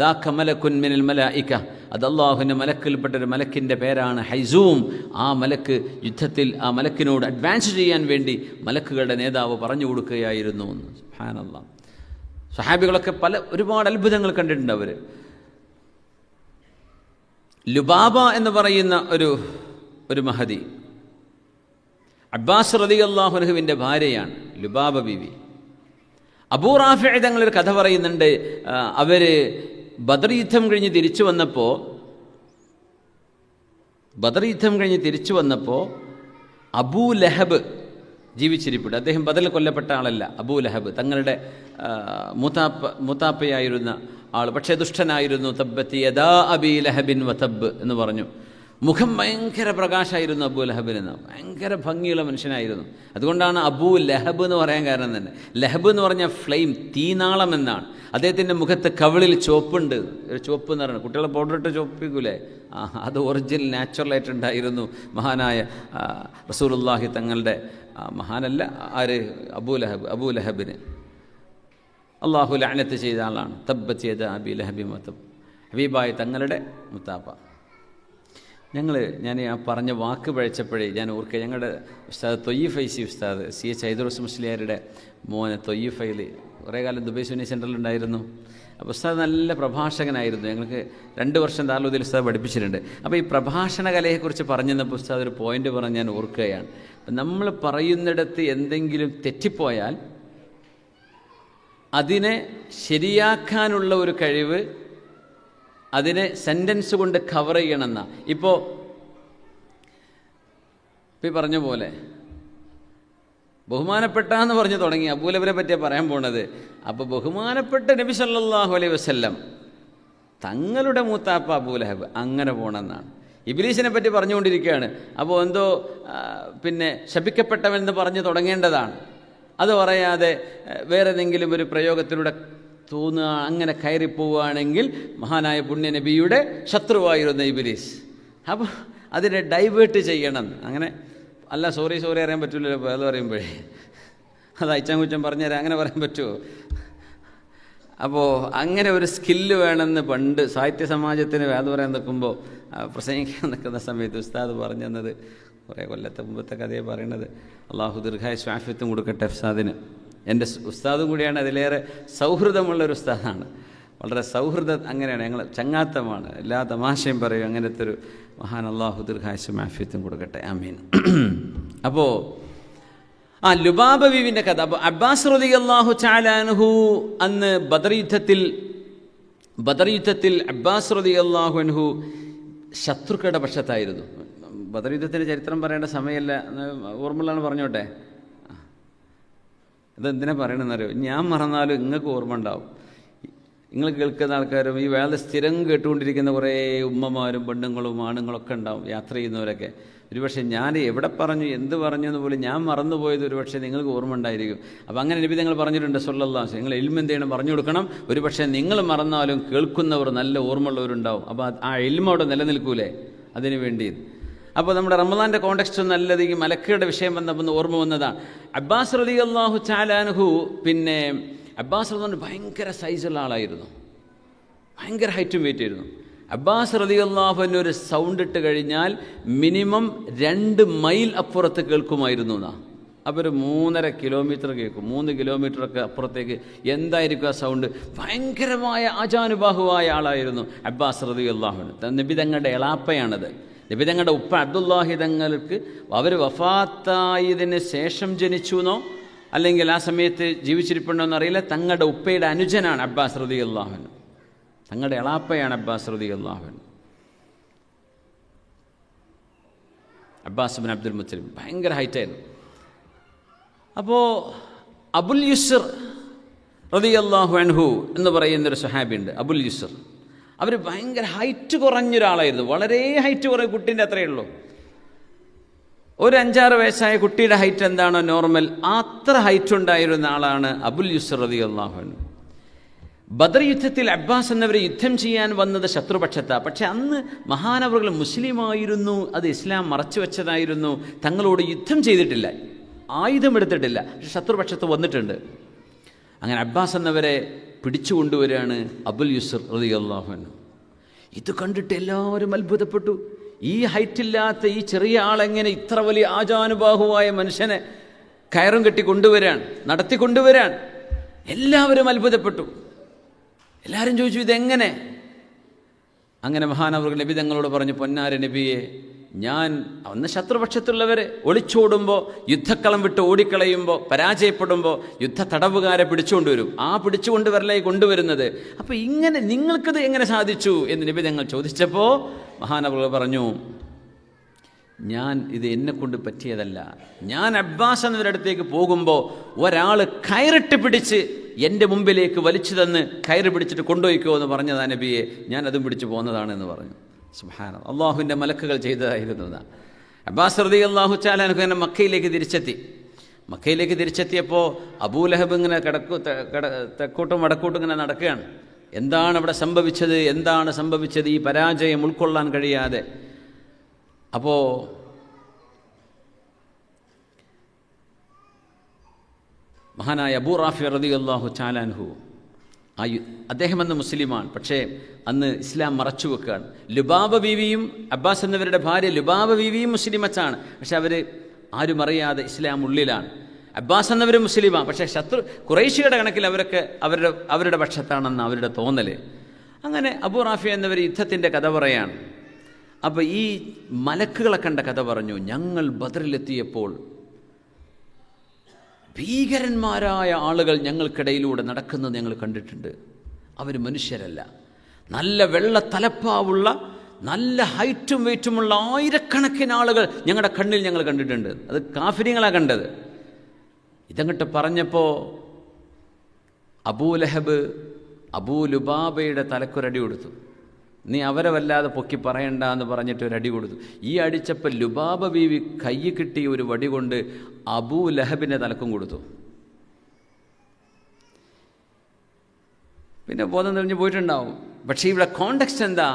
S2: ദാക മലക്കുൻ മിനൽ മലായിക, അത് അള്ളാഹുവിൻ്റെ മലക്കിൽപ്പെട്ടൊരു മലക്കിൻ്റെ പേരാണ് ഹൈസൂം. ആ മലക്ക് യുദ്ധത്തിൽ ആ മലക്കിനോട് അഡ്വാൻസ് ചെയ്യാൻ വേണ്ടി മലക്കുകളുടെ നേതാവ് പറഞ്ഞു കൊടുക്കുകയായിരുന്നു. സുബ്ഹാനല്ലാഹ്. സഹാബികളൊക്കെ ഒരുപാട് അത്ഭുതങ്ങൾ കണ്ടിട്ടുണ്ട് അവർ. ലുബാബ എന്ന് പറയുന്ന ഒരു മഹദി, അബ്ബാസ് റളിയല്ലാഹു അൻഹുവിൻ്റെ ഭാര്യയാണ് ലുബാബ ബീവി. അബൂ റാഫിഅ തങ്ങളൊരു കഥ പറയുന്നുണ്ട്. അവർ ബദർ യുദ്ധം കഴിഞ്ഞ് തിരിച്ചു വന്നപ്പോൾ അബൂ ലഹബ് ജീവിച്ചിരിപ്പുണ്ട്. അദ്ദേഹം ബദറിൽ കൊല്ലപ്പെട്ട ആളല്ല. അബൂ ലഹബ് തങ്ങളുടെ മൂത്താപ്പയായിരുന്ന ആൾ, പക്ഷേ ദുഷ്ടനായിരുന്നു. തബ്ബത്തി യദാ അബീ ലഹബിൻ വതബ് എന്ന് പറഞ്ഞു. മുഖം ഭയങ്കര പ്രകാശമായിരുന്നു അബൂ ലഹബിന്. ഭയങ്കര ഭംഗിയുള്ള മനുഷ്യനായിരുന്നു. അതുകൊണ്ടാണ് അബൂ ലഹബ് എന്ന് പറയാൻ കാരണം തന്നെ. ലഹബ് എന്ന് പറഞ്ഞാൽ ഫ്ലെയിം, തീനാളം എന്നാണ്. അദ്ദേഹത്തിൻ്റെ മുഖത്ത് കവിളിൽ ചുവപ്പുണ്ട്. ഒരു ചുവപ്പ് എന്ന് പറയുന്നത് കുട്ടികളെ പൗഡർ ഇട്ട് ചുവപ്പിക്കൂലേ, അത് ഒറിജിനൽ നാച്ചുറലായിട്ടുണ്ടായിരുന്നു മഹാനായ റസൂലുള്ളാഹി തങ്ങളുടെ മഹാനല്ല ആര്, അബൂ ലഹബിന് അള്ളാഹു ലഅനത്ത് ചെയ്ത ആളാണ്. തബ്ബത്ത് യദാ അബീ ലഹബിൻ വതബ്, ഹബീബായ തങ്ങളുടെ മുത്താപ്പ. ഞാൻ ആ പറഞ്ഞ വാക്ക് പഴച്ചപ്പോഴേ ഞാൻ ഓർക്കുക, ഞങ്ങളുടെ ഉസ്താദ് തൊയ്യിഫ് ഫൈസി ഉസ്താദ് CH ഹൈദറുസ് മുസ്ലിയാരുടെ മോനെ തൊയ്യിഫയിൽ കുറേ കാലം ദുബൈ സുന്നി സെൻറ്ററിലുണ്ടായിരുന്നു. അപ്പോൾ ഉസ്താദ് നല്ല പ്രഭാഷകനായിരുന്നു. ഞങ്ങൾക്ക് 2 വർഷം ദാറുൽ ഉസ്താദ് പഠിപ്പിച്ചിട്ടുണ്ട്. അപ്പോൾ ഈ പ്രഭാഷണ കലയെക്കുറിച്ച് പറഞ്ഞു തന്നപ്പോൾ ഉസ്താദ് ഒരു പോയിന്റ് പറഞ്ഞ് ഞാൻ ഓർക്കുകയാണ്. നമ്മൾ പറയുന്നിടത്ത് എന്തെങ്കിലും തെറ്റിപ്പോയാൽ അതിനെ ശരിയാക്കാനുള്ള ഒരു കഴിവ്, അതിനെ സെൻറ്റൻസ് കൊണ്ട് കവർ ചെയ്യണമെന്ന. ഇപ്പോൾ പറഞ്ഞ പോലെ ബഹുമാനപ്പെട്ട എന്ന് പറഞ്ഞു തുടങ്ങി. അബൂലഹബിനെ പറ്റിയാണ് പറയാൻ പോണത്. അപ്പോൾ ബഹുമാനപ്പെട്ട നബി സല്ലല്ലാഹു അലൈഹി വസല്ലം തങ്ങളുടെ മൂത്താപ്പ അബൂലഹബ് അങ്ങനെ പോകണമെന്നാണ്. ഇബ്ലീസിനെ പറ്റി പറഞ്ഞുകൊണ്ടിരിക്കുകയാണ്. അപ്പോൾ എന്തോ പിന്നെ ശപിക്കപ്പെട്ടവനെന്ന് പറഞ്ഞ് തുടങ്ങേണ്ടതാണ്. അത് പറയാതെ വേറെ ഏതെങ്കിലും ഒരു പ്രയോഗത്തിലൂടെ തോന്നുക, അങ്ങനെ കയറിപ്പോവുകയാണെങ്കിൽ മഹാനായ പുണ്യ നബിയുടെ ശത്രുവായിരുന്ന ഇബ്ലീസ്. അപ്പോൾ അതിനെ ഡൈവേർട്ട് ചെയ്യണം. അങ്ങനെ അല്ല, സോറി അറിയാൻ പറ്റില്ലല്ലോ അത് പറയുമ്പോഴേ, അത് അയച്ചാങ്കുച്ചം പറഞ്ഞുതരാം, അങ്ങനെ പറയാൻ പറ്റുമോ? അപ്പോൾ അങ്ങനെ ഒരു സ്കില്ല് വേണമെന്ന് പണ്ട് സാഹിത്യ സമാജത്തിന് വേദ പറയാൻ നിൽക്കുമ്പോൾ, പ്രസംഗിക്കാൻ നിൽക്കുന്ന സമയത്ത് ഉസ്താദ് പറഞ്ഞു തന്നത്, കുറേ കൊല്ലത്തെ മുമ്പത്തെ കഥയെ പറയണത്. അള്ളാഹു ദീർഘായുസ്സും ആഫിയത്തും കൊടുക്കട്ടെ ഉസ്താദിന്. എൻ്റെ ഉസ്താദും കൂടിയാണ്, അതിലേറെ സൗഹൃദമുള്ളൊരു ഉസ്താദാണ്. വളരെ സൗഹൃദം, അങ്ങനെയാണ് ഞങ്ങൾ, ചങ്ങാത്തമാണ്, എല്ലാ തമാശയും പറയും. അങ്ങനത്തെ ഒരു മഹാൻ അള്ളാഹു ദീർഘായുസ്സും ആഫിയത്തും കൊടുക്കട്ടെ, ആമീൻ. അപ്പോൾ ലുബാബ ബീവിൻ്റെ കഥ. അപ്പോൾ അബ്ബാസ് റളിയല്ലാഹു തആല അൻഹു അന്ന് ബദർ യുദ്ധത്തിൽ അബ്ബാസ് റളിയല്ലാഹു അൻഹു ശത്രുക്കളുടെ പക്ഷത്തായിരുന്നു. ബദർ യുദ്ധത്തിൻ്റെ ചരിത്രം പറയേണ്ട സമയമല്ല, ഓർമ്മയുള്ളതാണ് പറഞ്ഞോട്ടെ. ഇതെന്തിനാ പറയണമെന്നറിയോ? ഞാൻ മറന്നാലും നിങ്ങൾക്ക് ഓർമ്മ ഉണ്ടാവും. നിങ്ങൾ കേൾക്കുന്ന ആൾക്കാരും ഈ വേള സ്ഥിരം കേട്ടുകൊണ്ടിരിക്കുന്ന കുറേ ഉമ്മമാരും പെണ്ണുങ്ങളും ആണുങ്ങളൊക്കെ ഉണ്ടാവും, യാത്ര ചെയ്യുന്നവരൊക്കെ. ഒരുപക്ഷെ ഞാൻ എവിടെ പറഞ്ഞു എന്ത് പറഞ്ഞു എന്ന് പോലും ഞാൻ മറന്നുപോയത് ഒരുപക്ഷെ നിങ്ങൾക്ക് ഓർമ്മ ഉണ്ടായിരിക്കും. അപ്പോൾ അങ്ങനെ നബി തങ്ങൾ പറഞ്ഞിട്ടുണ്ട് സല്ലല്ലാഹു അലൈഹി വസല്ലം, നിങ്ങൾ ഇൽമ് എന്ത് ചെയ്യണം, പറഞ്ഞു കൊടുക്കണം. ഒരുപക്ഷെ നിങ്ങൾ മറന്നാലും കേൾക്കുന്നവർ നല്ല ഓർമ്മയുള്ളവരുണ്ടാവും. അപ്പോൾ ആ ഇൽമ അവിടെ നിലനിൽക്കൂലേ, അതിനു വേണ്ടി. അപ്പോൾ നമ്മുടെ റമദാൻ്റെ കോണ്ടെക്സ്റ്റ് നല്ലത് ഈ മലക്കയുടെ വിഷയം വന്നപ്പോൾ ഓർമ്മ വന്നതാണ്. അബ്ബാസ് റളിയല്ലാഹു തആല അൻഹു, പിന്നെ അബ്ബാസ് റളിയല്ലാഹു ഭയങ്കര സൈസുള്ള ആളായിരുന്നു, ഭയങ്കര ഹൈറ്റും വെയിറ്റ് ആയിരുന്നു. അബ്ബാസ് റളിയല്ലാഹു അൻഹു ഒരു സൗണ്ട് ഇട്ട് കഴിഞ്ഞാൽ മിനിമം 2 മൈൽ അപ്പുറത്ത് കേൾക്കുമായിരുന്നു എന്നാ. അപ്പോൾ ഒരു 3.5 കിലോമീറ്റർ കേൾക്കും, 3 കിലോമീറ്ററൊക്കെ അപ്പുറത്തേക്ക് എന്തായിരിക്കും ആ സൗണ്ട്. ഭയങ്കരമായ ആജാനുബാഹുവായ ആളായിരുന്നു അബ്ബാസ് റളിയല്ലാഹു അൻഹു. നബി തങ്ങളുടെ എളാപ്പയാണത്. നബി തങ്ങളുടെ ഉപ്പ അബ്ദുല്ലാഹി തങ്ങൾക്ക് അവർ വഫാത്തായതിന് ശേഷം ജനിച്ചു എന്നോ അല്ലെങ്കിൽ ആ സമയത്ത് ജീവിച്ചിരിപ്പുണ്ടോ എന്നറിയില്ല. തങ്ങളുടെ ഉപ്പയുടെ അനുജനാണ് അബ്ബാസ് റളിയല്ലാഹു അൻഹു, തങ്ങളുടെ എളാപ്പയാണ് അബ്ബാസ് റളിയല്ലാഹു അൻഹു. അബ്ബാസ് ബിൻ അബ്ദുൽ മുത്തലിബ് ഭയങ്കര ഹൈറ്റായിരുന്നു. അപ്പോൾ അബുൽ യുസ്ർ റളിയല്ലാഹു അൻഹു എന്ന് പറയുന്നൊരു സ്വഹാബിയുണ്ട്, അബുൽ യുസ്ർ. അവർ ഭയങ്കര ഹൈറ്റ് കുറഞ്ഞൊരാളായിരുന്നു, വളരെ ഹൈറ്റ് കുറഞ്ഞ, കുട്ടീൻ്റെ അത്രയേ ഉള്ളൂ. ഒരു 5-6 വയസ്സായ കുട്ടിയുടെ ഹൈറ്റ് എന്താണോ നോർമൽ, അത്ര ഹൈറ്റ് ഉണ്ടായിരുന്ന ആളാണ് അബുൽ യുസ്ർ റളിയല്ലാഹു അൻഹു. ബദർ യുദ്ധത്തിൽ അബ്ബാസ് എന്നവർ യുദ്ധം ചെയ്യാൻ വന്നത് ശത്രുപക്ഷത്താണ്. പക്ഷെ അന്ന് മഹാനവറുകൾ മുസ്ലിമായിരുന്നു, അത് ഇസ്ലാം മറച്ചു വെച്ചതായിരുന്നു. തങ്ങളോട് യുദ്ധം ചെയ്തിട്ടില്ല, ആയുധമെടുത്തിട്ടില്ല, പക്ഷെ ശത്രുപക്ഷത്ത് വന്നിട്ടുണ്ട്. അങ്ങനെ അബ്ബാസ് എന്നവരെ പിടിച്ചു കൊണ്ടുവരികയാണ് അബുൽ യുസ്ർ റളിയല്ലാഹു അൻഹു. ഇത് കണ്ടിട്ട് എല്ലാവരും അത്ഭുതപ്പെട്ടു. ഈ ഹൈറ്റില്ലാത്ത ഈ ചെറിയ ആളെങ്ങനെ ഇത്ര വലിയ ആജാനുബാഹുവായ മനുഷ്യനെ കയറും കെട്ടി കൊണ്ടുവരാൻ, നടത്തിക്കൊണ്ടുവരാൻ? എല്ലാവരും അത്ഭുതപ്പെട്ടു. എല്ലാവരും ചോദിച്ചു ഇതെങ്ങനെ? അങ്ങനെ മഹാനവറുകൾ നബി തങ്ങളോട് പറഞ്ഞു, പൊന്നാര നബിയെ, ഞാൻ അന്ന് ശത്രുപക്ഷത്തുള്ളവരെ ഒളിച്ചോടുമ്പോൾ, യുദ്ധക്കളം വിട്ട് ഓടിക്കളയുമ്പോൾ, പരാജയപ്പെടുമ്പോൾ യുദ്ധ തടവുകാരെ പിടിച്ചുകൊണ്ടുവരും. ആ പിടിച്ചുകൊണ്ടുവരലായി കൊണ്ടുവരുന്നത്. അപ്പോൾ ഇങ്ങനെ നിങ്ങൾക്കത് എങ്ങനെ സാധിച്ചു എന്ന് നബി തങ്ങൾ ചോദിച്ചപ്പോൾ മഹാനവറുകൾ പറഞ്ഞു, ഞാൻ ഇത് എന്നെക്കൊണ്ട് പറ്റിയതല്ല. ഞാൻ അബ്ബാസ് എന്നവരുടെ അടുത്തേക്ക് പോകുമ്പോൾ ഒരാൾ കയറിട്ട് പിടിച്ച് എൻ്റെ മുമ്പിലേക്ക് വലിച്ചു തന്ന് കയറ് പിടിച്ചിട്ട് കൊണ്ടുപോയിക്കോ എന്ന് പറഞ്ഞതാ നബിയെ, ഞാൻ അതും പിടിച്ചു പോകുന്നതാണെന്ന് പറഞ്ഞു. സുബ്ഹാനല്ലാഹ്, അള്ളാഹുവിൻ്റെ മലക്കുകൾ ചെയ്തതായിരുന്നു. അബ്ബാസ് റളിയല്ലാഹു തആല അൻഹു തന്നെ മക്കയിലേക്ക് തിരിച്ചെത്തിയപ്പോൾ അബൂലഹബ് ഇങ്ങനെ തെക്കോട്ടും വടക്കോട്ടും ഇങ്ങനെ നടക്കുകയാണ്. എന്താണ് അവിടെ സംഭവിച്ചത്? ഈ പരാജയം ഉൾക്കൊള്ളാൻ കഴിയാതെ. അപ്പോൾ മഹാനായ അബൂ റാഫി റളിയല്ലാഹു തആല അൻഹു, അദ്ദേഹം അന്ന് മുസ്ലിമാണ്, പക്ഷേ അന്ന് ഇസ്ലാം മറച്ചു വെക്കുകയാണ്. ലുബാബ ബീവിയും, അബ്ബാസ് എന്നവരുടെ ഭാര്യ ലുബാബ ബീവിയും മുസ്ലിമച്ചാണ്, പക്ഷെ അവർ ആരും അറിയാതെ ഇസ്ലാം ഉള്ളിലാണ്. അബ്ബാസ് എന്നവർ മുസ്ലിമാണ്, പക്ഷേ ഖുറൈശിയുടെ കണക്കിൽ അവരൊക്കെ അവരുടെ പക്ഷത്താണെന്ന് അവരുടെ തോന്നൽ. അങ്ങനെ അബൂ റാഫി എന്നവർ യുദ്ധത്തിൻ്റെ കഥ പറയാണ്. അപ്പോൾ ഈ മലക്കുകളെ കണ്ട കഥ പറഞ്ഞു. ഞങ്ങൾ ബദറിലെത്തിയപ്പോൾ ഭീകരന്മാരായ ആളുകൾ ഞങ്ങൾക്കിടയിലൂടെ നടക്കുന്നത് ഞങ്ങൾ കണ്ടിട്ടുണ്ട്. അവർ മനുഷ്യരല്ല, നല്ല വെള്ള തലപ്പാവുള്ള, നല്ല ഹൈറ്റും വെയിറ്റുമുള്ള ആയിരക്കണക്കിന് ആളുകൾ ഞങ്ങളുടെ കണ്ണിൽ ഞങ്ങൾ കണ്ടിട്ടുണ്ട്. അത് കാഫിര്യങ്ങളാണ് കണ്ടത്. ഇതങ്ങോട്ട് പറഞ്ഞപ്പോൾ അബൂലഹബ് അബൂ ലുബാബയുടെ തലക്കൊരടി കൊടുത്തു. നീ അവരെ വല്ലാതെ പൊക്കി പറയണ്ട എന്ന് പറഞ്ഞിട്ട് ഒരു അടി കൊടുത്തു. ഈ അടിച്ചപ്പോൾ ലുബാബ ബീവി കൈ കിട്ടിയ ഒരു വടി കൊണ്ട് അബൂ ലഹബിൻ്റെ തലക്കും കൊടുത്തു. പിന്നെ ബോധം തെളിഞ്ഞ് പോയിട്ടുണ്ടാവും. പക്ഷേ ഇവിടെ കോണ്ടെക്സ്റ്റ് എന്താ?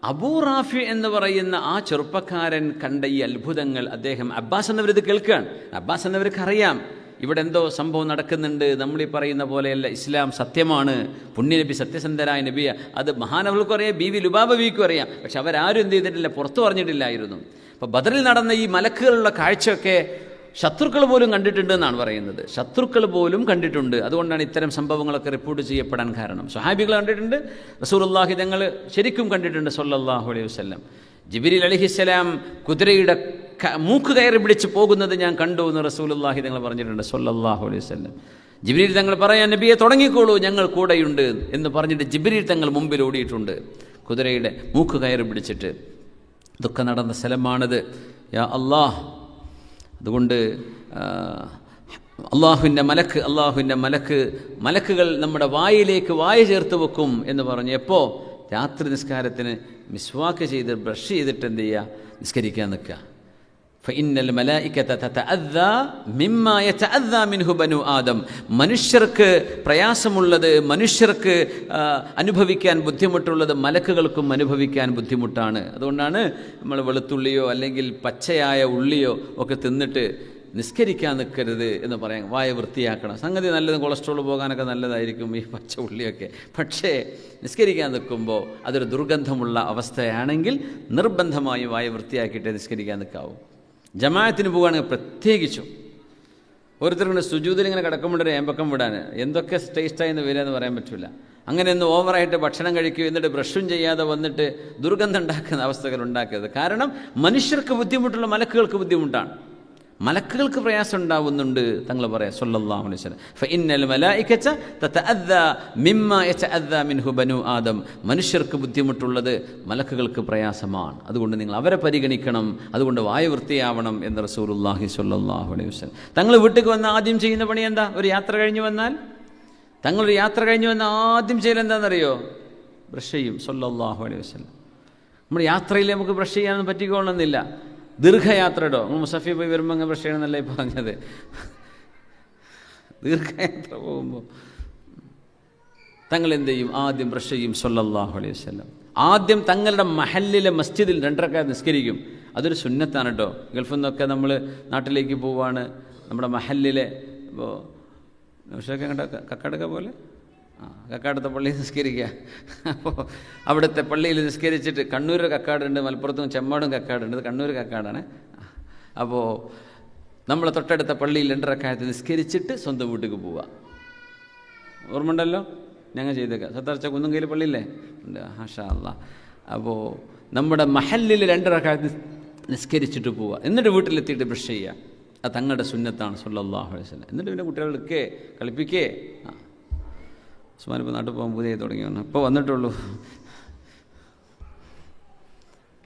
S2: അബൂ റാഫി എന്ന് പറയുന്ന ആ ചെറുപ്പക്കാരൻ കണ്ട ഈ അത്ഭുതങ്ങൾ അദ്ദേഹം അബ്ബാസ് എന്നവരിത് കേൾക്കുകയാണ്. അബ്ബാസ് എന്നവർക്ക് അറിയാം ഇവിടെ എന്തോ സംഭവം നടക്കുന്നുണ്ട്. നമ്മളീ പറയുന്ന പോലെയല്ല, ഇസ്ലാം സത്യമാണ്, പുണ്യനബി സത്യസന്ധരായ നബിയ. അത് മഹാനവൾക്കും അറിയാം, ബീവി ലുബാബ ബീവിക്കും അറിയാം. പക്ഷെ അവരാരും എന്ത് ചെയ്തിട്ടില്ല, പുറത്തു പറഞ്ഞിട്ടില്ലായിരുന്നു. അപ്പോൾ ബദറിൽ നടന്ന ഈ മലക്കുകളുള്ള കാഴ്ചയൊക്കെ ശത്രുക്കൾ പോലും കണ്ടിട്ടുണ്ട് എന്നാണ് പറയുന്നത്. ശത്രുക്കൾ പോലും കണ്ടിട്ടുണ്ട്. അതുകൊണ്ടാണ് ഇത്തരം സംഭവങ്ങളൊക്കെ റിപ്പോർട്ട് ചെയ്യപ്പെടാൻ കാരണം. സ്വഹാബികൾ കണ്ടിട്ടുണ്ട്, റസൂലുള്ളാഹി തങ്ങൾ ശരിക്കും കണ്ടിട്ടുണ്ട് സ്വല്ലല്ലാഹു അലൈഹി വസല്ലം. ജിബ്രീൽ അലൈഹിസ്സലാം കുതിരയുടെ മൂക്ക് കയറി പിടിച്ച് പോകുന്നത് ഞാൻ കണ്ടു എന്ന് റസൂലുള്ളാഹി തങ്ങൾ പറഞ്ഞിട്ടുണ്ട് സ്വല്ലല്ലാഹു അലൈഹി വസല്ലം. ജിബ്രീൽ തങ്ങൾ പറയാൻ, നബിയെ തുടങ്ങിക്കോളൂ, ഞങ്ങൾ കൂടെയുണ്ട് എന്ന് പറഞ്ഞിട്ട് ജിബ്രീൽ തങ്ങൾ മുമ്പിൽ ഓടിയിട്ടുണ്ട് കുതിരയുടെ മൂക്ക് കയറി പിടിച്ചിട്ട്. ഇതൊക്കെ നടന്ന സ്ഥലമാണത്. യാ അല്ലാഹ്, അതുകൊണ്ട് അള്ളാഹുവിൻ്റെ മലക്കുകൾ നമ്മുടെ വായിലേക്ക് വായ ചേർത്ത് വെക്കും എന്ന് പറഞ്ഞു. എപ്പോൾ? രാത്രി നിസ്കാരത്തിന് മിസ്വാക്ക് ചെയ്ത് ബ്രഷ് ചെയ്തിട്ട് എന്ത് ചെയ്യുക, നിസ്കരിക്കാൻ നിൽക്കുക. ഫഇന്നൽ മലായികത തതഅദ്ദാ മിമ്മാ യതഅദ്ദാ മിൻഹു ബനു ആദം. മനുഷ്യർക്ക് പ്രയാസമുള്ളത്, മനുഷ്യർക്ക് അനുഭവിക്കാൻ ബുദ്ധിമുട്ടുള്ളത് മലക്കുകൾക്കും അനുഭവിക്കാൻ ബുദ്ധിമുട്ടാണ്. അതുകൊണ്ടാണ് നമ്മൾ വെളുത്തുള്ളിയോ അല്ലെങ്കിൽ പച്ചയായ ഉള്ളിയോ ഒക്കെ തിന്നിട്ട് നിസ്കരിക്കാൻ നിൽക്കരുത് എന്ന് പറയാം. വായ വൃത്തിയാക്കണം. സംഗതി നല്ലത്, കൊളസ്ട്രോൾ പോകാനൊക്കെ നല്ലതായിരിക്കും ഈ പച്ച ഉള്ളിയൊക്കെ. പക്ഷേ നിസ്കരിക്കാൻ നിൽക്കുമ്പോൾ അതൊരു ദുർഗന്ധമുള്ള അവസ്ഥയാണെങ്കിൽ നിർബന്ധമായും വായ വൃത്തിയാക്കിയിട്ട് നിസ്കരിക്കാൻ നിൽക്കാവൂ. ജമാഅത്തിന് പോകുകയാണെങ്കിൽ പ്രത്യേകിച്ചും. ഓരോരുത്തർക്കും സുജൂദിൽ ഇങ്ങനെ കിടക്കുമ്പോൾ ഒരു ഏമ്പക്കം വിടാൻ എന്തൊക്കെ ടേസ്റ്റായെന്ന് വരിക എന്ന് പറയാൻ പറ്റില്ല. അങ്ങനെയൊന്നും ഓവറായിട്ട് ഭക്ഷണം കഴിക്കുക, എന്നിട്ട് ബ്രഷും ചെയ്യാതെ വന്നിട്ട് ദുർഗന്ധം ഉണ്ടാക്കുന്ന അവസ്ഥകൾ ഉണ്ടാക്കരുത്. കാരണം മനുഷ്യർക്ക് ബുദ്ധിമുട്ടുള്ള മലക്കുകൾക്ക് ബുദ്ധിമുട്ടാണ്, മലക്കുകൾക്ക് പ്രയാസം ഉണ്ടാവുന്നുണ്ട്. തങ്ങൾ പറയാം സ്വല്ലല്ലാഹു അലൈഹി വസല്ലം, ഫഇന്നൽ മലായികത തതഅദ്ദാ മിമ്മാ യതഅദ്ദാ മിൻഹു ബനു ആദം. മനുഷ്യർക്ക് ബുദ്ധിമുട്ടുള്ളത് മലക്കുകൾക്ക് പ്രയാസമാണ്. അതുകൊണ്ട് നിങ്ങൾ അവരെ പരിഗണിക്കണം, അതുകൊണ്ട് വായ വൃത്തിയാവണം എന്ന് റസൂലുള്ളാഹി സ്വല്ലല്ലാഹു അലൈഹി വസല്ലം. തങ്ങൾ വീട്ടിൽ വന്ന് ആദ്യം ചെയ്യുന്ന പണി എന്താ? ഒരു യാത്ര കഴിഞ്ഞ് വന്നാൽ തങ്ങളൊരു യാത്ര കഴിഞ്ഞ് വന്ന് ആദ്യം ചെയ്യൽ എന്താണെന്നറിയോ? ബ്രഷ് ചെയ്യും സ്വല്ലല്ലാഹു അലൈഹി വസല്ലം. നമ്മുടെ യാത്രയിൽ നമുക്ക് ബ്രഷ് ചെയ്യാനൊന്നും പറ്റിക്കൊള്ളണമെന്നില്ല. ദീർഘയാത്രയോ മുസഫി പോയി വരുമ്പോൾ അങ്ങ് ബ്രഷ് ചെയ്യണമെന്നല്ലേ പറഞ്ഞത്. ദീർഘയാത്ര പോകുമ്പോൾ തങ്ങൾ എന്ത് ചെയ്യും? ആദ്യം ബ്രഷ് ചെയ്യും സ്വല്ലല്ലാഹു അലൈഹി വസല്ലം. ആദ്യം തങ്ങളുടെ മഹല്ലിലെ മസ്ജിദിൽ 2 റക്അത്ത് നിസ്കരിക്കും. അതൊരു സുന്നത്താണ് കേട്ടോ. ഗൾഫിൽ നിന്നൊക്കെ നമ്മൾ നാട്ടിലേക്ക് പോവാണ്, നമ്മുടെ മഹല്ലിലെ ഇപ്പോൾ നൗഷയൊക്കെ കക്കാടൊക്കെ പോലെ കക്കാടത്തെ പള്ളിയിൽ നിസ്കരിക്കുക. അപ്പോൾ അവിടുത്തെ പള്ളിയിൽ നിസ്കരിച്ചിട്ട്, കണ്ണൂർ കക്കാടുണ്ട്, മലപ്പുറത്തും ചെമ്മാടും കക്കാടുണ്ട്, ഇത് കണ്ണൂർ കക്കാടാണ്. അപ്പോൾ നമ്മളെ തൊട്ടടുത്ത പള്ളിയിൽ 2 റക്അത്ത് നിസ്കരിച്ചിട്ട് സ്വന്തം വീട്ടിലേക്ക് പോവുക. ഓർമ്മ ഉണ്ടല്ലോ, ഞങ്ങൾ ചെയ്തേക്കാം. സത്താർച്ച കുന്നുംകൈയിൽ പള്ളിയില്ലേ ഉണ്ട്, മാഷാ അല്ലാഹ്. അപ്പോൾ നമ്മുടെ മഹല്ലിൽ 2 റക്അത്ത് നിസ്കരിച്ചിട്ട് പോവുക, എന്നിട്ട് വീട്ടിലെത്തിയിട്ട് ബ്രഷ് ചെയ്യുക. അത് തങ്ങളുടെ സുന്നത്താണ് സ്വല്ലല്ലാഹു അലൈഹി വസല്ലം. എന്നിട്ട് പിന്നെ കുട്ടികളൊക്കെ കളിപ്പിക്കേ. ഉസ്മാനിപ്പോൾ നാട്ടിൽ പോകാൻ പുതിയ തുടങ്ങിയാണ്, ഇപ്പോൾ വന്നിട്ടുള്ളൂ.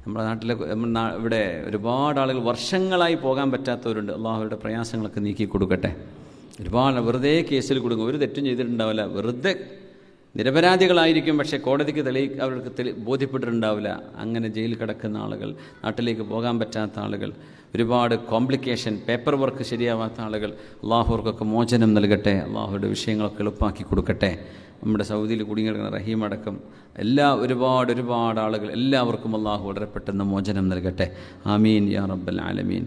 S2: നമ്മുടെ നാട്ടിലെ ഇവിടെ ഒരുപാട് ആളുകൾ വർഷങ്ങളായി പോകാൻ പറ്റാത്തവരുണ്ട്. അള്ളാഹുവിൻ്റെ പ്രയാസങ്ങളൊക്കെ നീക്കി കൊടുക്കട്ടെ. ഒരുപാട് വെറുതെ കേസിൽ കൊടുക്കും, ഒരു തെറ്റും ചെയ്തിട്ടുണ്ടാവില്ല, വെറുതെ നിരപരാധികളായിരിക്കും, പക്ഷേ കോടതിക്ക് അവർക്ക് ബോധ്യപ്പെട്ടിട്ടുണ്ടാവില്ല. അങ്ങനെ ജയിലിൽ കിടക്കുന്ന ആളുകൾ, നാട്ടിലേക്ക് പോകാൻ പറ്റാത്ത ആളുകൾ, ഒരുപാട് കോംപ്ലിക്കേഷൻ, പേപ്പർ വർക്ക് ശരിയാവാത്ത ആളുകൾ, അള്ളാഹുവർക്കൊക്കെ മോചനം നൽകട്ടെ. അള്ളാഹുയുടെ വിഷയങ്ങളൊക്കെ എളുപ്പമാക്കി കൊടുക്കട്ടെ. നമ്മുടെ സൗദിയിൽ കുടുങ്ങിക്കിടക്കുന്ന റഹീം അടക്കം ഒരുപാട് ആളുകൾ, എല്ലാവർക്കും അള്ളാഹു വളരെ പെട്ടെന്ന് മോചനം നൽകട്ടെ. ആമീൻ യാ റബ്ബൽ ആലമീൻ.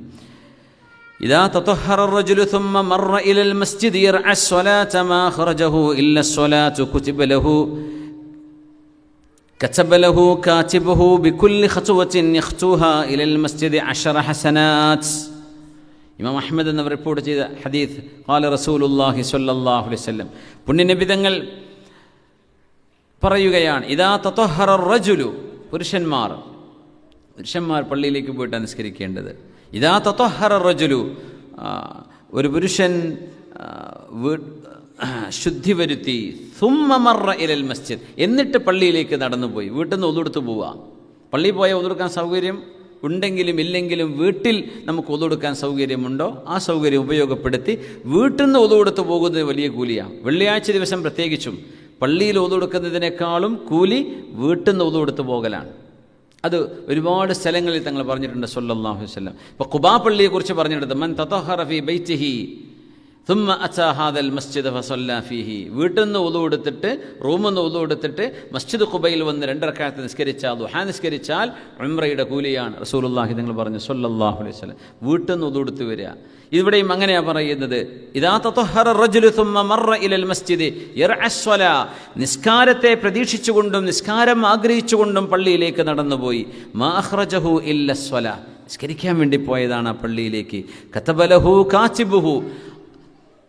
S2: إذا تطهر الرجل ثم مر إلى المسجد يرعى الصلاة ما خرجه إلا الصلاة كتب له كاتبه بكل خطوة يخطوها إلى المسجد 10 حسنات. ഇമാം അഹ്മദ് എന്നിവർ റിപ്പോർട്ട് ചെയ്ത ഹദീസ്, ഖാല റസൂലുള്ളാഹി സ്വല്ലല്ലാഹു അലൈഹി വസല്ലം, പുണ്യനബി തങ്ങൾ പറയുകയാണ്, ഇദാ തതഹറ റജുലു, പുരുഷന്മാർ പള്ളിയിലേക്ക് പോയിട്ടാണ് നിസ്കരിക്കേണ്ടത്. ഇദാ തതഹറ റജുലു, ഒരു പുരുഷൻ ശുദ്ധി വരുത്തി, സുമ്മ മറ ഇലൽ മസ്ജിദ്, എന്നിട്ട് പള്ളിയിലേക്ക് നടന്നുപോയി. വീട്ടിൽ നിന്ന് ഒതുകൊടുത്ത് പോവുക. പള്ളിയിൽ പോയാൽ ഒതുകൊടുക്കാൻ സൗകര്യം ഉണ്ടെങ്കിലും ഇല്ലെങ്കിലും വീട്ടിൽ നമുക്ക് ഒതുകൊടുക്കാൻ സൗകര്യമുണ്ടോ ആ സൗകര്യം ഉപയോഗപ്പെടുത്തി വീട്ടിൽ നിന്ന് ഒതുകൊടുത്ത് പോകുന്നത് വലിയ കൂലിയാണ്. വെള്ളിയാഴ്ച ദിവസം പ്രത്യേകിച്ചും പള്ളിയിൽ ഉദു എടുക്കുന്നതിനേക്കാളും കൂലി വീട്ടിൽ നിന്ന് ഉദു എടുത്ത് പോകലാണ്. അത് ഒരുപാട് സ്ഥലങ്ങളിൽ തങ്ങൾ പറഞ്ഞിട്ടുണ്ട് സല്ലല്ലാഹു അലൈഹി വസല്ലം. ഇപ്പോൾ ഖുബാ പള്ളിയെക്കുറിച്ച് പറഞ്ഞിട്ടുണ്ട്, മൻ തതഹറ ഫീ ബൈതിഹി ثم أتى هذا المسجد فصلى فيه. വീട്ടിൽ നിന്ന് ഉദു എടുത്തിട്ട് റൂമിൽ നിന്ന് ഉദു എടുത്തിട്ട് മസ്ജിദ് ഖുബയിൽ വന്ന് 2 റക്അത്ത് നിസ്കരിച്ചാൽ, ദുഹാ നിസ്കരിച്ചാൽ ഉംറയുടെ കൂലിയാണ്. റസൂലുള്ളാഹി തങ്ങൾ പറഞ്ഞു സല്ലല്ലാഹു അലൈഹി വസല്ലം, വീട്ടിൽ നിന്ന് ഉദു എടുത്ത് വരിക. ഇവിടെയും അങ്ങനെയാണ് പറയുന്നത്, ഇദാ തതഹറ റജുലു ثم മറ ഇലൽ മസ്ജിദ് യർഅ സ്വലാ, നിസ്കാരത്തെ പ്രതീക്ഷിച്ചുകൊണ്ടും നിസ്കാരം ആഗ്രഹിച്ചുകൊണ്ടും പള്ളിയിലേക്ക് നടന്നുപോയി. മാ അഖ്റജഹു ഇല്ല സ്വലാ, നിസ്കരിക്കാൻ വേണ്ടി പോയതാണ് ആ പള്ളിയിലേക്ക്. കതബലഹു കാതിബുഹു,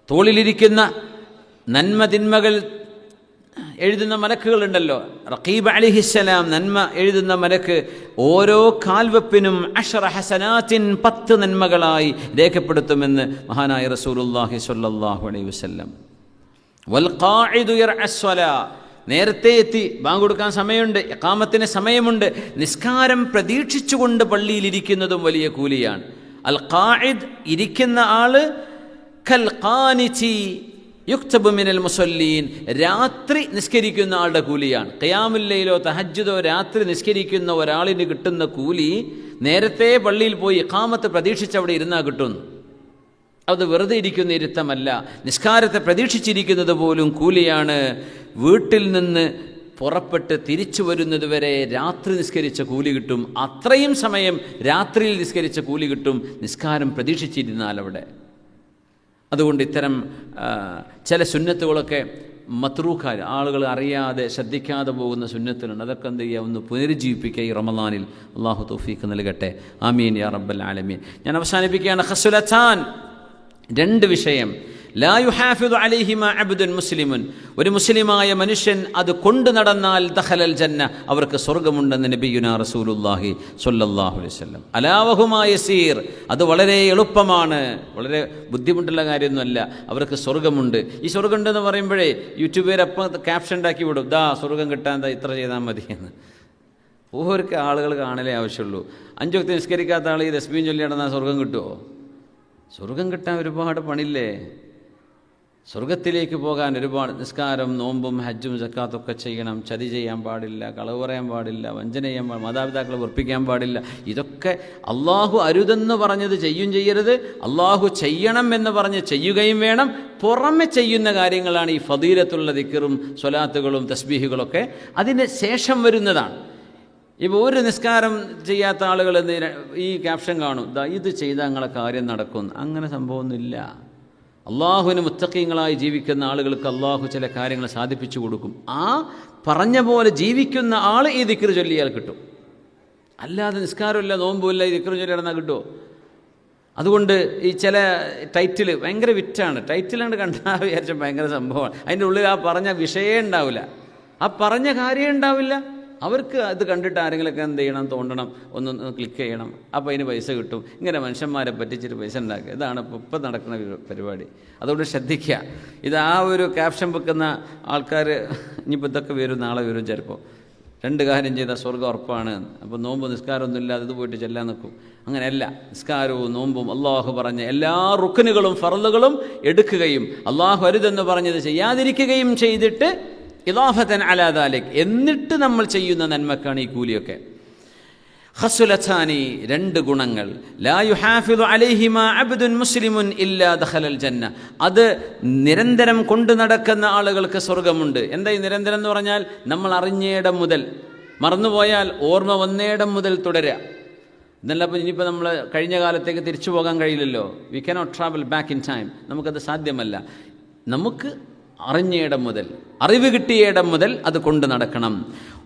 S2: തോളിലിരിക്കുന്ന നന്മ തിന്മകൾ എഴുതുന്ന മലക്കുകളുണ്ടല്ലോ, റഖീബ് അലൈഹിസ്സലാം, നന്മ എഴുതുന്ന മലക്ക് ഓരോ കാൽവെപ്പിനും 10 ഹസനാത്തിൻ 10 നന്മകളായി രേഖപ്പെടുത്തുമെന്ന് മഹാനായ റസൂലുള്ളാഹി സ്വല്ലല്ലാഹു അലൈഹി വസല്ലം. വൽ ഖാഇദു യർഅ സ്വലാ, നേരത്തെ എത്തി, ബാങ്ക് കൊടുക്കാൻ സമയമുണ്ട്, ഇഖാമത്തിന് സമയമുണ്ട്, നിസ്കാരം പ്രതീക്ഷിച്ചുകൊണ്ട് പള്ളിയിലിരിക്കുന്നതും വലിയ കൂലിയാണ്. അൽ ഖാഇദ്, ഇരിക്കുന്ന ആള്, കൽ ഖാനിതി യുക്തബു മിനൽ മുസല്ലീൻ, രാത്രി നിസ്കരിക്കുന്ന ആളുടെ കൂലിയാണ്. ഖിയാമുൽ ലൈലോ തഹജ്ജുദോ രാത്രി നിസ്കരിക്കുന്ന ഒരാളിന് കിട്ടുന്ന കൂലി നേരത്തെ പള്ളിയിൽ പോയി ഇഖാമത്ത് പ്രതീക്ഷിച്ച് അവിടെ ഇരുന്നാൽ കിട്ടുന്നു. അത് വെറുതെ ഇരിക്കുന്ന ഇരുത്തമല്ല, നിസ്കാരത്തെ പ്രതീക്ഷിച്ചിരിക്കുന്നത് പോലും കൂലിയാണ്. വീട്ടിൽ നിന്ന് പുറപ്പെട്ട് തിരിച്ചു വരുന്നത് വരെ രാത്രി നിസ്കരിച്ച കൂലി കിട്ടും. അത്രയും സമയം രാത്രിയിൽ നിസ്കരിച്ച കൂലി കിട്ടും നിസ്കാരം പ്രതീക്ഷിച്ചിരുന്നാൽ അവിടെ. അതുകൊണ്ട് ഇത്തരം ചില സുന്നത്തുകളൊക്കെ മത്രൂഖാൽ, ആളുകൾ അറിയാതെ ശ്രദ്ധിക്കാതെ പോകുന്ന സുന്നത്തുകളുണ്ട്. അതൊക്കെ എന്ത് ചെയ്യുക, ഒന്ന് പുനരുജ്ജീവിപ്പിക്കുക ഈ റമദാനിൽ. അള്ളാഹു തൗഫീഖ് നൽകട്ടെ. ആമീൻ യാ റബ്ബൽ ആലമീൻ. ഞാൻ അവസാനിപ്പിക്കുകയാണ്. ഖസ്ലത്താൻ, 2 വിഷയം. ലാ യുഹാഫിദു അലൈഹിമാ അബ്ദുൻ മുസ്ലിമുൻ, ഒരു മുസ്ലിമായ മനുഷ്യൻ അത് കൊണ്ടു നടന്നാൽ ദഖലൽ ജന്ന, അവർക്ക് സ്വർഗ്ഗമുണ്ടെന്ന് നബിയുനാ റസൂലുള്ളാഹി സ്വല്ലല്ലാഹു അലൈഹി വസല്ലം. അലാ വഹുമാ യസീർ, അത് വളരെ എളുപ്പമാണ്, വളരെ ബുദ്ധിമുട്ടുള്ള കാര്യമൊന്നുമല്ല, അവർക്ക് സ്വർഗ്ഗമുണ്ട്. ഈ സ്വർഗ്ഗമുണ്ടെന്ന് പറയുമ്പോഴേ യൂട്യൂബുകാർ അപ്പം ക്യാപ്ഷൻ ഉണ്ടാക്കി വിടും, ദാ സ്വർഗ്ഗം കിട്ടാൻ ദാ ഇത്ര ചെയ്താൽ മതിയെന്ന്. ഓരോർക്ക് ആളുകൾ കാണലേ ആവശ്യമുള്ളൂ. 5 വക്ത് നിസ്കരിക്കാത്ത ആൾ ഈ തസ്ബീഹ് ചൊല്ലി നടന്നാൽ സ്വർഗ്ഗം കിട്ടുമോ? സ്വർഗ്ഗം കിട്ടാൻ ഒരുപാട് പണിയില്ലേ. സ്വർഗത്തിലേക്ക് പോകാൻ ഒരുപാട് നിസ്കാരം, നോമ്പും ഹജ്ജും സക്കാത്തൊക്കെ ചെയ്യണം. ചതി ചെയ്യാൻ പാടില്ല, കളവ് പറയാൻ പാടില്ല, വഞ്ചന ചെയ്യാൻ പാടില്ല, മാതാപിതാക്കളെ വെറുപ്പിക്കാൻ പാടില്ല. ഇതൊക്കെ അള്ളാഹു അരുതെന്ന് പറഞ്ഞത് ചെയ്യരുത്, അള്ളാഹു ചെയ്യണം എന്ന് പറഞ്ഞ് ചെയ്യുകയും വേണം. പുറമെ ചെയ്യുന്ന കാര്യങ്ങളാണ് ഈ ഫദീലത്തുള്ള ദിക്റും സ്വലാത്തുകളും തസ്ബീഹുകളൊക്കെ, അതിന് ശേഷം വരുന്നതാണ്. ഇപ്പോൾ ഒരു നിസ്കാരം ചെയ്യാത്ത ആളുകൾ ഈ ക്യാപ്ഷൻ കാണും, ഇത് ചെയ്താൽ നിങ്ങളെ കാര്യം നടക്കും. അങ്ങനെ സംഭവമൊന്നുമില്ല. അള്ളാഹുവിന് മുത്തഖീങ്ങളായി ജീവിക്കുന്ന ആളുകൾക്ക് അള്ളാഹു ചില കാര്യങ്ങൾ സാധിപ്പിച്ചു കൊടുക്കും. ആ പറഞ്ഞ പോലെ ജീവിക്കുന്ന ആൾ ഈ ദിക്ർ ചൊല്ലിയാൽ കിട്ടും. അല്ലാതെ നിസ്കാരമില്ല, നോമ്പുമില്ല, ഈ ദിക്ർ ചൊല്ലി നടന്നാൽ കിട്ടുമോ? അതുകൊണ്ട് ഈ ചില ടൈറ്റിൽ ഭയങ്കര വിറ്റാണ്. ടൈറ്റിലാണ് കണ്ടാൽ വിചാരിച്ച ഭയങ്കര സംഭവമാണ്. അതിൻ്റെ ഉള്ളിൽ ആ പറഞ്ഞ വിഷയം ഉണ്ടാവില്ല, ആ പറഞ്ഞ കാര്യം ഉണ്ടാവില്ല. അവർക്ക് അത് കണ്ടിട്ട് ആരെങ്കിലുമൊക്കെ എന്ത് ചെയ്യണം, തോണ്ടണം, ഒന്ന് ക്ലിക്ക് ചെയ്യണം, അപ്പോൾ അതിന് പൈസ കിട്ടും. ഇങ്ങനെ മനുഷ്യന്മാരെ പറ്റിച്ചിട്ട് പൈസ ഉണ്ടാക്കുക, ഇതാണ് ഇപ്പം നടക്കുന്ന പരിപാടി. അതുകൊണ്ട് ശ്രദ്ധിക്കുക. ഇത് ആ ഒരു ക്യാപ്ഷൻ വെക്കുന്ന ആൾക്കാർ ഇനിയിപ്പോൾ ഇതൊക്കെ വരും, നാളെ വരും ചിലപ്പോൾ. 2 കാര്യം ചെയ്താൽ സ്വർഗ്ഗം ഉറപ്പാണ്. അപ്പോൾ നോമ്പ് നിസ്കാരമൊന്നും ഇല്ലാതെ ഇത് പോയിട്ട് ചെല്ലാൻ നിൽക്കും. അങ്ങനെയല്ല. നിസ്കാരവും നോമ്പും അള്ളാഹു പറഞ്ഞ എല്ലാ റുക്നുകളും ഫർളുകളും എടുക്കുകയും അള്ളാഹു അരുതെന്ന് പറഞ്ഞത് ചെയ്യാതിരിക്കുകയും ചെയ്തിട്ട് ഇളാഫത്തൻ അലാ ദാലിക്, എന്നിട്ട് നമ്മൾ ചെയ്യുന്ന നന്മക്കാണ് ഈ കൂലിയൊക്കെ. ഖസ്ലത്താനി, 2 ഗുണങ്ങൾ. ലാ യുഹാഫിദു അലൈഹിമാ അബ്ദുൻ മുസ്ലിമുൻ ഇല്ലാ ദഖലൽ ജന്ന, അത് നിരന്തരം കൊണ്ടു നടക്കുന്ന ആളുകൾക്ക് സ്വർഗമുണ്ട്. എന്താ ഈ നിരന്തരം എന്ന് പറഞ്ഞാൽ, നമ്മൾ അറിഞ്ഞേടം മുതൽ, മറന്നുപോയാൽ ഓർമ്മ വന്നേടം മുതൽ തുടരുക എന്നല്ല. അപ്പോൾ ഇനിയിപ്പോൾ നമ്മൾ കഴിഞ്ഞ കാലത്തേക്ക് തിരിച്ചു പോകാൻ കഴിയില്ലല്ലോ. We cannot travel back in time. നമുക്കത് സാധ്യമല്ല. നമുക്ക് അറിഞ്ഞയിടം മുതൽ, അറിവ് കിട്ടിയിടം മുതൽ അത് കൊണ്ട് നടക്കണം.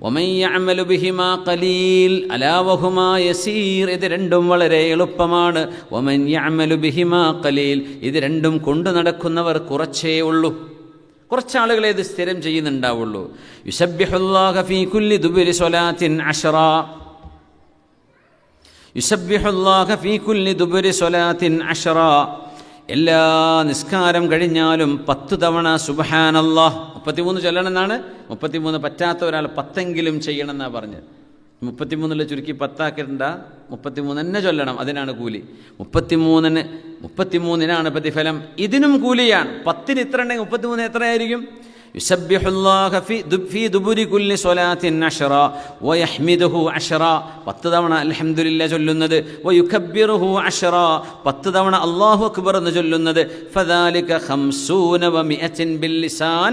S2: വമൻ യഅമലു ബിഹിമാ ഖലീൽ അലാ വഹുമാ യസീർ, ഇത് 2 വളരെ എളുപ്പമാണ്. വമൻ യഅമലു ബിഹിമാ ഖലീൽ, ഇത് 2 കൊണ്ട് നടക്കുന്നവർ കുറച്ചേ ഉള്ളൂ. കുറച്ചാളുകളെ ഇത് സ്ഥിരം ചെയ്യുന്നുണ്ടാവുള്ളൂ. യുസബ്ബിഹുല്ലാഹ ഫീ കുല്ലി ദുബുരി സ്വലാത്തിൻ 10, യുസബ്ബിഹുല്ലാഹ ഫീ കുല്ലി ദുബുരി സ്വലാത്തിൻ 10, എല്ലാ നിസ്കാരം കഴിഞ്ഞാലും 10 തവണ സുബ്ഹാനല്ലാഹ്, 33 ചൊല്ലണമെന്നാണ്. 33 പറ്റാത്ത ഒരാൾ 10എങ്കിലും ചെയ്യണമെന്നാണ് പറഞ്ഞത്. 33 ചുരുക്കി 10 ആക്കിയിട്ടുണ്ട, 33 തന്നെ ചൊല്ലണം. അതിനാണ് കൂലി. 33-നാണ് പ്രതിഫലം. ഇതിനും കൂലിയാണ്. 10-ന് ഇത്ര ഉണ്ടെങ്കിൽ 33 എത്രയായിരിക്കും? യുസബ്ബിഹുല്ലാഹ ഫീ ദുബുരി കുല്ലി സ്വലാത്തിൻ 10 വയഹ്മിദുഹു 10 10 തവണ അൽഹംദുലില്ലാഹ് ചൊല്ലുന്നത്, വയുകബ്ബിറുഹു 10 10 തവണ അല്ലാഹു അക്ബർ എന്ന് ചൊല്ലുന്നത്. ഫദാലിക 50 വമിഅത്തിൻ ബിൽ ലിസാൻ,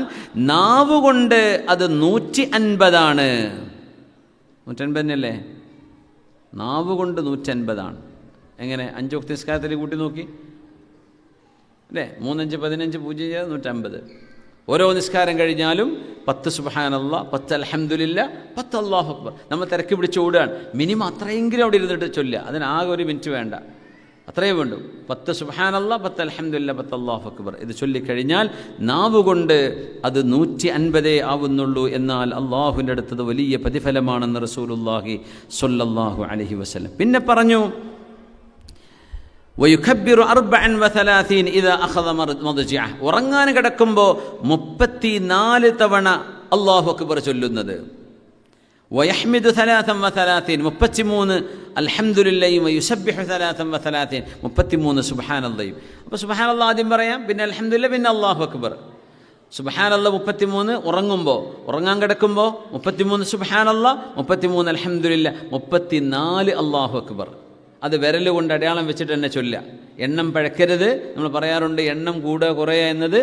S2: നാവ് കൊണ്ട് അത് 150 ആണ്. 150 തന്നെയല്ലേ? നാവ് കൊണ്ട് 150 ആണ്. എങ്ങനെ? 5 വക്ത് നിസ്കാരത്തിൽ കൂട്ടി നോക്കി അല്ലേ? 3 5 15 0 150. ഓരോ നിസ്കാരം കഴിഞ്ഞാലും 10 സുബ്ഹാനല്ലാഹ്, 10 അൽഹംദുലില്ലാഹ്, 10 അല്ലാഹു അക്ബർ. നമ്മൾ തിരക്ക് പിടിച്ച് ഓടുകയാണ്, മിനിമം അത്രയെങ്കിലും അവിടെ ഇരുന്നിട്ട് ചൊല്ലുക. അതിനാകെ 1 മിനിറ്റ് വേണ്ട, അത്രയേ വേണ്ടു. 10 സുബ്ഹാനല്ലാഹ്, 10 അൽഹംദുലില്ലാഹ്, 10 അല്ലാഹു അക്ബർ. ഇത് ചൊല്ലിക്കഴിഞ്ഞാൽ നാവ് കൊണ്ട് അത് 150 ആവുന്നുള്ളൂ. എന്നാൽ അള്ളാഹുവിൻ്റെ അടുത്തത് വലിയ പ്രതിഫലമാണെന്ന് റസൂലുള്ളാഹി സ്വല്ലല്ലാഹു അലൈഹി വസല്ലം പിന്നെ പറഞ്ഞു, വയുകബ്ബിറു 34 ഇദാ അഖദ മദ്ജിഅ, ഉറങ്ങാൻ കിടക്കുമ്പോൾ 34 തവണ അല്ലാഹു അക്ബർ ചൊല്ലുന്നത്. വയഹ്മിദു 33 33 അൽഹംദുലില്ലാഹി വയുസബ്ബിഹു 33 33 സുബ്ഹാനല്ലാഹി. അപ്പോൾ സുബ്ഹാനല്ലാഹ് ആദ്യം പറയാം, പിന്നെ അൽഹംദുലില്ലാഹ്, പിന്നെ അല്ലാഹു അക്ബർ. സുബ്ഹാനല്ലാഹ് 33 ഉറങ്ങുമ്പോൾ, ഉറങ്ങാൻ കിടക്കുമ്പോൾ 33 സുബ്ഹാനല്ലാഹ്, 33 അൽഹംദുലില്ലാഹ്, 34 അല്ലാഹു അക്ബർ. അത് വിരൽ കൊണ്ട് അടയാളം വെച്ചിട്ട് തന്നെ ചൊല്ലുക. എണ്ണം പഴക്കരുത്. നമ്മൾ പറയാറുണ്ട് എണ്ണം കൂടുക കുറയുക എന്നത്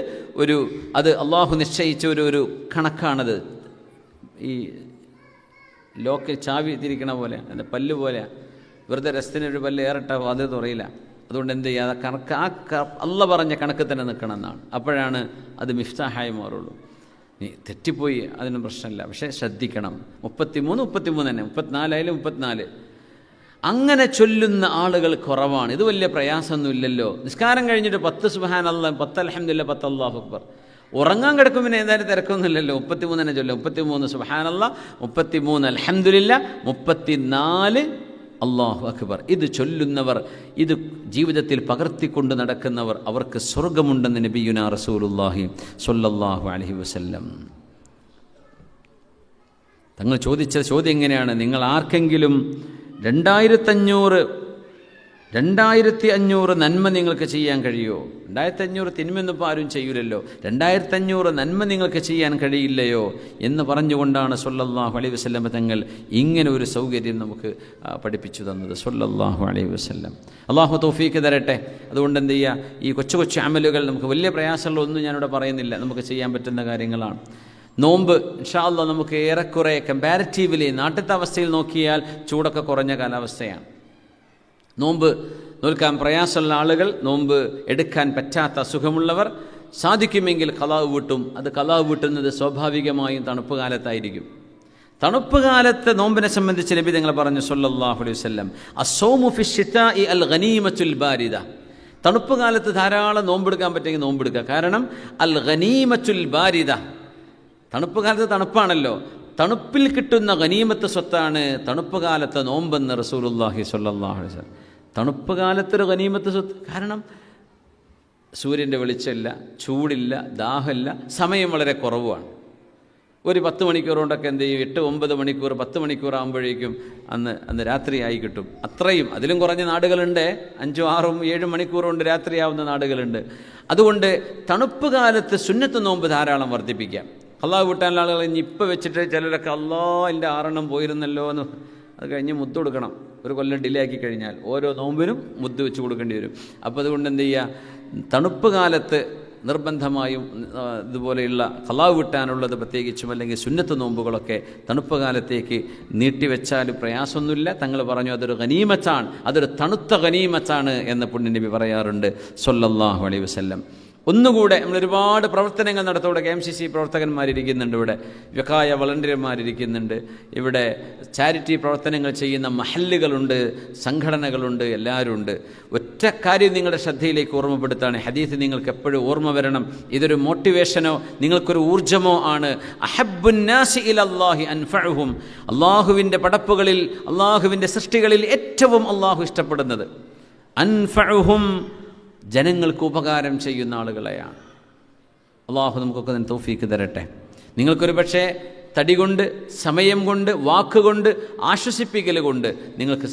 S2: അത് അള്ളാഹു നിശ്ചയിച്ച ഒരു കണക്കാണത്. ഈ ലോക്ക് ചാവി തിരിക്കണ പോലെ, അതിൻ്റെ പല്ല് പോലെ, വെറുതെ രസത്തിനൊരു പല്ല് ഏറിട്ടാവും, അത് തുറയില്ല. അതുകൊണ്ട് എന്ത് ചെയ്യുക, കണക്ക് അള്ള പറഞ്ഞ കണക്ക് തന്നെ നിൽക്കണം എന്നാണ്. അപ്പോഴാണ് അത് മിഫ്താഹായി മാറുള്ളൂ. നീ തെറ്റിപ്പോയി അതിന് പ്രശ്നമില്ല, പക്ഷേ ശ്രദ്ധിക്കണം. 33 തന്നെ, 34 ആയാലും 34. അങ്ങനെ ചൊല്ലുന്ന ആളുകൾ കുറവാണ്. ഇത് വലിയ പ്രയാസമൊന്നുമില്ലല്ലോ. നിസ്കാരം കഴിഞ്ഞിട്ട് 10 സുബ്ഹാനല്ലാഹ്, 10 അൽഹംദുലില്ലാഹ്, 10 അല്ലാഹു അക്ബർ. ഉറങ്ങാൻ കിടക്കും, പിന്നെ ഏതായാലും തിരക്കൊന്നുമില്ലല്ലോ. 33 തന്നെ ചൊല്ലും. 33 സുബ്ഹാനല്ലാഹ്, 33 അൽഹംദുലില്ലാഹ്, 34 അല്ലാഹു അക്ബർ. ഇത് ചൊല്ലുന്നവർ, ഇത് ജീവിതത്തിൽ പകർത്തിക്കൊണ്ട് നടക്കുന്നവർ, അവർക്ക് സ്വർഗമുണ്ടെന്ന് നബിയുനാ റസൂലുള്ളാഹി സ്വല്ലല്ലാഹു അലൈഹി വസല്ലം തങ്ങൾ ചോദിച്ച ചോദ്യം എങ്ങനെയാണ്? നിങ്ങൾ ആർക്കെങ്കിലും 2500 നന്മ നിങ്ങൾക്ക് ചെയ്യാൻ കഴിയുമോ? 2500 തിന്മയൊന്നും ഇപ്പോൾ ആരും ചെയ്യൂലല്ലോ. 2500 നന്മ നിങ്ങൾക്ക് ചെയ്യാൻ കഴിയില്ലയോ എന്ന് പറഞ്ഞുകൊണ്ടാണ് സ്വല്ലല്ലാഹു അലൈഹി വസല്ലം തങ്ങൾ ഇങ്ങനെ ഒരു സൗകര്യം നമുക്ക് പഠിപ്പിച്ചു തന്നത്. സ്വല്ലല്ലാഹു അലൈഹി വസല്ലം. അള്ളാഹു തൗഫീക്ക് തരട്ടെ. അതുകൊണ്ട് എന്ത് ചെയ്യുക, ഈ കൊച്ചു കൊച്ചു അമലുകൾ, നമുക്ക് വലിയ പ്രയാസമുള്ളതൊന്നും ഞാനിവിടെ പറയുന്നില്ല, നമുക്ക് ചെയ്യാൻ പറ്റുന്ന കാര്യങ്ങളാണ്. നോമ്പ് ഇൻഷാ അല്ലാഹ് നമുക്ക് ഏറെക്കുറെ കമ്പാരിറ്റീവ്ലി നാട്ടിലത്തെ അവസ്ഥയിൽ നോക്കിയാൽ ചൂടൊക്കെ കുറഞ്ഞ കാലാവസ്ഥയാണ്. നോമ്പ് നോൽക്കാൻ പ്രയാസമുള്ള ആളുകൾ, നോമ്പ് എടുക്കാൻ പറ്റാത്ത അസുഖമുള്ളവർ സാധിക്കുമെങ്കിൽ ഖളാ വീട്ടും. അത് ഖളാ വീട്ടുന്നത് സ്വാഭാവികമായും തണുപ്പ് കാലത്തായിരിക്കും. തണുപ്പ് കാലത്ത് നോമ്പിനെ സംബന്ധിച്ച് നബി തങ്ങൾ പറഞ്ഞു സ്വല്ലല്ലാഹു അലൈഹി വസല്ലം, അസ്സൗമു ഫിശ്ശിതാഇ അൽ ഗനീമത്തുൽ ബാരിദ. തണുപ്പ് കാലത്ത് ധാരാളം നോമ്പെടുക്കാൻ പറ്റുമെങ്കിൽ നോമ്പെടുക്കുക. കാരണം അൽ ഗനീമത്തുൽ ബാരിദ, തണുപ്പ് കാലത്ത് തണുപ്പാണല്ലോ, തണുപ്പിൽ കിട്ടുന്ന ഗനീമത്ത് സ്വത്താണ് തണുപ്പ് കാലത്തെ നോമ്പെന്ന് റസൂലുള്ളാഹി സ്വല്ലല്ലാഹു അലൈഹി വസല്ലം. തണുപ്പ് കാലത്തൊരു ഗനീമത്ത് സ്വത്ത്. കാരണം സൂര്യൻ്റെ വെളിച്ചമില്ല, ചൂടില്ല, ദാഹമില്ല, സമയം വളരെ കുറവാണ്. ഒരു 10 മണിക്കൂർ കൊണ്ടൊക്കെ എന്ത് ചെയ്യും, 8-9 മണിക്കൂർ 10 മണിക്കൂർ ആകുമ്പോഴേക്കും അന്ന് രാത്രിയായി കിട്ടും. അത്രയും, അതിലും കുറഞ്ഞ നാടുകളുണ്ട്. 5, 6, 7 മണിക്കൂർ കൊണ്ട് രാത്രിയാവുന്ന നാടുകളുണ്ട്. അതുകൊണ്ട് തണുപ്പ് കാലത്ത് സുന്നത്ത് നോമ്പ് ധാരാളം വർദ്ധിപ്പിക്കാം. അള്ളാഹ് വീട്ടാനുള്ള ആളുകൾ ഇനി ഇപ്പം വെച്ചിട്ട് ചിലരൊക്കെ എൻ്റെ 6 പോയിരുന്നല്ലോ എന്ന്, അത് കഴിഞ്ഞ് മുത്ത് കൊടുക്കണം. ഒരു കൊല്ലം ഡിലേ ആക്കി കഴിഞ്ഞാൽ ഓരോ നോമ്പിനും മുത്ത് വെച്ച് കൊടുക്കേണ്ടി വരും. അപ്പോൾ അതുകൊണ്ട് എന്ത് ചെയ്യുക, തണുപ്പ് കാലത്ത് നിർബന്ധമായും ഇതുപോലെയുള്ള ഖളാ വീട്ടാനുള്ളത് പ്രത്യേകിച്ചും, അല്ലെങ്കിൽ സുന്നത്ത് നോമ്പുകളൊക്കെ തണുപ്പ് കാലത്തേക്ക് നീട്ടിവെച്ചാൽ പ്രയാസമൊന്നുമില്ല. തങ്ങൾ പറഞ്ഞു അതൊരു ഗനീമത്താണ്, അതൊരു തണുത്ത ഗനീമത്താണ് എന്ന് പുണ്യനബി പറയാറുണ്ട് സ്വല്ലല്ലാഹു അലൈഹി വസല്ലം. ഒന്നുകൂടെ നമ്മളൊരുപാട് പ്രവർത്തനങ്ങൾ നടത്തും. ഇവിടെ KMCC പ്രവർത്തകന്മാരിരിക്കുന്നുണ്ട്, ഇവിടെ വ്യക്കായ വളണ്ടിയർമാരിരിക്കുന്നുണ്ട്, ഇവിടെ ചാരിറ്റി പ്രവർത്തനങ്ങൾ ചെയ്യുന്ന മഹല്ലുകളുണ്ട്, സംഘടനകളുണ്ട്, എല്ലാവരും ഉണ്ട്. ഒറ്റ കാര്യം നിങ്ങളുടെ ശ്രദ്ധയിലേക്ക് ഓർമ്മപ്പെടുത്താണ്. ഹദീസ് നിങ്ങൾക്ക് എപ്പോഴും ഓർമ്മ വരണം. ഇതൊരു മോട്ടിവേഷനോ നിങ്ങൾക്കൊരു ഊർജ്ജമോ ആണ്. അഹബ്ബുന്നാസി ഇലല്ലാഹി അൻഫഉഹും, അള്ളാഹുവിൻ്റെ പടപ്പുകളിൽ, അള്ളാഹുവിൻ്റെ സൃഷ്ടികളിൽ ഏറ്റവും അള്ളാഹു ഇഷ്ടപ്പെടുന്നത് അൻഫഉഹും, ജനങ്ങൾക്ക് ഉപകാരം ചെയ്യുന്ന ആളുകളെയാണ്. അള്ളാഹു നമുക്കൊക്കെ അതിന് തൗഫീക്ക് തരട്ടെ. നിങ്ങൾക്കൊരു പക്ഷേ തടി കൊണ്ട്, സമയം കൊണ്ട്, വാക്കുകൊണ്ട്, ആശ്വസിപ്പിക്കൽ കൊണ്ട് നിങ്ങൾക്ക്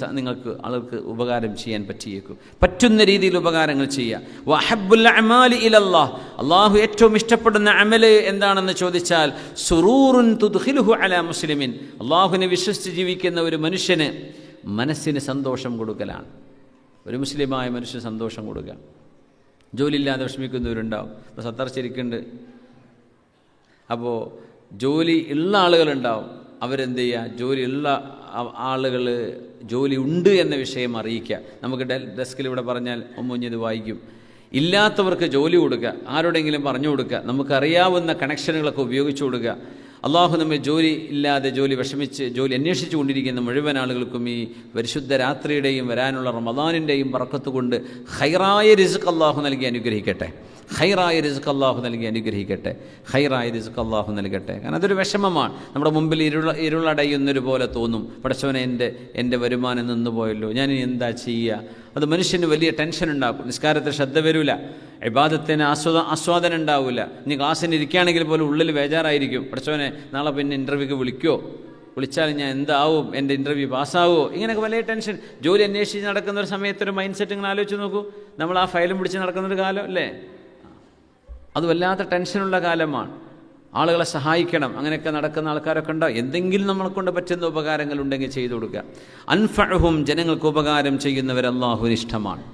S2: ആൾക്ക് ഉപകാരം ചെയ്യാൻ പറ്റിയേക്കും. പറ്റുന്ന രീതിയിൽ ഉപകാരങ്ങൾ ചെയ്യുക. വഹബ്ബുൽ അഅമാലി ഇലല്ലാഹ്, അള്ളാഹു ഏറ്റവും ഇഷ്ടപ്പെടുന്ന അമല് എന്താണെന്ന് ചോദിച്ചാൽ സുറൂറുൻ തുദ്ഖിലുഹു അലാ മുസ്ലിമിൻ, അള്ളാഹുവിനെ വിശ്വസിച്ച് ജീവിക്കുന്ന ഒരു മനുഷ്യന് മനസ്സിന് സന്തോഷം കൊടുക്കലാണ്. ഒരു മുസ്ലിമായ മനുഷ്യന് സന്തോഷം കൊടുക്കുക. ജോലിയില്ലാതെ വിഷമിക്കുന്നവരുണ്ടാവും. ഇപ്പോൾ സത്താർ ശരിക്കുണ്ട്. അപ്പോൾ ജോലി ഉള്ള ആളുകളുണ്ടാവും. അവരെന്ത് ചെയ്യുക, ജോലിയുള്ള ആളുകൾ ജോലി ഉണ്ട് എന്ന വിഷയം അറിയിക്കുക. നമുക്ക് ഡെസ്കിൽ ഇവിടെ പറഞ്ഞാൽ ഒമ്മുഞ്ഞത് വായിക്കും. ഇല്ലാത്തവർക്ക് ജോലി കൊടുക്കുക, ആരോടെങ്കിലും പറഞ്ഞു കൊടുക്കുക, നമുക്കറിയാവുന്ന കണക്ഷനുകളൊക്കെ ഉപയോഗിച്ചു കൊടുക്കുക. അള്ളാഹു നമ്മെ ജോലി ഇല്ലാതെ വിഷമിച്ച് ജോലി അന്വേഷിച്ചു കൊണ്ടിരിക്കുന്ന മുഴുവൻ ആളുകൾക്കും ഈ പരിശുദ്ധ രാത്രിയുടെയും വരാനുള്ള റമദാനിൻ്റെയും ബറക്കത്ത് കൊണ്ട് ഖൈറായ റിസ്ക് അള്ളാഹു നൽകി അനുഗ്രഹിക്കട്ടെ. ഖൈറായ റിസ്ക് അള്ളാഹു നൽകി അനുഗ്രഹിക്കട്ടെ. ഖൈറായ റിസ്ക് അള്ളാഹു നൽകട്ടെ. കാരണം അതൊരു വിഷമമാണ്. നമ്മുടെ മുമ്പിൽ ഇരുളടയുന്നൊരു പോലെ തോന്നും. പടച്ചവനെ എൻ്റെ വരുമാനം നിന്നുപോയല്ലോ, ഞാനിനി എന്താ ചെയ്യുക? അത് മനുഷ്യന് വലിയ ടെൻഷൻ ഉണ്ടാക്കും. നിസ്കാരത്തിൽ ശ്രദ്ധ വരില്ല, ഇബാദത്തിന് ആസ്വാദനം ഉണ്ടാവില്ല. ഇനി ക്ലാസ്സിന് ഇരിക്കുകയാണെങ്കിൽ പോലും ഉള്ളിൽ ബേജാറായിരിക്കും. പടച്ചവനെ നാളെ പിന്നെ ഇൻ്റർവ്യൂക്ക് വിളിച്ചാൽ ഞാൻ എന്താവും, എൻ്റെ ഇൻ്റർവ്യൂ പാസ്സാവുമോ? ഇങ്ങനെയൊക്കെ വലിയ ടെൻഷൻ. ജോലി അന്വേഷിച്ച് നടക്കുന്ന ഒരു സമയത്തൊരു മൈൻഡ് സെറ്റ് ഇങ്ങനെ ആലോചിച്ച് നോക്കൂ. നമ്മൾ ആ ഫയലും പിടിച്ച് നടക്കുന്നൊരു കാലം അല്ലേ? അത് വല്ലാത്ത ടെൻഷനുള്ള കാലമാണ്. ആളുകളെ സഹായിക്കണം. അങ്ങനെയൊക്കെ നടക്കുന്ന ആൾക്കാരൊക്കെ ഉണ്ടാവും. എന്തെങ്കിലും നമ്മളെ കൊണ്ട് പറ്റുന്ന ഉപകാരങ്ങൾ ഉണ്ടെങ്കിൽ ചെയ്തു കൊടുക്കുക. അൻഫഅഹും, ജനങ്ങൾക്ക് ഉപകാരം ചെയ്യുന്നവർ അല്ലാഹുവിന് ഇഷ്ടമാണ്.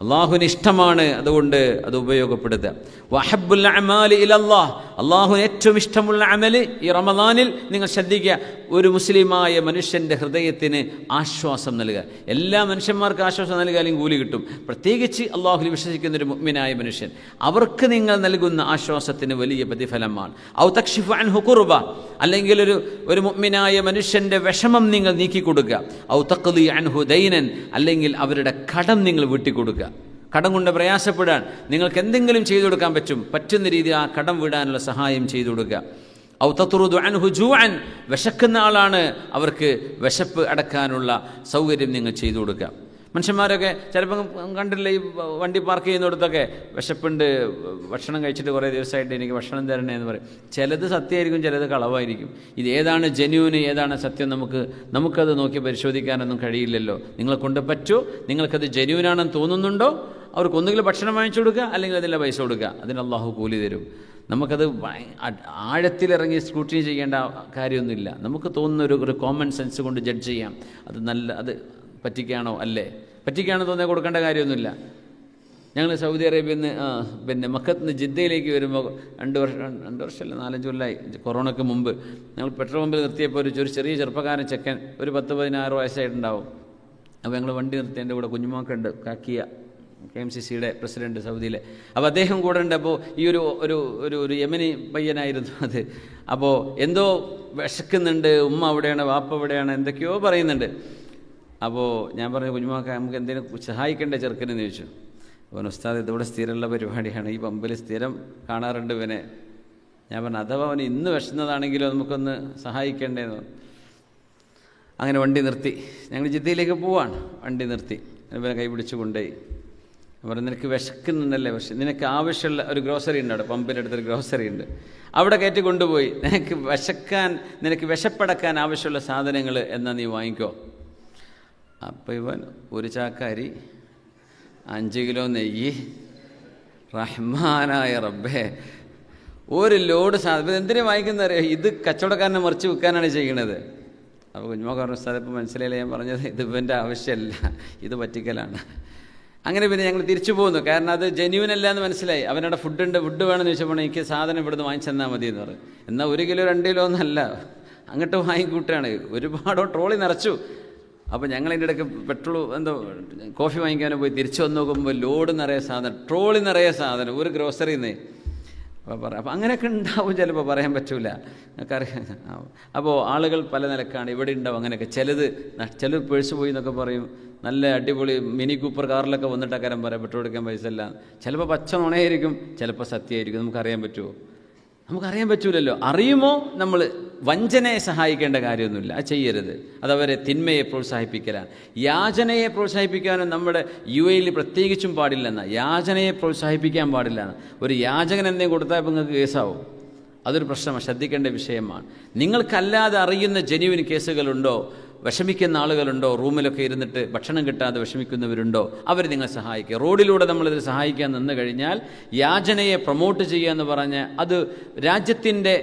S2: അള്ളാഹുവിന് ഇഷ്ടമാണ്. അതുകൊണ്ട് അത് ഉപയോഗപ്പെടുത്തുക. വഹബ്ബുൽ അഅമാലി ഇലല്ലാഹ്, അള്ളാഹുവിന് ഏറ്റവും ഇഷ്ടമുള്ള അമല് ഈ റമദാനിൽ നിങ്ങൾ ശ്രദ്ധിക്കുക, ഒരു മുസ്ലിമായ മനുഷ്യൻ്റെ ഹൃദയത്തിന് ആശ്വാസം നൽകുക. എല്ലാ മനുഷ്യന്മാർക്കും ആശ്വാസം നൽകിയാലും കൂലി കിട്ടും. പ്രത്യേകിച്ച് അള്ളാഹുവിൽ വിശ്വസിക്കുന്ന ഒരു മുഅ്മിനായ മനുഷ്യൻ, അവർക്ക് നിങ്ങൾ നൽകുന്ന ആശ്വാസത്തിന് വലിയ പ്രതിഫലമാണ്. ഔ തക്ഷിഫു അൻഹു കുർബ, അല്ലെങ്കിൽ ഒരു മുഅ്മിനായ മനുഷ്യൻ്റെ വിഷമം നിങ്ങൾ നീക്കിക്കൊടുക്കുക. ഔ തഖ്ദി അൻഹു ദൈനൻ, അല്ലെങ്കിൽ അവരുടെ കടം നിങ്ങൾ വീട്ടിക്കൊടുക്കുക. കടം കൊണ്ട് പ്രയാസപ്പെടാൻ നിങ്ങൾക്ക് എന്തെങ്കിലും ചെയ്തു കൊടുക്കാൻ പറ്റുന്ന രീതിയിൽ ആ കടം വീടാനുള്ള സഹായം ചെയ്തു കൊടുക്കുക. ഔ തത്റുദു അൻഹു ജൂഅൻ, വിശക്കുന്ന ആളാണ്, അവർക്ക് വിശപ്പ് അടക്കാനുള്ള സൗകര്യം നിങ്ങൾ ചെയ്തു കൊടുക്കുക. മനുഷ്യന്മാരൊക്കെ ചിലപ്പം കണ്ടില്ല, ഈ വണ്ടി പാർക്ക് ചെയ്യുന്നിടത്തൊക്കെ വിശപ്പുണ്ട്, ഭക്ഷണം കഴിച്ചിട്ട് കുറേ ദിവസമായിട്ട് എനിക്ക് ഭക്ഷണം തരണേ എന്ന് പറയും. ചിലത് സത്യമായിരിക്കും, ചിലത് കളവായിരിക്കും. ഇത് ഏതാണ് ജെന്യൂന്, ഏതാണ് സത്യം, നമുക്കത് നോക്കി പരിശോധിക്കാനൊന്നും കഴിയില്ലല്ലോ. നിങ്ങളെ കൊണ്ട് പറ്റുമോ? നിങ്ങൾക്കത് ജെന്യൂനാണെന്ന് തോന്നുന്നുണ്ടോ? അവർക്ക് ഒന്നുകിൽ ഭക്ഷണം വാങ്ങിച്ചു കൊടുക്കുക, അല്ലെങ്കിൽ അതിൻ്റെ പൈസ കൊടുക്കുക. അതിന് അള്ളാഹു കൂലി തരും. നമുക്കത് ആഴത്തിലിറങ്ങി സ്ക്രൂട്ടിനി ചെയ്യേണ്ട കാര്യമൊന്നുമില്ല. നമുക്ക് തോന്നുന്ന ഒരു കോമൺ സെൻസ് കൊണ്ട് ജഡ്ജ് ചെയ്യാം. അത് പറ്റിക്കാണോ അല്ലേ? പറ്റിക്കാണോ തോന്നിയാൽ കൊടുക്കേണ്ട കാര്യമൊന്നുമില്ല. ഞങ്ങൾ സൗദി അറേബ്യയിൽ നിന്ന് പിന്നെ മക്കത്ത് നിന്ന് ജിദ്ദയിലേക്ക് വരുമ്പോൾ 2 വർഷമല്ല 4-5 കൊല്ലമായി, കൊറോണയ്ക്ക് മുമ്പ് ഞങ്ങൾ പെട്രോൾ പമ്പിൽ നിർത്തിയപ്പോൾ ഒരു ചെറിയ ചെറുപ്പക്കാരൻ ചെക്കൻ, ഒരു 10-16 വയസ്സായിട്ടുണ്ടാവും. അപ്പോൾ ഞങ്ങൾ വണ്ടി നിർത്തി, എൻ്റെ കൂടെ കുഞ്ഞുമാക്കുണ്ട്, കാക്കിയ KMCCയുടെ പ്രസിഡൻറ്റ് സൗദിയിലെ. അപ്പോൾ അദ്ദേഹം കൂടെ ഉണ്ട്. അപ്പോൾ ഈ ഒരു യമനി പയ്യനായിരുന്നു അത്. അപ്പോൾ എന്തോ വിശക്കുന്നുണ്ട്, ഉമ്മ അവിടെയാണ്, വാപ്പ അവിടെയാണ്, എന്തൊക്കെയോ പറയുന്നുണ്ട്. അപ്പോൾ ഞാൻ പറഞ്ഞു, കുഞ്ഞുമാക്ക നമുക്ക് എന്തെങ്കിലും സഹായിക്കണ്ടേ ചെറുക്കനെന്ന് ചോദിച്ചു. അപ്പോൾ ഉസ്താദ്, ഇതിവിടെ സ്ഥിരമുള്ള പരിപാടിയാണ്, ഈ പമ്പിൽ സ്ഥിരം കാണാറുണ്ട് ഇവനെ. ഞാൻ പറഞ്ഞു, അഥവാ അവന് ഇന്ന് വിശന്നതാണെങ്കിലോ നമുക്കൊന്ന് സഹായിക്കണ്ടേന്ന് പറഞ്ഞു. അങ്ങനെ വണ്ടി നിർത്തി, ഞങ്ങൾ ജിദ്ദയിലേക്ക് പോവാണ്. വണ്ടി നിർത്തി, ഇവനെ കൈ പിടിച്ച് കൊണ്ടുപോയി. പറഞ്ഞു, നിനക്ക് വിശക്കുന്നുണ്ടല്ലേ, പക്ഷേ നിനക്ക് ആവശ്യമുള്ള ഒരു ഗ്രോസറി ഉണ്ട്, അവിടെ പമ്പിനടുത്തൊരു ഗ്രോസറി ഉണ്ട്, അവിടെ കയറ്റി കൊണ്ടുപോയി നിനക്ക് വിശപ്പടക്കാൻ ആവശ്യമുള്ള സാധനങ്ങൾ എന്നാൽ നീ വാങ്ങിക്കോ. അപ്പോൾ ഇവൻ ഒരു ചാക്ക അരി, 5 കിലോ നെയ്യ്, റഹ്മാനായ റബ്ബേ, ഒരു ലോഡ് സാധനം. എന്തിനു വാങ്ങിക്കുന്നറിയോ? ഇത് കച്ചവടക്കാരനെ മറിച്ച് വിൽക്കാനാണ് ചെയ്യണത്. അപ്പോൾ കുഞ്ഞുമോക്ക് പറഞ്ഞു, ഉസ്താദ് ഇപ്പോൾ മനസ്സിലായില്ല ഞാൻ പറഞ്ഞത്, ഇത് ഇവൻ്റെ ആവശ്യമല്ല, ഇത് പറ്റിക്കലാണ്. അങ്ങനെ പിന്നെ ഞങ്ങൾ തിരിച്ചു പോകുന്നു. കാരണം അത് ജെന്യൂൻ അല്ല എന്ന് മനസ്സിലായി. അവനവിടെ ഫുഡ് വേണമെന്ന് ചോദിച്ചപ്പോൾ എനിക്ക് സാധനം ഇവിടുന്ന് വാങ്ങിച്ചെന്നാൽ മതി എന്ന് പറയും. എന്നാൽ 1 കിലോ 2 കിലോ ഒന്നല്ല, അങ്ങോട്ട് വാങ്ങിക്കൂട്ടാണ്. ഒരുപാടോ ട്രോളി നിറച്ചു. അപ്പോൾ ഞങ്ങൾ അതിൻ്റെ ഇടയ്ക്ക് കോഫി വാങ്ങിക്കാനോ പോയി തിരിച്ചു വന്ന് നോക്കുമ്പോൾ ലോഡ് നിറയെ സാധനം, ട്രോളി നിറയെ സാധനം, ഒരു ഗ്രോസറിയിൽ നിന്ന്. അപ്പോൾ അങ്ങനെയൊക്കെ ഉണ്ടാവും, ചിലപ്പോൾ പറയാൻ പറ്റൂല, നമുക്കറിയാം. അപ്പോൾ ആളുകൾ പല നിലക്കാണ്, ഇവിടെ ഉണ്ടാവും അങ്ങനെയൊക്കെ. ചിലർ പേഴ്സ് പോയി എന്നൊക്കെ പറയും. നല്ല അടിപൊളി മിനി കൂപ്പർ കാറിലൊക്കെ വന്നിട്ടക്കാരം പറയാം പെട്രോൾ എടുക്കാൻ പൈസ ഇല്ല. ചിലപ്പോൾ പച്ച നുണയായിരിക്കും, ചിലപ്പോൾ സത്യമായിരിക്കും. നമുക്കറിയാൻ പറ്റുമോ? നമുക്കറിയാൻ പറ്റൂലല്ലോ. അറിയുമോ? നമ്മൾ വഞ്ചനയെ സഹായിക്കേണ്ട കാര്യമൊന്നുമില്ല, അത് ചെയ്യരുത്. അതവരെ തിന്മയെ പ്രോത്സാഹിപ്പിക്കലാണ്. യാചനയെ പ്രോത്സാഹിപ്പിക്കാനും നമ്മുടെ UAE പ്രത്യേകിച്ചും പാടില്ലെന്ന. യാചനയെ പ്രോത്സാഹിപ്പിക്കാൻ പാടില്ല. ഒരു യാചകൻ എന്തെങ്കിലും കൊടുത്താൽ ഇപ്പം നിങ്ങൾക്ക് കേസാവും. അതൊരു പ്രശ്നമാണ്, ശ്രദ്ധിക്കേണ്ട വിഷയമാണ്. നിങ്ങൾക്കല്ലാതെ അറിയുന്ന ജെന്യുവിൻ കേസുകളുണ്ടോ? വിഷമിക്കുന്ന ആളുകളുണ്ടോ? റൂമിലൊക്കെ ഇരുന്നിട്ട് ഭക്ഷണം കിട്ടാതെ വിഷമിക്കുന്നവരുണ്ടോ? അവർ നിങ്ങളെ സഹായിക്കുക. റോഡിലൂടെ നമ്മളിത് സഹായിക്കാൻ നിന്ന് കഴിഞ്ഞാൽ യാചനയെ പ്രൊമോട്ട് ചെയ്യുക എന്ന് പറഞ്ഞ് അത് രാജ്യത്തിൻ്റെ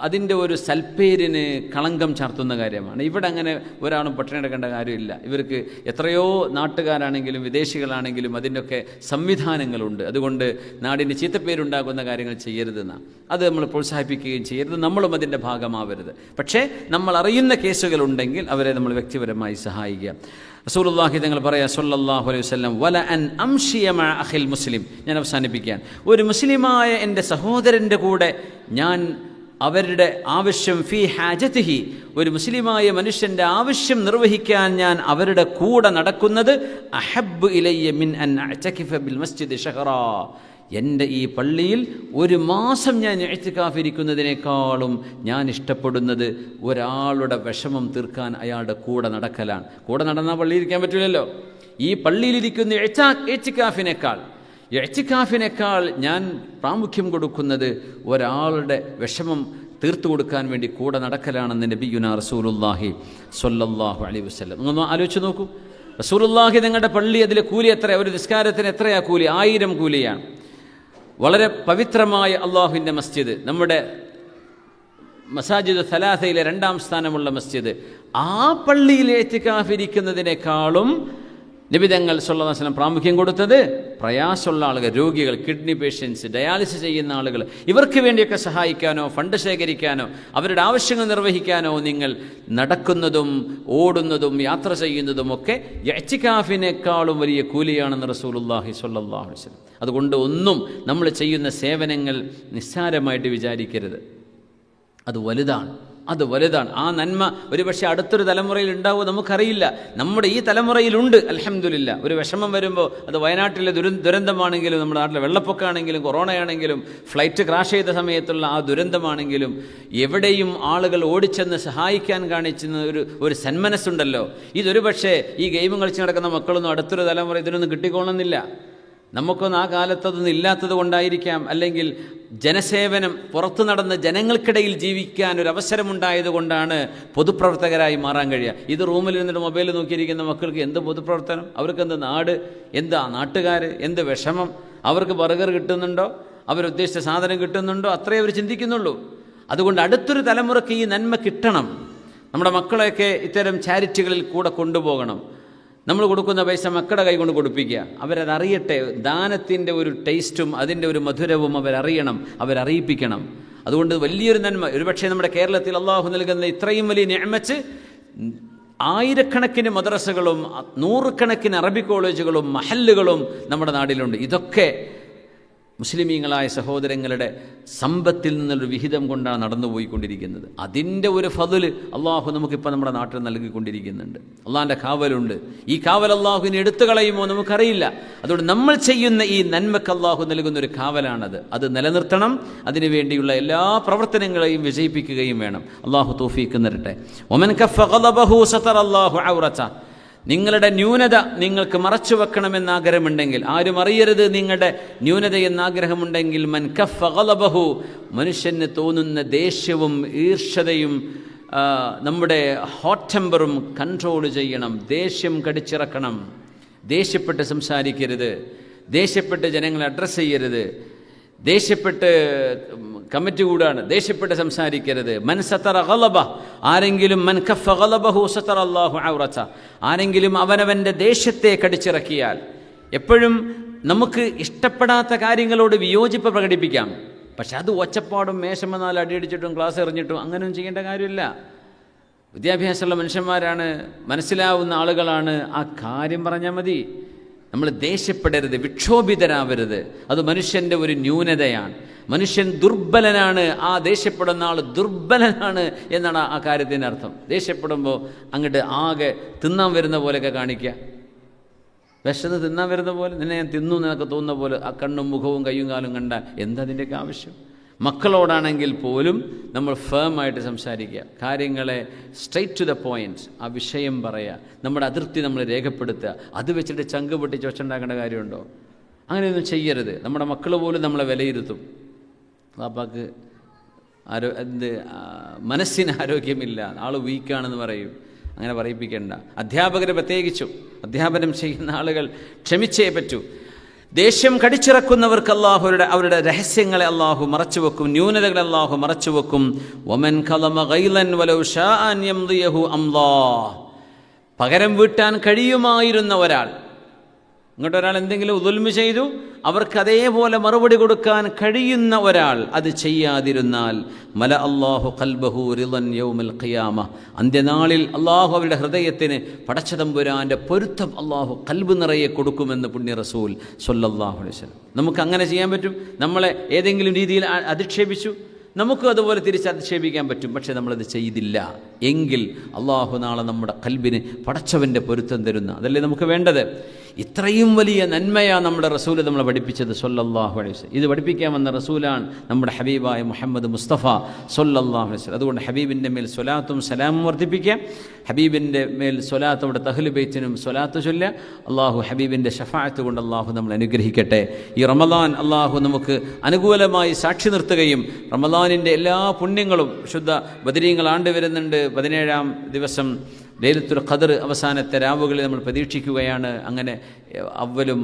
S2: അതിൻ്റെ ഒരു സൽപ്പേരിന് കളങ്കം ചാർത്തുന്ന കാര്യമാണ്. ഇവിടെ അങ്ങനെ ഒരാളും പട്ടിണി കിടക്കേണ്ട കാര്യമില്ല. ഇവർക്ക് എത്രയോ നാട്ടുകാരാണെങ്കിലും വിദേശികളാണെങ്കിലും അതിൻ്റെയൊക്കെ സംവിധാനങ്ങളുണ്ട്. അതുകൊണ്ട് നാടിന് ചീത്തപ്പേരുണ്ടാകുന്ന കാര്യങ്ങൾ ചെയ്യരുതെന്നാണ്. അത് നമ്മൾ പ്രോത്സാഹിപ്പിക്കുകയും ചെയ്യരുത്, നമ്മളും അതിൻ്റെ ഭാഗമാവരുത്. പക്ഷേ നമ്മൾ അറിയുന്ന കേസുകളുണ്ടെങ്കിൽ അവരെ നമ്മൾ വ്യക്തിപരമായി സഹായിക്കുക. റസൂലുള്ളാഹി തങ്ങൾ പറയാ സ്വല്ലല്ലാഹു അലൈഹി വസല്ലം വല അൻ അംശിയ മഅ അഖിൽ മുസ്ലിം. ഞാൻ അവസാനിപ്പിക്കാൻ, ഒരു മുസ്ലിമായ എൻ്റെ സഹോദരൻ്റെ കൂടെ ഞാൻ അവരുടെ ആവശ്യം ഫീ ഹാജതിഹി, ഒരു മുസ്ലിമായ മനുഷ്യൻ്റെ ആവശ്യം നിർവഹിക്കാൻ ഞാൻ അവരുടെ കൂടെ നടക്കുന്നത് അഹബ്ബു ഇലയ്യ മിൻ അൻ അഅ്തകിഫ ബിൽ മസ്ജിദി ശഹറാ, എൻ്റെ ഈ പള്ളിയിൽ ഒരു മാസം ഞാൻ ഇഅ്തികാഫ് ഇരിക്കുന്നതിനേക്കാളും ഞാൻ ഇഷ്ടപ്പെടുന്നത് ഒരാളുടെ വിഷമം തീർക്കാൻ അയാളുടെ കൂടെ നടക്കലാണ്. കൂടെ നടന്നാൽ പള്ളിയിൽ ഇരിക്കാൻ പറ്റില്ലല്ലോ. ഈ പള്ളിയിലിരിക്കുന്ന ഇഅ്തികാഫിനേക്കാൾ ഞാൻ പ്രാമുഖ്യം കൊടുക്കുന്നത് ഒരാളുടെ വിഷമം തീർത്തു കൊടുക്കാൻ വേണ്ടി കൂടെ നടക്കലാണെന്ന് നബിയുനാ റസൂലുള്ളാഹി സ്വല്ലല്ലാഹു അലൈഹി വസല്ലം. നിങ്ങളൊന്ന് ആലോചിച്ച് നോക്കൂ. റസൂലുള്ളാഹി നിങ്ങളുടെ പള്ളി, അതിലെ കൂലി എത്ര? ഒരു നിസ്കാരത്തിന് എത്രയാ കൂലി? 1000 കൂലിയാണ്. വളരെ പവിത്രമായ അള്ളാഹുവിൻ്റെ മസ്ജിദ്, നമ്മുടെ മസാജിദ് സലാസയിലെ 2ാം സ്ഥാനമുള്ള മസ്ജിദ്, ആ പള്ളിയിൽ ഇഅ്തികാഫ് ഇരിക്കുന്നതിനേക്കാളും നബി തങ്ങൾ സല്ലല്ലാഹു അലൈഹി വസല്ലം പ്രാമുഖ്യം കൊടുത്തത് പ്രയാസമുള്ള ആളുകൾ, രോഗികൾ, കിഡ്നി പേഷ്യൻസ്, ഡയാലിസിസ് ചെയ്യുന്ന ആളുകൾ, ഇവർക്ക് വേണ്ടിയൊക്കെ സഹായിക്കാനോ ഫണ്ട് ശേഖരിക്കാനോ അവരുടെ ആവശ്യങ്ങൾ നിർവഹിക്കാനോ നിങ്ങൾ നടക്കുന്നതും ഓടുന്നതും യാത്ര ചെയ്യുന്നതുമൊക്കെ ഇഅ്തികാഫിനേക്കാളും വലിയ കൂലിയാണെന്ന് റസൂലുള്ളാഹി സ്വല്ലല്ലാഹു അലൈഹി വസല്ലം. അതുകൊണ്ട് ഒന്നും നമ്മൾ ചെയ്യുന്ന സേവനങ്ങൾ നിസ്സാരമായിട്ട് വിചാരിക്കരുത്. അത് വലുതാണ്. ആ നന്മ ഒരുപക്ഷെ അടുത്തൊരു തലമുറയിൽ ഉണ്ടാവുമോ നമുക്കറിയില്ല. നമ്മുടെ ഈ തലമുറയിലുണ്ട് അൽഹംദുലില്ലാ. ഒരു വിഷമം വരുമ്പോൾ അത് വയനാട്ടിലെ ദുരന്തമാണെങ്കിലും, നമ്മുടെ നാട്ടിലെ വെള്ളപ്പൊക്കമാണെങ്കിലും, കൊറോണയാണെങ്കിലും, ഫ്ലൈറ്റ് ക്രാഷ് ചെയ്ത സമയത്തുള്ള ആ ദുരന്തമാണെങ്കിലും, എവിടെയും ആളുകൾ ഓടിച്ചെന്ന് സഹായിക്കാൻ കാണിക്കുന്ന ഒരു സന്മനസ്സുണ്ടല്ലോ. ഇതൊരു പക്ഷേ ഈ ഗെയിം കളിച്ച് നടക്കുന്ന മക്കളൊന്നും അടുത്തൊരു തലമുറ ഇതിനൊന്നും കിട്ടിക്കോണമെന്നില്ല. നമുക്കൊന്നും ആ കാലത്തതൊന്നും ഇല്ലാത്തത് കൊണ്ടായിരിക്കാം, അല്ലെങ്കിൽ ജനസേവനം, പുറത്തു നടന്ന് ജനങ്ങൾക്കിടയിൽ ജീവിക്കാൻ ഒരു അവസരമുണ്ടായത് കൊണ്ടാണ് പൊതുപ്രവർത്തകരായി മാറാൻ കഴിയുക. ഇത് റൂമിൽ നിന്നിട്ട് മൊബൈൽ നോക്കിയിരിക്കുന്ന മക്കൾക്ക് എന്ത് പൊതുപ്രവർത്തനം? അവർക്ക് എന്ത് നാട്, എന്താ നാട്ടുകാർ, എന്ത് വിഷമം? അവർക്ക് ബർഗർ കിട്ടുന്നുണ്ടോ, അവരുദ്ദേശിച്ച സാധനം കിട്ടുന്നുണ്ടോ? അത്രേ അവർ ചിന്തിക്കുന്നുള്ളൂ. അതുകൊണ്ട് അടുത്തൊരു തലമുറയ്ക്ക് ഈ നന്മ കിട്ടണം. നമ്മുടെ മക്കളെയൊക്കെ ഇത്തരം ചാരിറ്റികളിൽ കൂടെ കൊണ്ടുപോകണം. നമ്മൾ കൊടുക്കുന്ന പൈസ മക്കളുടെ കൈ കൊണ്ട് കൊടുപ്പിക്കുക. അവരതറിയട്ടെ. ദാനത്തിൻ്റെ ഒരു ടേസ്റ്റും അതിൻ്റെ ഒരു മധുരവും അവരറിയണം, അവരറിയിപ്പിക്കണം. അതുകൊണ്ട് വലിയൊരു നന്മ. ഒരുപക്ഷെ നമ്മുടെ കേരളത്തിൽ അള്ളാഹു നൽകുന്ന ഇത്രയും വലിയ നിഅമത്ത്, ആയിരക്കണക്കിന് മദ്രസകളും 100കണക്കിന് അറബി കോളേജുകളും മഹല്ലുകളും നമ്മുടെ നാട്ടിലുണ്ട്. ഇതൊക്കെ മുസ്ലിമീങ്ങളായ സഹോദരങ്ങളുടെ സമ്പത്തിൽ നിന്നൊരു വിഹിതം കൊണ്ടാണ് നടന്നുപോയിക്കൊണ്ടിരിക്കുന്നത്. അതിൻ്റെ ഒരു ഫضല് അള്ളാഹു നമുക്കിപ്പോൾ നമ്മുടെ നാട്ടിൽ നൽകിക്കൊണ്ടിരിക്കുന്നുണ്ട്. അള്ളാഹിൻ്റെ കാവലുണ്ട്. ഈ കാവൽ അള്ളാഹുവിനെ എടുത്തു കളയുമോ നമുക്കറിയില്ല. അതുകൊണ്ട് നമ്മൾ ചെയ്യുന്ന ഈ നന്മക്ക് അള്ളാഹു നൽകുന്ന ഒരു കാവലാണത്. അത് നിലനിർത്തണം. അതിനുവേണ്ടിയുള്ള എല്ലാ പ്രവർത്തനങ്ങളെയും വിജയിപ്പിക്കുകയും വേണം. അള്ളാഹു തൗഫീഖ് തരട്ടെ. വമൻ കഫ ഗളബഹു സതറല്ലാഹു ഔറത. നിങ്ങളുടെ ന്യൂനത നിങ്ങൾക്ക് മറച്ചു വെക്കണമെന്ന് ആഗ്രഹമുണ്ടെങ്കിൽ, ആരും അറിയരുത് നിങ്ങളുടെ ന്യൂനത എന്നാഗ്രഹമുണ്ടെങ്കിൽ, മൻ കഫ ഗളബഹു, മനുഷ്യന് തോന്നുന്ന ദേഷ്യവും ഈർഷ്യതയും നമ്മുടെ ഹോട്ട് ടെമ്പറും കൺട്രോൾ ചെയ്യണം. ദേഷ്യം കടിച്ചിറക്കണം. ദേഷ്യപ്പെട്ട് സംസാരിക്കരുത്. ദേഷ്യപ്പെട്ട് ജനങ്ങളെ അഡ്രസ്സ് ചെയ്യരുത്. ദേഷ്യപ്പെട്ട് കമ്മിറ്റി കൂടാണ്, ദേഷ്യപ്പെട്ട് സംസാരിക്കരുത്. മൻ സതറ ഗളബ, ആരെങ്കിലും മൻ കഫ ഗളബഹു സതറ അല്ലാഹു ഔറത, ആരെങ്കിലും അവനവൻ്റെ ദേഷ്യത്തെ കടിച്ചിറക്കിയാൽ. എപ്പോഴും നമുക്ക് ഇഷ്ടപ്പെടാത്ത കാര്യങ്ങളോട് വിയോജിപ്പ് പ്രകടിപ്പിക്കാം. പക്ഷെ അത് ഒച്ചപ്പാടും മേശമെന്നാൽ അടിയടിച്ചിട്ടും ക്ലാസ് എറിഞ്ഞിട്ടും അങ്ങനെയൊന്നും ചെയ്യേണ്ട കാര്യമില്ല. വിദ്യാഭ്യാസമുള്ള മനുഷ്യന്മാരാണ്, മനസ്സിലാവുന്ന ആളുകളാണ്. ആ കാര്യം പറഞ്ഞാൽ മതി. നമ്മൾ ദേഷ്യപ്പെടരുത്, വിക്ഷോഭിതരാവരുത്. അത് മനുഷ്യൻ്റെ ഒരു ന്യൂനതയാണ്. മനുഷ്യൻ ദുർബലനാണ്. ആ ദേഷ്യപ്പെടുന്ന ആൾ ദുർബലനാണ് എന്നാണ് ആ കാര്യത്തിൻ്റെ അർത്ഥം. ദേഷ്യപ്പെടുമ്പോൾ അങ്ങോട്ട് ആകെ തിന്നാൻ വരുന്ന പോലെയൊക്കെ കാണിക്കുക. വിശന്ന് തിന്നാൻ വരുന്ന പോലെ, നിന്നെ ഞാൻ തിന്നു എന്നൊക്കെ തോന്നുന്ന പോലെ ആ കണ്ണും മുഖവും കയ്യും കാലും കണ്ടാൽ എന്താ അതിൻ്റെയൊക്കെ ആവശ്യം? മക്കളോടാണെങ്കിൽ പോലും നമ്മൾ ഫേമായിട്ട് സംസാരിക്കുക. കാര്യങ്ങളെ സ്ട്രെയിറ്റ് ടു ദ പോയിന്റ്, ആ വിഷയം പറയുക. നമ്മുടെ അതിർത്തി നമ്മൾ രേഖപ്പെടുത്തുക. അത് വെച്ചിട്ട് ചങ്ക് പൊട്ടിച്ച് ഒച്ചുണ്ടാക്കേണ്ട കാര്യമുണ്ടോ? അങ്ങനെയൊന്നും ചെയ്യരുത്. നമ്മുടെ മക്കൾ പോലും നമ്മളെ വിലയിരുത്തും. വാപ്പാക്ക് മനസ്സിന് ആരോഗ്യമില്ല, ആൾ വീക്കാണെന്ന് പറയും. അങ്ങനെ പറയിപ്പിക്കേണ്ട. അധ്യാപകർ പ്രത്യേകിച്ചും അധ്യാപനം ചെയ്യുന്ന ആളുകൾ ക്ഷമിച്ചേ പറ്റൂ. ദേഷ്യം കടിച്ചിറക്കുന്നവർക്ക് അവരുടെ രഹസ്യങ്ങളെ അള്ളാഹു മറച്ചുവെക്കും, ന്യൂനതകളെ അള്ളാഹു മറച്ചുവെക്കും. വമൻ ഖലമ ഗൈലൻ വലൗ ശാഅ അൻ യംദിയഹു അംളാഹ്. പകരം വീട്ടാൻ കഴിയുമായിരുന്ന ഒരാൾ, ഇങ്ങോട്ടൊരാൾ എന്തെങ്കിലും ദുൽമ് ചെയ്തു, അവർക്ക് അതേപോലെ മറുപടി കൊടുക്കാൻ കഴിയുന്ന ഒരാൾ അത് ചെയ്യാതിരുന്നാൽ മല അല്ലാഹു ഖൽബഹു റിളൻ യൗമൽ ഖിയാമ. അന്ത്യനാളിൽ അള്ളാഹു അവരുടെ ഹൃദയത്തിന് പടച്ചതമ്പുരാൻ്റെ പൊരുത്തം അള്ളാഹു ഖൽബ് നിറയെ കൊടുക്കുമെന്ന് പുണ്യ റസൂൽ സ്വല്ലല്ലാഹു അലൈഹി വസല്ലം. നമുക്ക് അങ്ങനെ ചെയ്യാൻ പറ്റും. നമ്മളെ ഏതെങ്കിലും രീതിയിൽ അധിക്ഷേപിച്ചു, നമുക്ക് അതുപോലെ തിരിച്ചധിക്ഷേപിക്കാൻ പറ്റും. പക്ഷേ നമ്മളത് ചെയ്തില്ല എങ്കിൽ അള്ളാഹു നാളെ നമ്മുടെ ഖൽബിന് പടച്ചവൻ്റെ പൊരുത്തം തരുന്ന, അതല്ലേ നമുക്ക് വേണ്ടത്. ഇത്രയും വലിയ നന്മയാണ് നമ്മുടെ റസൂൽ നമ്മളെ പഠിപ്പിച്ചത് സ്വല്ലല്ലാഹു അലൈഹി വസല്ലം. ഇത് പഠിപ്പിക്കാൻ വന്ന റസൂലാണ് നമ്മുടെ ഹബീബായ മുഹമ്മദ് മുസ്തഫ സ്വല്ലല്ലാഹു അലൈഹി വസല്ലം. അതുകൊണ്ട് ഹബീബിൻ്റെ മേൽ സ്വലാത്തും സലാമും വർദ്ധിപ്പിക്കാം. ഹബീബിൻ്റെ മേൽ സ്വലാത്ത്, അവിടെ അഹ്ലു ബൈത്തിനും സ്വലാത്ത് ചൊല്ലുക. അള്ളാഹു ഹബീബിൻ്റെ ഷഫാഅത്ത് കൊണ്ട് അള്ളാഹു നമ്മൾ അനുഗ്രഹിക്കട്ടെ. ഈ റമദാൻ അള്ളാഹു നമുക്ക് അനുകൂലമായി സാക്ഷി നിർത്തുകയും റമദാനിൻ്റെ എല്ലാ പുണ്യങ്ങളും, ശുദ്ധ ബദരീങ്ങൾ ആണ്ട് വരുന്നുണ്ട്, 17-ാം ദിവസം ലൈലത്തുൽ ഖദർ അവസാനത്തെ രാവുകളിൽ നമ്മൾ പ്രതീക്ഷിക്കുകയാണ്. അങ്ങനെ അവലും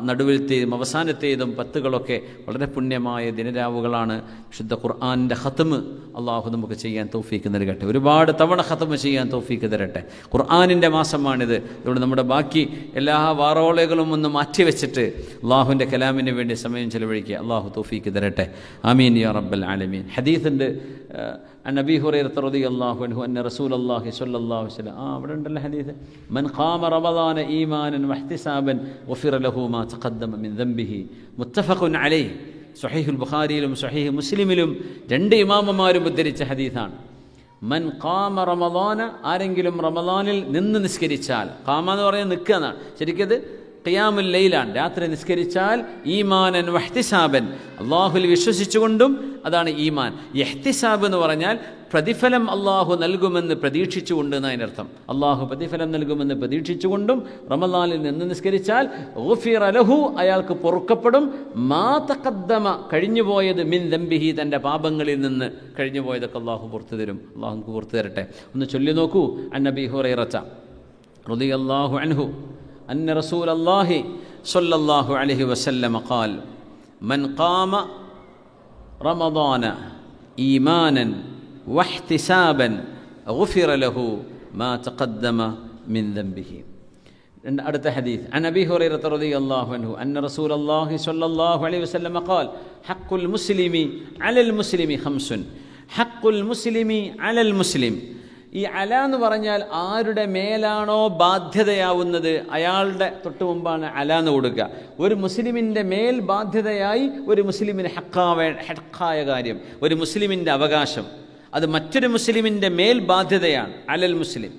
S2: നടുവിലത്തേതും അവസാനത്തേതും 10കളൊക്കെ വളരെ പുണ്യമായ ദിനരാവുകളാണ്. ശുദ്ധ ഖുർആനിൻ്റെ ഖത്മ് അള്ളാഹു നമുക്ക് ചെയ്യാൻ തൗഫീക്ക് നൽകട്ടെ. ഒരുപാട് തവണ ഖത്മ് ചെയ്യാൻ തൗഫീക്ക് തരട്ടെ. ഖുർആനിൻ്റെ മാസമാണിത്. അതുകൊണ്ട് നമ്മുടെ ബാക്കി എല്ലാ വാറോളകളും ഒന്ന് മാറ്റിവെച്ചിട്ട് അള്ളാഹുവിൻ്റെ കലാമിന് വേണ്ടി സമയം ചെലവഴിക്കുക. അള്ളാഹു തൗഫീക്ക് തരട്ടെ. ആമീൻ യാ റബ്ബൽ ആലമീൻ. ഹദീസുണ്ട് عن أبي هريرة رضي الله عنه أن رسول الله صلى الله عليه وسلم അവിടെ ഉണ്ടല്ലോ ഹദീസ്, من قام رمضان إيمانا واحتسابا غفر له ما تقدم من ذنبه متفق عليه. സ്വഹീഹുൽ ബുഖാരിയിലും സ്വഹീഹ് മുസ്ലിമിലും 2 ഇമാമമാരും ഉദ്ധരിച്ച ഹദീസാണ്. മൻ ഖാമ റമദാന, ആരെങ്കിലും റമദാനിൽ നിന്ന് നിസ്കരിച്ചാൽ, ഖാമ എന്ന് പറഞ്ഞാൽ നിൽക്കുക എന്നാണ്, ശരിക്കത് ഖിയാമുൽ ലൈലാണ്, രാത്രി നിസ്കരിച്ചാൽ, ഈമാനൻ വഹ്തിസാബൻ, അള്ളാഹുൽ വിശ്വസിച്ചുകൊണ്ടും, അതാണ് ഈമാൻ. ഇഹ്തിസാബ് എന്ന് പറഞ്ഞാൽ പ്രതിഫലം അള്ളാഹു നൽകുമെന്ന് പ്രതീക്ഷിച്ചുകൊണ്ട് എന്നതിനർത്ഥം. അള്ളാഹു പ്രതിഫലം നൽകുമെന്ന് പ്രതീക്ഷിച്ചുകൊണ്ടും റമദാനിൽ നിന്ന് നിസ്കരിച്ചാൽ ഗുഫിറ ലഹു, അയാൾക്ക് പൊറുക്കപ്പെടും, മാ തഖദ്ദമ, കഴിഞ്ഞുപോയത്, മിൻ ദംബിഹി, തൻ്റെ പാപങ്ങളിൽ നിന്ന് കഴിഞ്ഞുപോയതൊക്കെ അള്ളാഹു പുറത്തു തരും. അള്ളാഹു നമുക്ക് പുറത്തു തരട്ടെ. ഒന്ന് ചൊല്ലി നോക്കൂ. അൻ അബീ ഹുറൈറത റളിയല്ലാഹു അൻഹു أن رسول الله صلى الله عليه وسلم قال من قام رمضان إيمانا واحتسابا غفر له ما تقدم من ذنبه. അടുത്ത ഹദീസ് عن أبي هريرة رضي الله عنه أن رسول الله صلى الله عليه وسلم قال حق المسلم على المسلم 5 حق المسلم على المسلم. ഈ അല എന്ന് പറഞ്ഞാൽ ആരുടെ മേലാണോ ബാധ്യതയാവുന്നത് അയാളുടെ തൊട്ട് മുമ്പാണ് അല എന്ന് കൊടുക്കുക. ഒരു മുസ്ലിമിൻ്റെ മേൽ ബാധ്യതയായി ഒരു മുസ്ലിമിന് ഹക്കായ കാര്യം, ഒരു മുസ്ലിമിൻ്റെ അവകാശം, അത് മറ്റൊരു മുസ്ലിമിൻ്റെ മേൽ ബാധ്യതയാണ്. അലൽ മുസ്ലിം,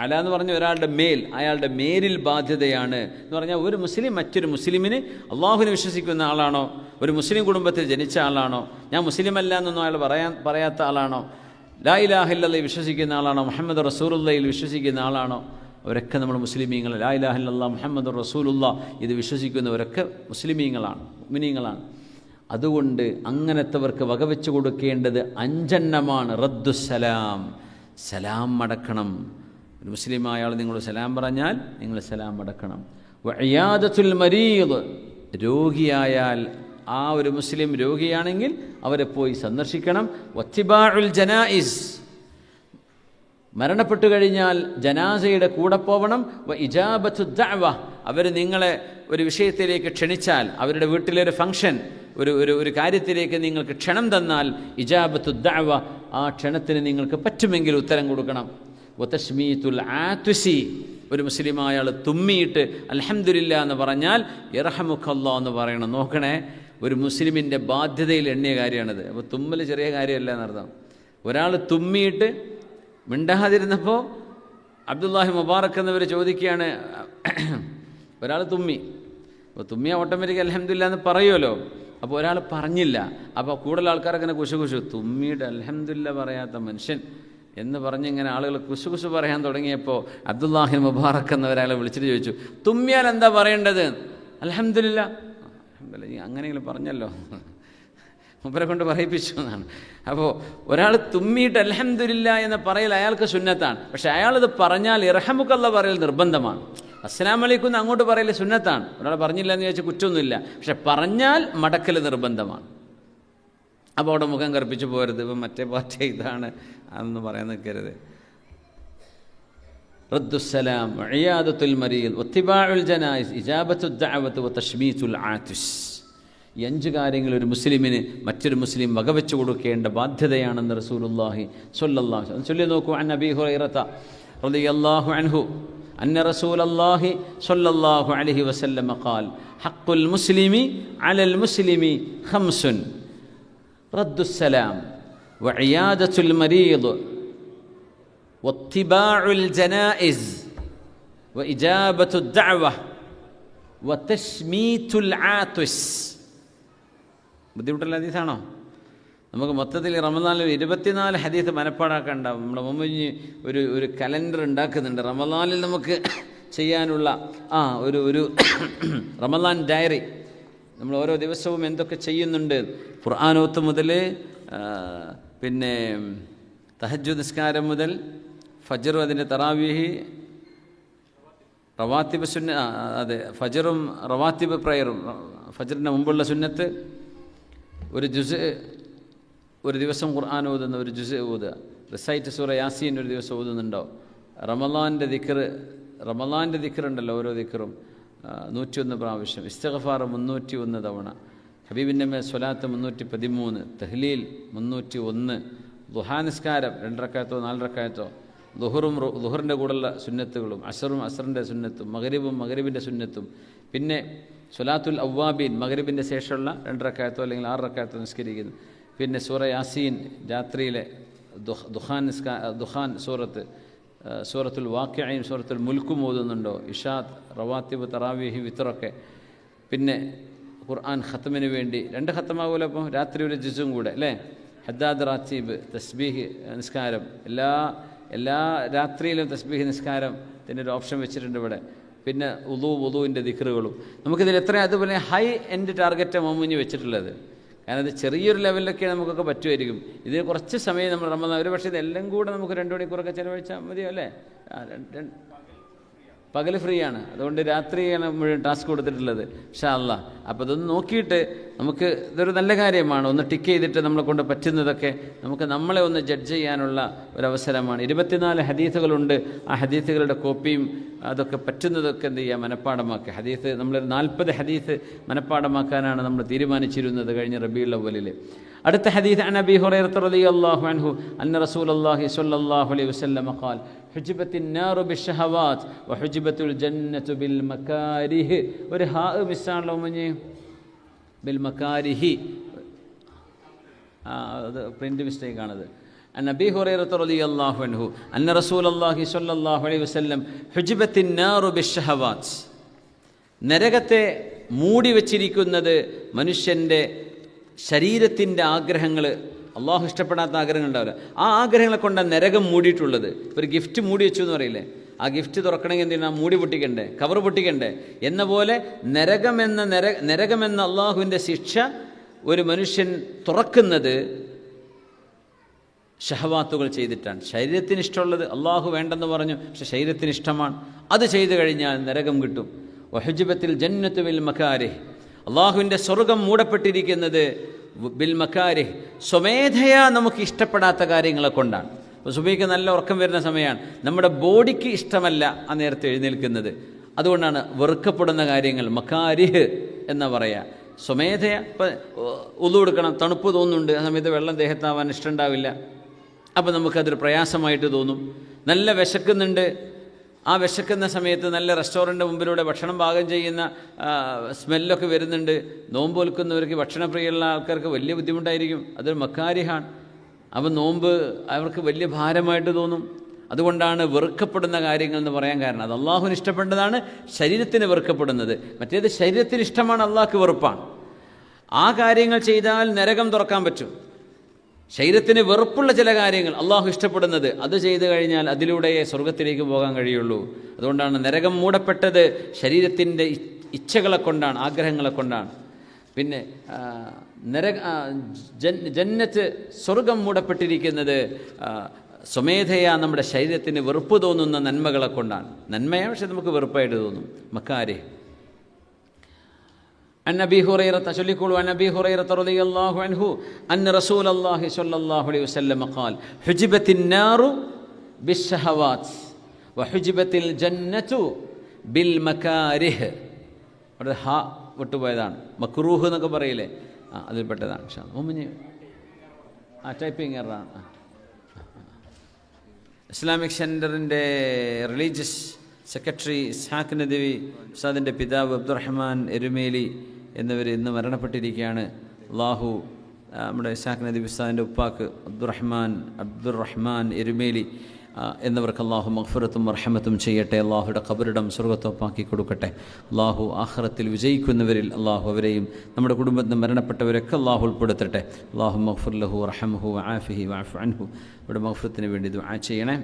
S2: അല എന്ന് പറഞ്ഞ ഒരാളുടെ മേൽ, അയാളുടെ മേലിൽ ബാധ്യതയാണ് എന്ന് പറഞ്ഞാൽ ഒരു മുസ്ലിം മറ്റൊരു മുസ്ലിമിന്, അള്ളാഹുവിനെ വിശ്വസിക്കുന്ന ആളാണോ, ഒരു മുസ്ലിം കുടുംബത്തിൽ ജനിച്ച ആളാണോ, ഞാൻ മുസ്ലിം അല്ല എന്നൊന്നും അയാൾ പറയാത്ത ആളാണോ, ലാ ഇലാഹ ഇല്ലല്ലാഹ് വിശ്വസിക്കുന്ന ആളാണോ, മുഹമ്മദ് റസൂലുള്ളാഹിൽ വിശ്വസിക്കുന്ന ആളാണോ, അവരൊക്കെ നമ്മൾ മുസ്ലിമീങ്ങൾ. ലാ ഇലാഹ ഇല്ലല്ലാഹ് മുഹമ്മദ് റസൂലുള്ളാഹ് ഇത് വിശ്വസിക്കുന്നവരൊക്കെ മുസ്ലിമീങ്ങളാണ്, മുഅ്മിനീങ്ങളാണ്. അതുകൊണ്ട് അങ്ങനത്തവർക്ക് വകവെച്ച് കൊടുക്കേണ്ടത് 5 എണ്ണമാണ്. റദ്ദുസ്സലാം, സലാം മടക്കണം. ഒരു മുസ്ലിമായ ആൾ നിങ്ങൾ സലാം പറഞ്ഞാൽ നിങ്ങൾ സലാം മടക്കണം. വഇയാദത്തുൽ മരീദ്, രോഗിയായാൽ ആ ഒരു മുസ്ലിം രോഗിയാണെങ്കിൽ അവരെ പോയി സന്ദർശിക്കണം. വത്തിബാഉൽ ജനായിസ്, മരണപ്പെട്ടു കഴിഞ്ഞാൽ ജനാസയുടെ കൂടെ പോകണം. വ ഇജാബത്തു ദഅവ, അവർ നിങ്ങളെ ഒരു വിഷയത്തിലേക്ക് ക്ഷണിച്ചാൽ, അവരുടെ വീട്ടിലൊരു ഫംഗ്ഷൻ, ഒരു കാര്യത്തിലേക്ക് നിങ്ങൾക്ക് ക്ഷണം തന്നാൽ, ഇജാബത്തു ദഅവ, ആ ക്ഷണത്തിന് നിങ്ങൾക്ക് പറ്റുമെങ്കിൽ ഉത്തരം കൊടുക്കണം. വതസ്മീതുൽ ആതുസി, ഒരു മുസ്ലിമായ ആൾ തുമ്മിയിട്ട് അൽഹംദുലില്ലാ എന്ന് പറഞ്ഞാൽ യർഹമുക്കല്ലാഹ് എന്ന് പറയണം. നോക്കണേ, ഒരു മുസ്ലിമിൻ്റെ ബാധ്യതയിൽ എണ്ണിയ കാര്യമാണിത്. അപ്പോൾ തുമ്മൽ ചെറിയ കാര്യമല്ല എന്നർത്ഥം. ഒരാൾ തുമ്മിയിട്ട് മിണ്ടാതിരുന്നപ്പോൾ അബ്ദുല്ലാഹി മുബാറക് എന്നവർ ചോദിക്കുകയാണ്, ഒരാൾ തുമ്മി, അപ്പോൾ തുമ്മിയ ഓട്ടോമാറ്റിക് അൽഹംദുലില്ലാ എന്ന് പറയുമല്ലോ. അപ്പോൾ ഒരാൾ പറഞ്ഞില്ല, അപ്പോൾ കൂടുതൽ ആൾക്കാരൊക്കെ ഇങ്ങനെ കുശു തുമ്മിയിട്ട് അൽഹംദുലില്ലാ പറയാത്ത മനുഷ്യൻ എന്ന് പറഞ്ഞിങ്ങനെ ആളുകൾ കുശു പറയാൻ തുടങ്ങിയപ്പോൾ അബ്ദുല്ലാഹി മുബാറക് എന്നവരാളെ വിളിച്ചിട്ട് ചോദിച്ചു, തുമ്മിയാൽ എന്താ പറയേണ്ടത്? അൽഹംദുലില്ലാ. അങ്ങനെയെങ്കിലും പറഞ്ഞല്ലോ. മൂപ്പരെ കൊണ്ട് പറയിപ്പിച്ചു എന്നാണ്. അപ്പോൾ ഒരാൾ തുമ്മിയിട്ട് അൽഹംദുലില്ലാ എന്ന് പറയൽ അയാൾക്ക് സുന്നത്താണ്. പക്ഷെ അയാളിത് പറഞ്ഞാൽ ഇർഹമുക്കല്ലാഹ് പറയൽ നിർബന്ധമാണ്. അസ്സലാമു അലൈക്കും എന്ന് അങ്ങോട്ട് പറയൽ സുന്നത്താണ്. ഒരാൾ പറഞ്ഞില്ല എന്ന് ചോദിച്ചാൽ കുറ്റമൊന്നുമില്ല. പക്ഷെ പറഞ്ഞാൽ മടക്കൽ നിർബന്ധമാണ്. അപ്പോൾ അവിടെ മുഖം കറുപ്പിച്ച് പോരുത്, ഇപ്പം മറ്റേ പാർട്ടി ഇതാണ് അതൊന്നും പറയാൻ നിൽക്കരുത്. റദ്ദുസ്സലാം, ഇയാദത്തുൽ മരീദ്, വത്തിബാഉൽ ജനായിസ്, ഇജാബത്തുദ് ദഅവത്ത്, വതശ്മീതുൽ ആതിസ്. ഈ 5 കാര്യങ്ങൾ ഒരു മുസ്ലിമിന് മറ്റൊരു മുസ്ലിം വകവെച്ചു കൊടുക്കേണ്ട ബാധ്യതയാണെന്ന് റസൂലുള്ളാഹി സ്വല്ലല്ലാഹു അലൈഹി വസല്ലം ചൊല്ലി നോക്കൂ. അൻ അബീ ഹുറൈറത റളിയല്ലാഹു അൻഹു അന്ന റസൂലല്ലാഹി സ്വല്ലല്ലാഹു അലൈഹി വസല്ലം ഖാൽ ഹഖ്ഖുൽ മുസ്ലിമി അലൽ മുസ്ലിമി ഖംസുൻ റദ്ദുസ്സലാം വഇയാദത്തുൽ മരീദ് വത്തിബാഉൽ ജനായിസ് വഇജാബത്തുദ് ദഅവ വതശ്മീതുൽ ആതിസ്. ബുദ്ധിമുട്ടുള്ള ഹദീസാണോ? നമുക്ക് മൊത്തത്തിൽ റമദാനിൽ 24 ഹദീസ് മനപ്പാടാക്കാനുണ്ടാവും. നമ്മുടെ മുമ്പിൽ ഒരു കലണ്ടർ ഉണ്ടാക്കുന്നുണ്ട് റമദാനിൽ നമുക്ക് ചെയ്യാനുള്ള ഒരു റമദാൻ ഡയറി. നമ്മൾ ഓരോ ദിവസവും എന്തൊക്കെ ചെയ്യുന്നുണ്ട്. ഖുർആനോത്ത് മുതൽ പിന്നെ തഹജ്ജുദ് നിസ്കാരം മുതൽ ഫജ്ർ, അതിൻ്റെ തറാവീഹ്, റവാത്തിബ് സുന്ന, അതെ ഫജ്റും റവാത്തിബ് പ്രയറും, ഫജ്റിൻ്റെ മുമ്പുള്ള സുന്നത്ത്, ഒരു ജുസ് ഒരു ദിവസം ഖുർആൻ ഓതുന്ന ഒരു ജുസ് ഓതുക, റിസൈറ്റ് സൂറ യാസീൻ ഒരു ദിവസം ഓതുന്നുണ്ടോ, റമളാൻ്റെ ദിക്ർ ഉണ്ടല്ലോ, ഓരോ ദിക്റും 101 പ്രാവശ്യം, ഇസ്തിഗ്ഫാർ 301 തവണ, ഹബീബിൻ്റെ മേൽ സ്വലാത്ത് 313, തഹ്ലീൽ 301, ദുഹാ നിസ്കാരം 2 റക്അത്തോ 4 റക്അത്തോ, ദുഹറിൻ്റെ കൂടെയുള്ള സുന്നത്തുകളും, അസറും അസറിൻ്റെ സുന്നത്തും, മഗ്രിബിൻ്റെ സുന്നത്തും, പിന്നെ സ്വലാത്തുൽ അവ്വാബീൻ മഗ്രിബിൻ്റെ ശേഷമുള്ള 2 റക്അത്തോ അല്ലെങ്കിൽ 6 റക്അത്തോ നിസ്കരിക്കുന്നു, പിന്നെ സൂറ യാസീൻ രാത്രിയിലെ ദുഹാൻ സൂറത്ത്, സൂറത്തുൽ വാഖിഅയും സൂറത്തുൽ മുൽക്കും ഓതുന്നുണ്ടോ, ഇഷാത്ത്, റവാത്തിബ്, തറാവീഹ്, വിത്രൊക്കെ, പിന്നെ ഖുർആൻ ഖത്മിന് വേണ്ടി 2 ഖത്തമാകൂല. അപ്പോൾ രാത്രി ഒരു ജുസും കൂടെ അല്ലേ, ഹദ്ദാദ് റാത്തീബ്, തസ്ബീഹ് നിസ്കാരം, എല്ലാ രാത്രിയിലും തസ്ബീഹ് നിസ്കാരത്തിൻ്റെ ഒരു ഓപ്ഷൻ വെച്ചിട്ടുണ്ട് ഇവിടെ. പിന്നെ വുളൂവിൻ്റെ ദിക്റുകളും നമുക്കിതിൽ അതുപോലെ ഹൈ എൻഡ് ടാർഗറ്റ് മുന്നിൽ വെച്ചിട്ടുള്ളത്. കാരണം ഇത് ചെറിയൊരു ലെവലിലൊക്കെ നമുക്കൊക്കെ പറ്റുമായിരിക്കും. ഇതിന് കുറച്ച് സമയം നമ്മൾ റമദാൻ, ഒരു പക്ഷേ ഇതെല്ലാം കൂടെ നമുക്ക് 2 മണിക്കൂറൊക്കെ ചിലവഴിച്ചാൽ മതിയോ അല്ലേ? പകൽ ഫ്രീ ആണ്, അതുകൊണ്ട് രാത്രിയാണ് മുഴുവൻ ടാസ്ക് കൊടുത്തിട്ടുള്ളത്. ഇൻഷാ അല്ലാഹ്. അപ്പോൾ ഇതൊന്ന് നോക്കിയിട്ട് നമുക്ക് ഇതൊരു നല്ല കാര്യമാണ്. ഒന്ന് ടിക്ക് ചെയ്തിട്ട് നമ്മളെ കൊണ്ട് പറ്റുന്നതൊക്കെ നമുക്ക് നമ്മളെ ഒന്ന് ജഡ്ജ് ചെയ്യാനുള്ള ഒരവസരമാണ്. 24 ഹദീസുകളുണ്ട്. ആ ഹദീസുകളുടെ കോപ്പിയും അതൊക്കെ പറ്റുന്നതൊക്കെ എന്ത് ചെയ്യുക, മനഃപ്പാടമാക്കുക. ഹദീസ് നമ്മളൊരു 40 ഹദീസ് മനഃപ്പാടമാക്കാനാണ് നമ്മൾ തീരുമാനിച്ചിരുന്നത് കഴിഞ്ഞ റബീഉൽ അവ്വലിൽ. അടുത്ത ഹദീസ് അൻ അബീ ഹുറൈറത റളിയല്ലാഹു അൻഹു അന്ന റസൂലുള്ളാഹി സ്വല്ലല്ലാഹു അലൈഹി വസല്ലം ഖാൽ ഹുജിബത്തിൻ നാറു ബിശ്ശഹവാത്ത് വഹുജിബത്തുൽ ജന്നത്തു ബിൽ മകാരിഹ്. ഒരു ഹാ മിസ്സാണല്ലോ മുഞ്ഞ്, ബിൽ മകാരിഹി, അത് പ്രിൻ്റ് മിസ്റ്റേക്കാണത്. അൻ അബീ ഹുറൈറത റളിയല്ലാഹു അൻഹു അന്ന റസൂലുള്ളാഹി സ്വല്ലല്ലാഹു അലൈഹി വസല്ലം ഹുജിബത്തിൻ നാറു ബിശ്ശഹവാത്ത്. നരകത്തെ മൂടി വച്ചിരിക്കുന്നത് മനുഷ്യൻ്റെ ശരീരത്തിൻ്റെ ആഗ്രഹങ്ങൾ, അള്ളാഹു ഇഷ്ടപ്പെടാത്ത ആഗ്രഹങ്ങൾ ഉണ്ടാവില്ല, ആ ആഗ്രഹങ്ങളെ കൊണ്ടാണ് നരകം മൂടിയിട്ടുള്ളത്. ഒരു ഗിഫ്റ്റ് മൂടി വെച്ചു എന്ന് പറയില്ലേ, ആ ഗിഫ്റ്റ് തുറക്കണമെങ്കിൽ എന്തിനാ മൂടി പൊട്ടിക്കണ്ടേ, കവർ പൊട്ടിക്കണ്ടേ എന്ന പോലെ നരകമെന്ന അള്ളാഹുവിൻ്റെ ശിക്ഷ ഒരു മനുഷ്യൻ തുറക്കുന്നത് ഷഹവാത്തുകൾ ചെയ്തിട്ടാണ്. ശരീരത്തിന് ഇഷ്ടമുള്ളത് അള്ളാഹു വേണ്ടെന്ന് പറഞ്ഞു, പക്ഷെ ശരീരത്തിന് ഇഷ്ടമാണ്, അത് ചെയ്തു കഴിഞ്ഞാൽ നരകം കിട്ടും. വഹുജിബത്തിൽ ജന്നത്തു ബിൽ മകാരിഹ്. അള്ളാഹുവിൻ്റെ സ്വർഗം മൂടപ്പെട്ടിരിക്കുന്നത് ബിൽ മകാരിഹ്, സ്വമേധയാ നമുക്ക് ഇഷ്ടപ്പെടാത്ത കാര്യങ്ങളെ കൊണ്ടാണ്. അപ്പോൾ സുബഹിക്ക് നല്ല ഉറക്കം വരുന്ന സമയമാണ്, നമ്മുടെ ബോഡിക്ക് ഇഷ്ടമല്ല ആ നേരത്തെ എഴുന്നേൽക്കുന്നത്. അതുകൊണ്ടാണ് വെറുക്കപ്പെടുന്ന കാര്യങ്ങൾ മകാരിഹ് എന്ന് പറയുക. സ്വമേധയ ഇപ്പം ഉളു കൊടുക്കണം, തണുപ്പ് തോന്നുന്നുണ്ട്, ആ സമയത്ത് വെള്ളം ദേഹത്താവാൻ ഇഷ്ടമുണ്ടാവില്ല, അപ്പോൾ നമുക്കതൊരു പ്രയാസമായിട്ട് തോന്നും. നല്ല വിശക്കുന്നുണ്ട്, ആ വിശക്കുന്ന സമയത്ത് നല്ല റെസ്റ്റോറൻറ്റ് മുമ്പിലൂടെ ഭക്ഷണം പാകം ചെയ്യുന്ന സ്മെല്ലൊക്കെ വരുന്നുണ്ട്. നോമ്പ് വെൽക്കുന്നവർക്ക്, ഭക്ഷണപ്രിയമുള്ള ആൾക്കാർക്ക് വലിയ ബുദ്ധിമുട്ടായിരിക്കും, അതൊരു മക്കാരിഹാണ്. അപ്പം നോമ്പ് അവർക്ക് വലിയ ഭാരമായിട്ട് തോന്നും. അതുകൊണ്ടാണ് വെറുക്കപ്പെടുന്ന കാര്യങ്ങൾ എന്ന് പറയാൻ കാരണം. അത് അള്ളാഹുവിന് ഇഷ്ടപ്പെട്ടതാണ്, ശരീരത്തിന് വെറുക്കപ്പെടുന്നത്. മറ്റേത് ശരീരത്തിന് ഇഷ്ടമാണ്, അള്ളാഹ്ക്ക് വെറുപ്പാണ്. ആ കാര്യങ്ങൾ ചെയ്താൽ നരകം തുറക്കാൻ പറ്റും. ശരീരത്തിന് വെറുപ്പുള്ള ചില കാര്യങ്ങൾ അള്ളാഹു ഇഷ്ടപ്പെടുന്നത്, അത് ചെയ്തു കഴിഞ്ഞാൽ അതിലൂടെ സ്വർഗത്തിലേക്ക് പോകാൻ കഴിയുള്ളൂ. അതുകൊണ്ടാണ് നരകം മൂടപ്പെട്ടത് ശരീരത്തിൻ്റെ ഇച്ഛകളെ കൊണ്ടാണ്, ആഗ്രഹങ്ങളെ കൊണ്ടാണ്. പിന്നെ ജന്നത്ത് സ്വർഗം മൂടപ്പെട്ടിരിക്കുന്നത് സ്വമേധയാ നമ്മുടെ ശരീരത്തിന് വെറുപ്പ് തോന്നുന്ന നന്മകളെ കൊണ്ടാണ്. നന്മയാണ്, പക്ഷെ നമുക്ക് വെറുപ്പായിട്ട് തോന്നും. മക്കാരെ عن أبي هريرة شلكوا عن أبي هريرة رضي الله عنه أن رسول الله صلى الله عليه وسلم قال حجبت النار بالشهوات وحجبت الجنة بالمكاره. അവിടെ ഹാ വിട്ടുപോയതാണ്. മക്രൂഹ് എന്നൊക്കെ പറയില്ലേ, അതിൽപ്പെട്ടതാണ്. ടൈപ്പിംഗ് എററാണ്. ഇസ്ലാമിക് സെൻറ്ററിൻ്റെ റിലീജിയസ് സെക്രട്ടറി ഇസ്ഹാഖ് നദവി ഉസ്താദിൻ്റെ പിതാവ് അബ്ദുറഹ്മാൻ എരുമേലി എന്നിവർ ഇന്ന് മരണപ്പെട്ടിരിക്കുകയാണ്. അള്ളാഹു നമ്മുടെ ഇസ്ഹാഖ് നദവി ഉസ്താദിൻ്റെ ഉപ്പാക്ക് അബ്ദുറഹ്മാൻ എരുമേലി എന്നിവർക്ക് അള്ളാഹു മഗ്ഫിറത്തും റഹ്മത്തും ചെയ്യട്ടെ. അള്ളാഹുയുടെ ഖബറിടം സ്വർഗ്ഗത്തോപ്പാക്കി കൊടുക്കട്ടെ. അള്ളാഹു ആഖിറത്തിൽ വിജയിക്കുന്നവരിൽ അള്ളാഹു അവരെയും നമ്മുടെ കുടുംബത്തിൽ മരണപ്പെട്ടവരൊക്കെ അള്ളാഹു ഉൾപ്പെടുത്തട്ടെ. അള്ളാഹു മഗ്ഫിർ ലഹു റഹ്മഹു വആഫിഹി വഅഫു അൻഹു. ഇവിടെ മഗ്ഫിറത്തിന് വേണ്ടി ദുആ ചെയ്യണേ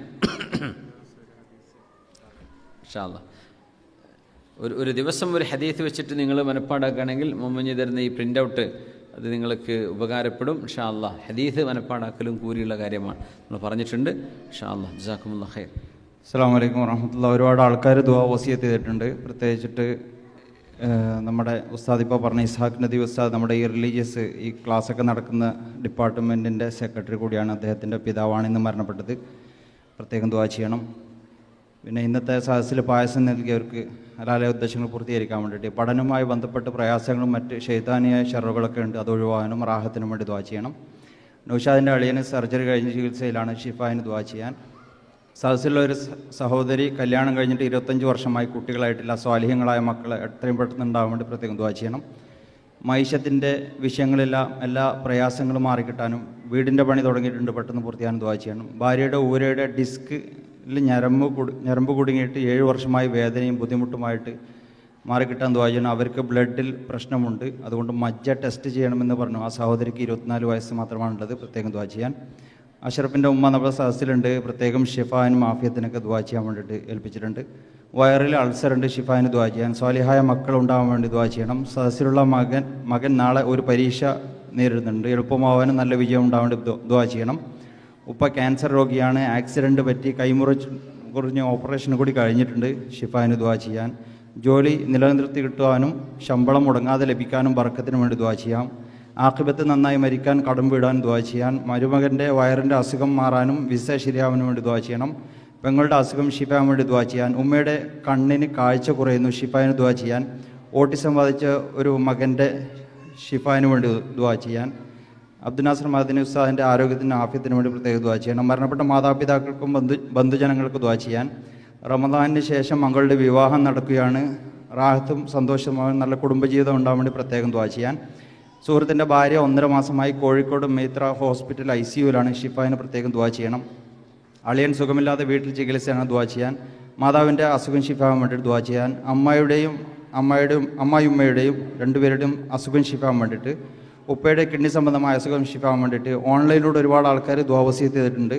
S2: ഇൻഷാ അല്ലാഹ്. ഒരു ദിവസം ഒരു ഹദീസ് വെച്ചിട്ട് നിങ്ങൾ മനപ്പാടാക്കുകയാണെങ്കിൽ മുമ്പ് തരുന്ന ഈ പ്രിൻ്റ് ഔട്ട് അത് നിങ്ങൾക്ക് ഉപകാരപ്പെടും ഇൻഷാ അല്ലാഹ്. ഹദീസ് മനപ്പാടാക്കലും കൂലിയുള്ള കാര്യമാണ്, നമ്മൾ പറഞ്ഞിട്ടുണ്ട്. ഇൻഷാ അല്ലാഹ്. ജസാക്കുമുല്ലാഹ് ഖൈർ.
S3: അസ്സലാമു അലൈക്കും വറഹ്മത്തുള്ളാഹി. ഒരുപാട് ആൾക്കാർ ദുആ വസിയത്ത് ചെയ്തിട്ടുണ്ട്. പ്രത്യേകിച്ചിട്ട് നമ്മുടെ ഉസ്താദ് ഇപ്പോൾ പറഞ്ഞ ഇസ്ഹാഖ് നദി ഉസ്താദ് നമ്മുടെ ഈ റിലീജിയസ് ഈ ക്ലാസ്സൊക്കെ നടക്കുന്ന ഡിപ്പാർട്ട്മെൻറ്റിൻ്റെ സെക്രട്ടറി കൂടിയാണ്. അദ്ദേഹത്തിൻ്റെ പിതാവാണ് ഇന്ന് മരണപ്പെട്ടത്. പ്രത്യേകം ദുആ ചെയ്യണം. പിന്നെ ഇന്നത്തെ സദസ്സിൽ പായസം നൽകിയവർക്ക് ഹലാലായ ഉദ്ദേശങ്ങൾ പൂർത്തീകരിക്കാൻ വേണ്ടിയിട്ട് പഠനവുമായി ബന്ധപ്പെട്ട് പ്രയാസങ്ങളും മറ്റ് ശൈതാനിയായ ഷർറുകളൊക്കെ ഉണ്ട്, അത് ഒഴിവാകാനും റാഹത്തിനും വേണ്ടി ദുആ ചെയ്യണം. നൗഷാദിൻ്റെ അളിയന് സർജറി കഴിഞ്ഞ് ചികിത്സയിലാണ്, ഷിഫായിന് ദുആ ചെയ്യാൻ. സദസ്സിലുള്ള ഒരു സഹോദരി കല്യാണം കഴിഞ്ഞിട്ട് 25 വർഷമായി കുട്ടികളായിട്ടില്ല, സ്വാലിഹ്യങ്ങളായ മക്കളെ എത്രയും പെട്ടെന്ന് ഉണ്ടാകാൻ വേണ്ടി പ്രത്യേകം ദുആ ചെയ്യണം. മൈഷത്തിൻ്റെ വിഷയങ്ങളെല്ലാം എല്ലാ പ്രയാസങ്ങളും മാറിക്കിട്ടാനും വീടിൻ്റെ പണി തുടങ്ങിയിട്ടുണ്ട്, പെട്ടെന്ന് പൂർത്തിയാനും ദുആ ചെയ്യണം. ഭാര്യയുടെ ഊരയുടെ ഡിസ്ക് ഞരമ്പ് കുടുങ്ങിയിട്ട് 7 വർഷമായി വേദനയും ബുദ്ധിമുട്ടുമായിട്ട് മാറിക്കിട്ടാൻ ദുആ ചെയ്യണം. അവർക്ക് ബ്ലഡിൽ പ്രശ്നമുണ്ട്, അതുകൊണ്ട് മജ്ജ ടെസ്റ്റ് ചെയ്യണമെന്ന് പറഞ്ഞു. ആ സഹോദരിക്ക് 24 വയസ്സ് മാത്രമാണുള്ളത്, പ്രത്യേകം ദുആ ചെയ്യാൻ. അഷറഫിൻ്റെ ഉമ്മ നമ്മുടെ സദസ്സിലുണ്ട്, പ്രത്യേകം ഷിഫാനും ആഫിയത്തിനൊക്കെ ദുആ ചെയ്യാൻ വേണ്ടിയിട്ട് ഏൽപ്പിച്ചിട്ടുണ്ട്. വയറിൽ അൾസറുണ്ട്, ഷിഫാന് ദുആ ചെയ്യാൻ. സ്വാലിഹായ മക്കൾ ഉണ്ടാകാൻ വേണ്ടി ദുആ ചെയ്യണം. സദസ്സിലുള്ള മകൻ നാളെ ഒരു പരീക്ഷ നേരിടുന്നുണ്ട്, എളുപ്പമാവാനും നല്ല വിജയം ഉണ്ടാവാൻ വേണ്ടി ദുആ ചെയ്യണം. ഉപ്പ ക്യാൻസർ രോഗിയാണ്, ആക്സിഡൻറ്റ് പറ്റി കൈമുറിഞ്ഞ് ഓപ്പറേഷൻ കൂടി കഴിഞ്ഞിട്ടുണ്ട്, ഷിഫാന് ദുആ ചെയ്യാൻ. ജോലി നിലനിർത്തി കിട്ടുവാനും ശമ്പളം മുടങ്ങാതെ ലഭിക്കാനും ബർക്കത്തിനും വേണ്ടി ദുആ ചെയ്യാം. ആഖിബത്ത് നന്നായി മരിക്കാൻ കടം വീടാൻ ദുആ ചെയ്യാൻ. മരുമകൻ്റെ വയറിൻ്റെ അസുഖം മാറാനും വിസ ശരിയാവാനും വേണ്ടി ദുആ ചെയ്യണം. പെങ്ങളുടെ അസുഖം ഷിഫാൻ വേണ്ടി ദുആ ചെയ്യാൻ. ഉമ്മയുടെ കണ്ണിന് കാഴ്ച കുറയുന്നു, ഷിഫാന് ദുആ ചെയ്യാൻ. ഓട്ടിസം ബാധിച്ച ഒരു മകൻ്റെ ഷിഫാന് വേണ്ടി ദുആ ചെയ്യാൻ. അബ്ദുനാസർ മദനി ഉസ്താദിൻ്റെ ആരോഗ്യത്തിനും ആഫിയത്തിനും വേണ്ടി പ്രത്യേക ദുആ ചെയ്യണം. മരണപ്പെട്ട മാതാപിതാക്കൾക്കും ബന്ധുജനങ്ങൾക്ക് ദുആ ചെയ്യാൻ. റമദാനിന് ശേഷം മകളുടെ വിവാഹം നടക്കുകയാണ്, റാഹത്തും സന്തോഷവും നല്ല കുടുംബജീവിതം ഉണ്ടാകാൻ വേണ്ടി പ്രത്യേകം ദുആ ചെയ്യാൻ. സുഹൃത്തിൻ്റെ ഭാര്യ 1.5 മാസമായി കോഴിക്കോട് മേത്ര ഹോസ്പിറ്റൽ ICUവിലാണ്, ഷിഫായിന് പ്രത്യേകം ദുആ ചെയ്യണം. അളിയൻ സുഖമില്ലാതെ വീട്ടിൽ ചികിത്സയാണ്, ദുആ ചെയ്യാൻ. മാതാവിൻ്റെ അസുഖം ഷിഫാവാൻ വേണ്ടിയിട്ട് ദുആ ചെയ്യാൻ. അമ്മായിയുമ്മയുടെയും രണ്ടുപേരുടെയും അസുഖം ഷിഫാവാൻ വേണ്ടിയിട്ട്. ഉപ്പയുടെ കിഡ്നി സംബന്ധമായ അസുഖം ഷിഫാവാൻ വേണ്ടിയിട്ട് ഓൺലൈനിലൂടെ ഒരുപാട് ആൾക്കാർ ദുആ വസിയത്ത് ചെയ്തിട്ടുണ്ട്.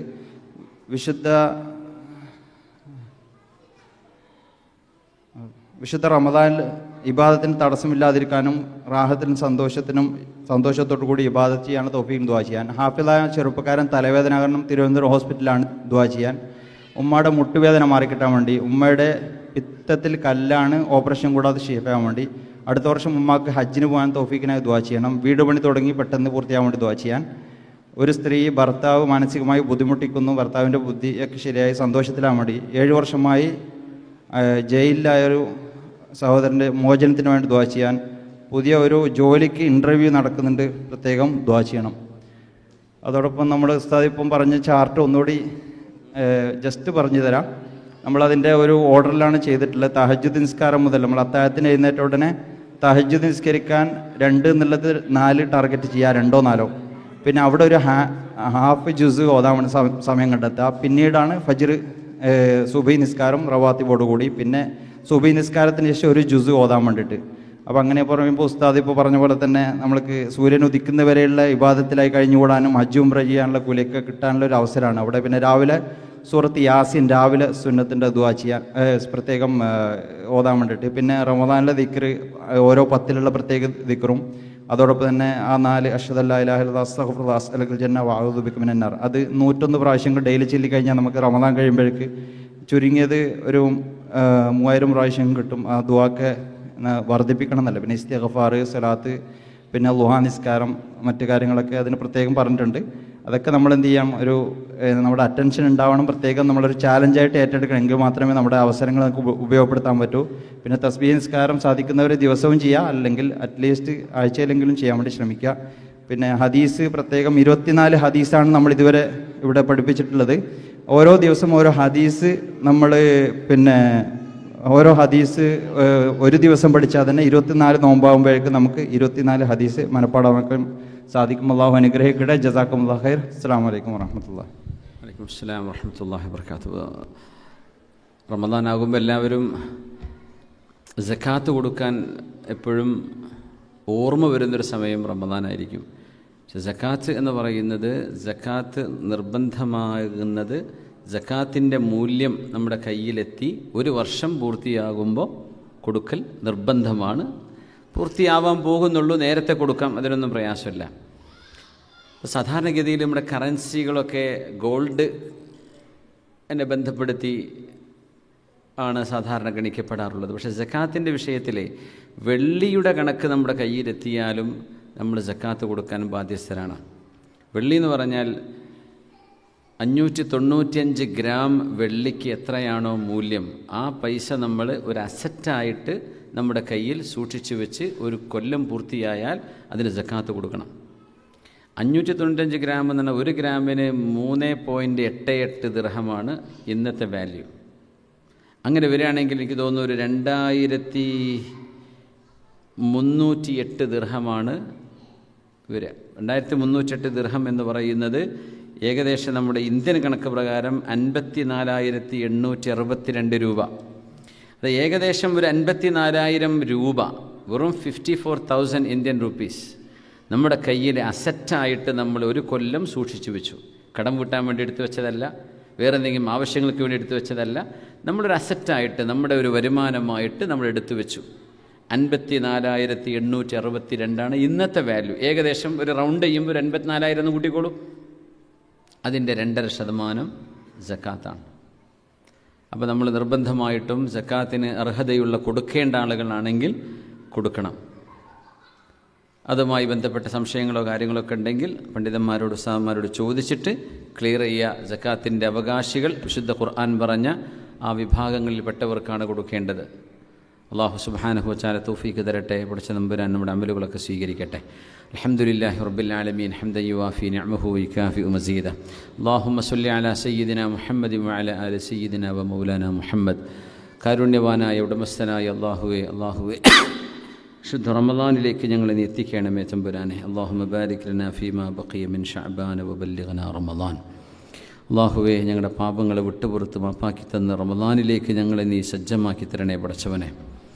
S3: വിശുദ്ധ റമദാനിൽ ഇബാദത്തിന് തടസ്സമില്ലാതിരിക്കാനും റാഹത്തിനും സന്തോഷത്തോടു കൂടി ഇബാദത്ത് ചെയ്യാനുള്ള തൗഫീഖ് ദുആ ചെയ്യാൻ. ഹാഫിളായ ചെറുപ്പക്കാരൻ തലവേദന കാരണം തിരുവനന്തപുരം ഹോസ്പിറ്റലിലാണ്, ദുആ ചെയ്യാൻ. ഉമ്മയുടെ മുട്ടുവേദന മാറിക്കിട്ടാൻ വേണ്ടി. ഉമ്മയുടെ പിത്തത്തിൽ കല്ലാണ്, ഓപ്പറേഷൻ കൂടാതെ ഷിഫാവാൻ വേണ്ടി. അടുത്ത വർഷം ഉമ്മാക്ക് ഹജ്ജിന് പോകാൻ തൗഫീഖിനായി ദുആ ചെയ്യണം. വീട് പണി തുടങ്ങി പെട്ടെന്ന് പൂർത്തിയാകാൻ വേണ്ടി ദുആ ചെയ്യാൻ. ഒരു സ്ത്രീ ഭർത്താവ് മാനസികമായി ബുദ്ധിമുട്ടിക്കുന്നു, ഭർത്താവിൻ്റെ ബുദ്ധിയൊക്കെ ശരിയായി സന്തോഷത്തിലാൻ വേണ്ടി. 7 വർഷമായി ജയിലിലായൊരു സഹോദരൻ്റെ മോചനത്തിന് വേണ്ടി ദുആ ചെയ്യാൻ. പുതിയ ഒരു ജോലിക്ക് ഇൻ്റർവ്യൂ നടക്കുന്നുണ്ട്, പ്രത്യേകം ദുആ ചെയ്യണം. അതോടൊപ്പം നമ്മൾ ഉസ്താദ് ഇപ്പം പറഞ്ഞ ചാർട്ട് ഒന്നുകൂടി ജസ്റ്റ് പറഞ്ഞു തരാം. നമ്മളതിൻ്റെ ഒരു ഓർഡറിലാണ് ചെയ്തിട്ടുള്ളത്. തഹജ്ജുദ് നിസ്കാരം മുതൽ നമ്മൾ അത്താഴത്തിന് എഴുന്നേറ്റ ഉടനെ തഹജ്ജുദ് നിസ്കരിക്കാൻ 2 എന്നുള്ളത് 4 ടാർഗറ്റ് ചെയ്യുക, 2ഓ 4ഓ. പിന്നെ അവിടെ ഒരു ഹാഫ് ജുസ് ഓതാൻ സമയം കണ്ടെത്തുക. പിന്നീടാണ് ഫജ്ർ സുബഹി നിസ്കാരം റവാത്തിബോടുകൂടി. പിന്നെ സുബഹി നിസ്കാരത്തിന് ശേഷം ഒരു ജുസ് ഓതാൻ വേണ്ടിയിട്ട്. അപ്പോൾ അങ്ങനെ പറയുമ്പോൾ ഉസ്താദ് ഇപ്പോൾ പറഞ്ഞ പോലെ തന്നെ നമ്മൾക്ക് സൂര്യൻ ഉദിക്കുന്നവരെയുള്ള ഇബാദത്തിലായി കഴിഞ്ഞുകൂടാനും ഹജ്ജ് ഉംറ ചെയ്യാനുള്ള കൂലിയൊക്കെ കിട്ടാനുള്ള ഒരു അവസരമാണ് അവിടെ. പിന്നെ രാവിലെ സൂറത്ത് യാസീൻ രാവിലെ സുന്നത്തിൻ്റെ ദുആ ചെയ്യാൻ പ്രത്യേകം ഓതാൻ വേണ്ടിയിട്ട്. പിന്നെ റമദാനിലെ ദിക്ർ ഓരോ 10ലുള്ള പ്രത്യേക ദിക്റും അതോടൊപ്പം തന്നെ ആ 4 അഷ്ഹദു അല്ലാ ഇലാഹ ഇല്ലല്ലാഹ് അസ്തഗ്ഫിറുല്ലാഹ് അസ്അലുക്കൽ ജന്ന വഅഊദു ബിക മിനന്നാർ അത് 101 പ്രാവശ്യങ്ങൾ ഡെയിലി ചൊല്ലിക്കഴിഞ്ഞാൽ നമുക്ക് റമദാൻ കഴിയുമ്പോഴേക്ക് ചുരുങ്ങിയത് ഒരു 3000 പ്രാവശ്യം കിട്ടും. ആ ദുആക്കെ വർദ്ധിപ്പിക്കണം എന്നല്ല. പിന്നെ ഇസ്തിഗ്ഫാർ, സ്വലാത്ത്, പിന്നെ ളുഹാ നിസ്കാരം, മറ്റു കാര്യങ്ങളൊക്കെ അതിന് പ്രത്യേകം പറഞ്ഞിട്ടുണ്ട്. അതൊക്കെ നമ്മൾ എന്ത് ചെയ്യാം, ഒരു നമ്മുടെ അറ്റൻഷൻ ഉണ്ടാവണം, പ്രത്യേകം നമ്മളൊരു ചാലഞ്ചായിട്ട് ഏറ്റെടുക്കണം. എങ്കിൽ മാത്രമേ നമ്മുടെ അവസരങ്ങൾ നമുക്ക് ഉപയോഗപ്പെടുത്താൻ പറ്റൂ. പിന്നെ തസ്ബീഹ് നിസ്കാരം സാധിക്കുന്നവർ ദിവസവും ചെയ്യുക, അല്ലെങ്കിൽ അറ്റ്ലീസ്റ്റ് ആഴ്ചയിലെങ്കിലും ചെയ്യാൻ വേണ്ടി ശ്രമിക്കുക. പിന്നെ ഹദീസ് പ്രത്യേകം 24 ഹദീസാണ് നമ്മൾ ഇതുവരെ ഇവിടെ പഠിപ്പിച്ചിട്ടുള്ളത്. ഓരോ ദിവസം ഓരോ ഹദീസ് നമ്മൾ ഓരോ ഹദീസ് ഒരു ദിവസം പഠിച്ചാൽ തന്നെ 24 നോമ്പാകുമ്പോഴേക്കും നമുക്ക് 24 ഹദീസ് മനപ്പാടമാക്കാൻ സാധിക്കും. അല്ലാഹു അനുഗ്രഹിക്കട്ടെ. ജസാക്കുമുല്ലാഹു ഖൈർ. അസ്സലാമു അലൈക്കും വറഹ്മത്തുള്ളാഹി.
S2: വലൈക്കും അസ്സലാം വറഹ്മത്തുള്ളാഹി വബറകാതുഹു. റമദാൻ ആകുമ്പോൾ എല്ലാവരും സക്കാത്ത് കൊടുക്കാൻ എപ്പോഴും ഓർമ്മ വരുന്നൊരു സമയം റമദാനായിരിക്കും. പക്ഷെ സക്കാത്ത് എന്ന് പറയുന്നത്, സക്കാത്ത് നിർബന്ധമാകുന്നത് സക്കാത്തിൻ്റെ മൂല്യം നമ്മുടെ കയ്യിലെത്തി 1 വർഷം പൂർത്തിയാകുമ്പോൾ കൊടുക്കൽ നിർബന്ധമാണ്. പൂർത്തിയാവാൻ പോകുന്നുള്ളൂ, നേരത്തെ കൊടുക്കാം, അതിനൊന്നും പ്രയാസമില്ല. സാധാരണഗതിയിൽ നമ്മുടെ കറൻസികളൊക്കെ ഗോൾഡ് എന്നെ ബന്ധപ്പെടുത്തി ആണ് സാധാരണ ഗണിക്കപ്പെടാറുള്ളത്. പക്ഷേ സക്കാത്തിൻ്റെ വിഷയത്തിൽ വെള്ളിയുടെ കണക്ക് നമ്മുടെ കയ്യിലെത്തിയാലും നമ്മൾ സക്കാത്ത് കൊടുക്കാൻ ബാധ്യസ്ഥരാണ്. വെള്ളി എന്ന് പറഞ്ഞാൽ 595 ഗ്രാം വെള്ളിക്ക് എത്രയാണോ മൂല്യം, ആ പൈസ നമ്മൾ ഒരു അസറ്റായിട്ട് നമ്മുടെ കയ്യിൽ സൂക്ഷിച്ചു വെച്ച് 1 കൊല്ലം പൂർത്തിയായാൽ അതിന് സക്കാത്ത് കൊടുക്കണം. 595 ഗ്രാം എന്ന് പറഞ്ഞാൽ 1 ഗ്രാമിന് 3.88 ദിർഹമാണ് ഇന്നത്തെ വാല്യൂ. അങ്ങനെ വരികയാണെങ്കിൽ എനിക്ക് തോന്നുന്നു ഒരു 2308 ദിർഹമാണ് വരിക. 2308 ദിർഹം എന്ന് പറയുന്നത് ഏകദേശം നമ്മുടെ ഇന്ത്യൻ കണക്ക് പ്രകാരം 54,862 രൂപ. അത് ഏകദേശം ഒരു 54,000 രൂപ, വെറും 54,000 ഇന്ത്യൻ റുപ്പീസ് നമ്മുടെ കയ്യിൽ അസറ്റായിട്ട് നമ്മൾ 1 കൊല്ലം സൂക്ഷിച്ചു വെച്ചു. കടം വീട്ടാൻ വേണ്ടി എടുത്തു വെച്ചതല്ല, വേറെ എന്തെങ്കിലും ആവശ്യങ്ങൾക്ക് വേണ്ടി എടുത്തു വെച്ചതല്ല. നമ്മളൊരു അസറ്റായിട്ട്, നമ്മുടെ ഒരു വരുമാനമായിട്ട് നമ്മൾ എടുത്തു വെച്ചു. 54,862 ഇന്നത്തെ വാല്യൂ. ഏകദേശം ഒരു റൗണ്ട് ചെയ്യുമ്പോൾ ഒരു 84,000 എന്ന് കൂട്ടിക്കോളൂ. അതിൻ്റെ 2.5% സക്കാത്താണ്. അപ്പോൾ നമ്മൾ നിർബന്ധമായിട്ടും സക്കാത്തിന് അർഹതയുള്ള കൊടുക്കേണ്ട ആളുകളാണെങ്കിൽ കൊടുക്കണം. അതുമായി ബന്ധപ്പെട്ട സംശയങ്ങളോ കാര്യങ്ങളോ ഒക്കെ ഉണ്ടെങ്കിൽ പണ്ഡിതന്മാരോട് ഉസ്താദന്മാരോട് ചോദിച്ചിട്ട് ക്ലിയർ ചെയ്യുക. സക്കാത്തിൻ്റെ അവകാശികൾ വിശുദ്ധ ഖുർആൻ പറഞ്ഞ ആ വിഭാഗങ്ങളിൽപ്പെട്ടവർക്കാണ് കൊടുക്കേണ്ടത്. അല്ലാഹു സുബ്ഹാനഹു വ തആല തൗഫീഖ് തരട്ടെ. പഠിച്ച നമ്പുരാൻ നമ്മുടെ അമലുകളൊക്കെ സ്വീകരിക്കട്ടെ. അൽഹംദുലില്ലാഹി റബ്ബിൽ ആലമീൻ ഹംദൻ യുവാഫി നിഅമഹു വയുകാഫിഉ മസീദ. അല്ലാഹുമ്മ സ്വല്ലി അലാ സയ്യിദിനാ മുഹമ്മദിൻ വഅലാ ആലി സയ്യിദിനാ വ മൗലാനാ മുഹമ്മദ്. കാരുണ്യവാനായ ഉടമസ്ഥനായ അല്ലാഹുവേ ശുദ്ധ റമദാനിലേക്ക് ഞങ്ങളെ നീ എത്തിക്കണമേ തമ്പുരാനെ. അല്ലാഹുമ്മ ബാരിക് ലനാ ഫീമാ ബഖിയ മിൻ ശഅബാന വബല്ലിഗ്നാ റമദാൻ. അല്ലാഹുവേ, ഞങ്ങളുടെ പാപങ്ങളെ വിട്ടുപുറത്ത് മാപ്പാക്കി തന്ന് റമദാനിലേക്ക് ഞങ്ങളെ നീ സജ്ജമാക്കി തരണേ പടച്ചവനെ.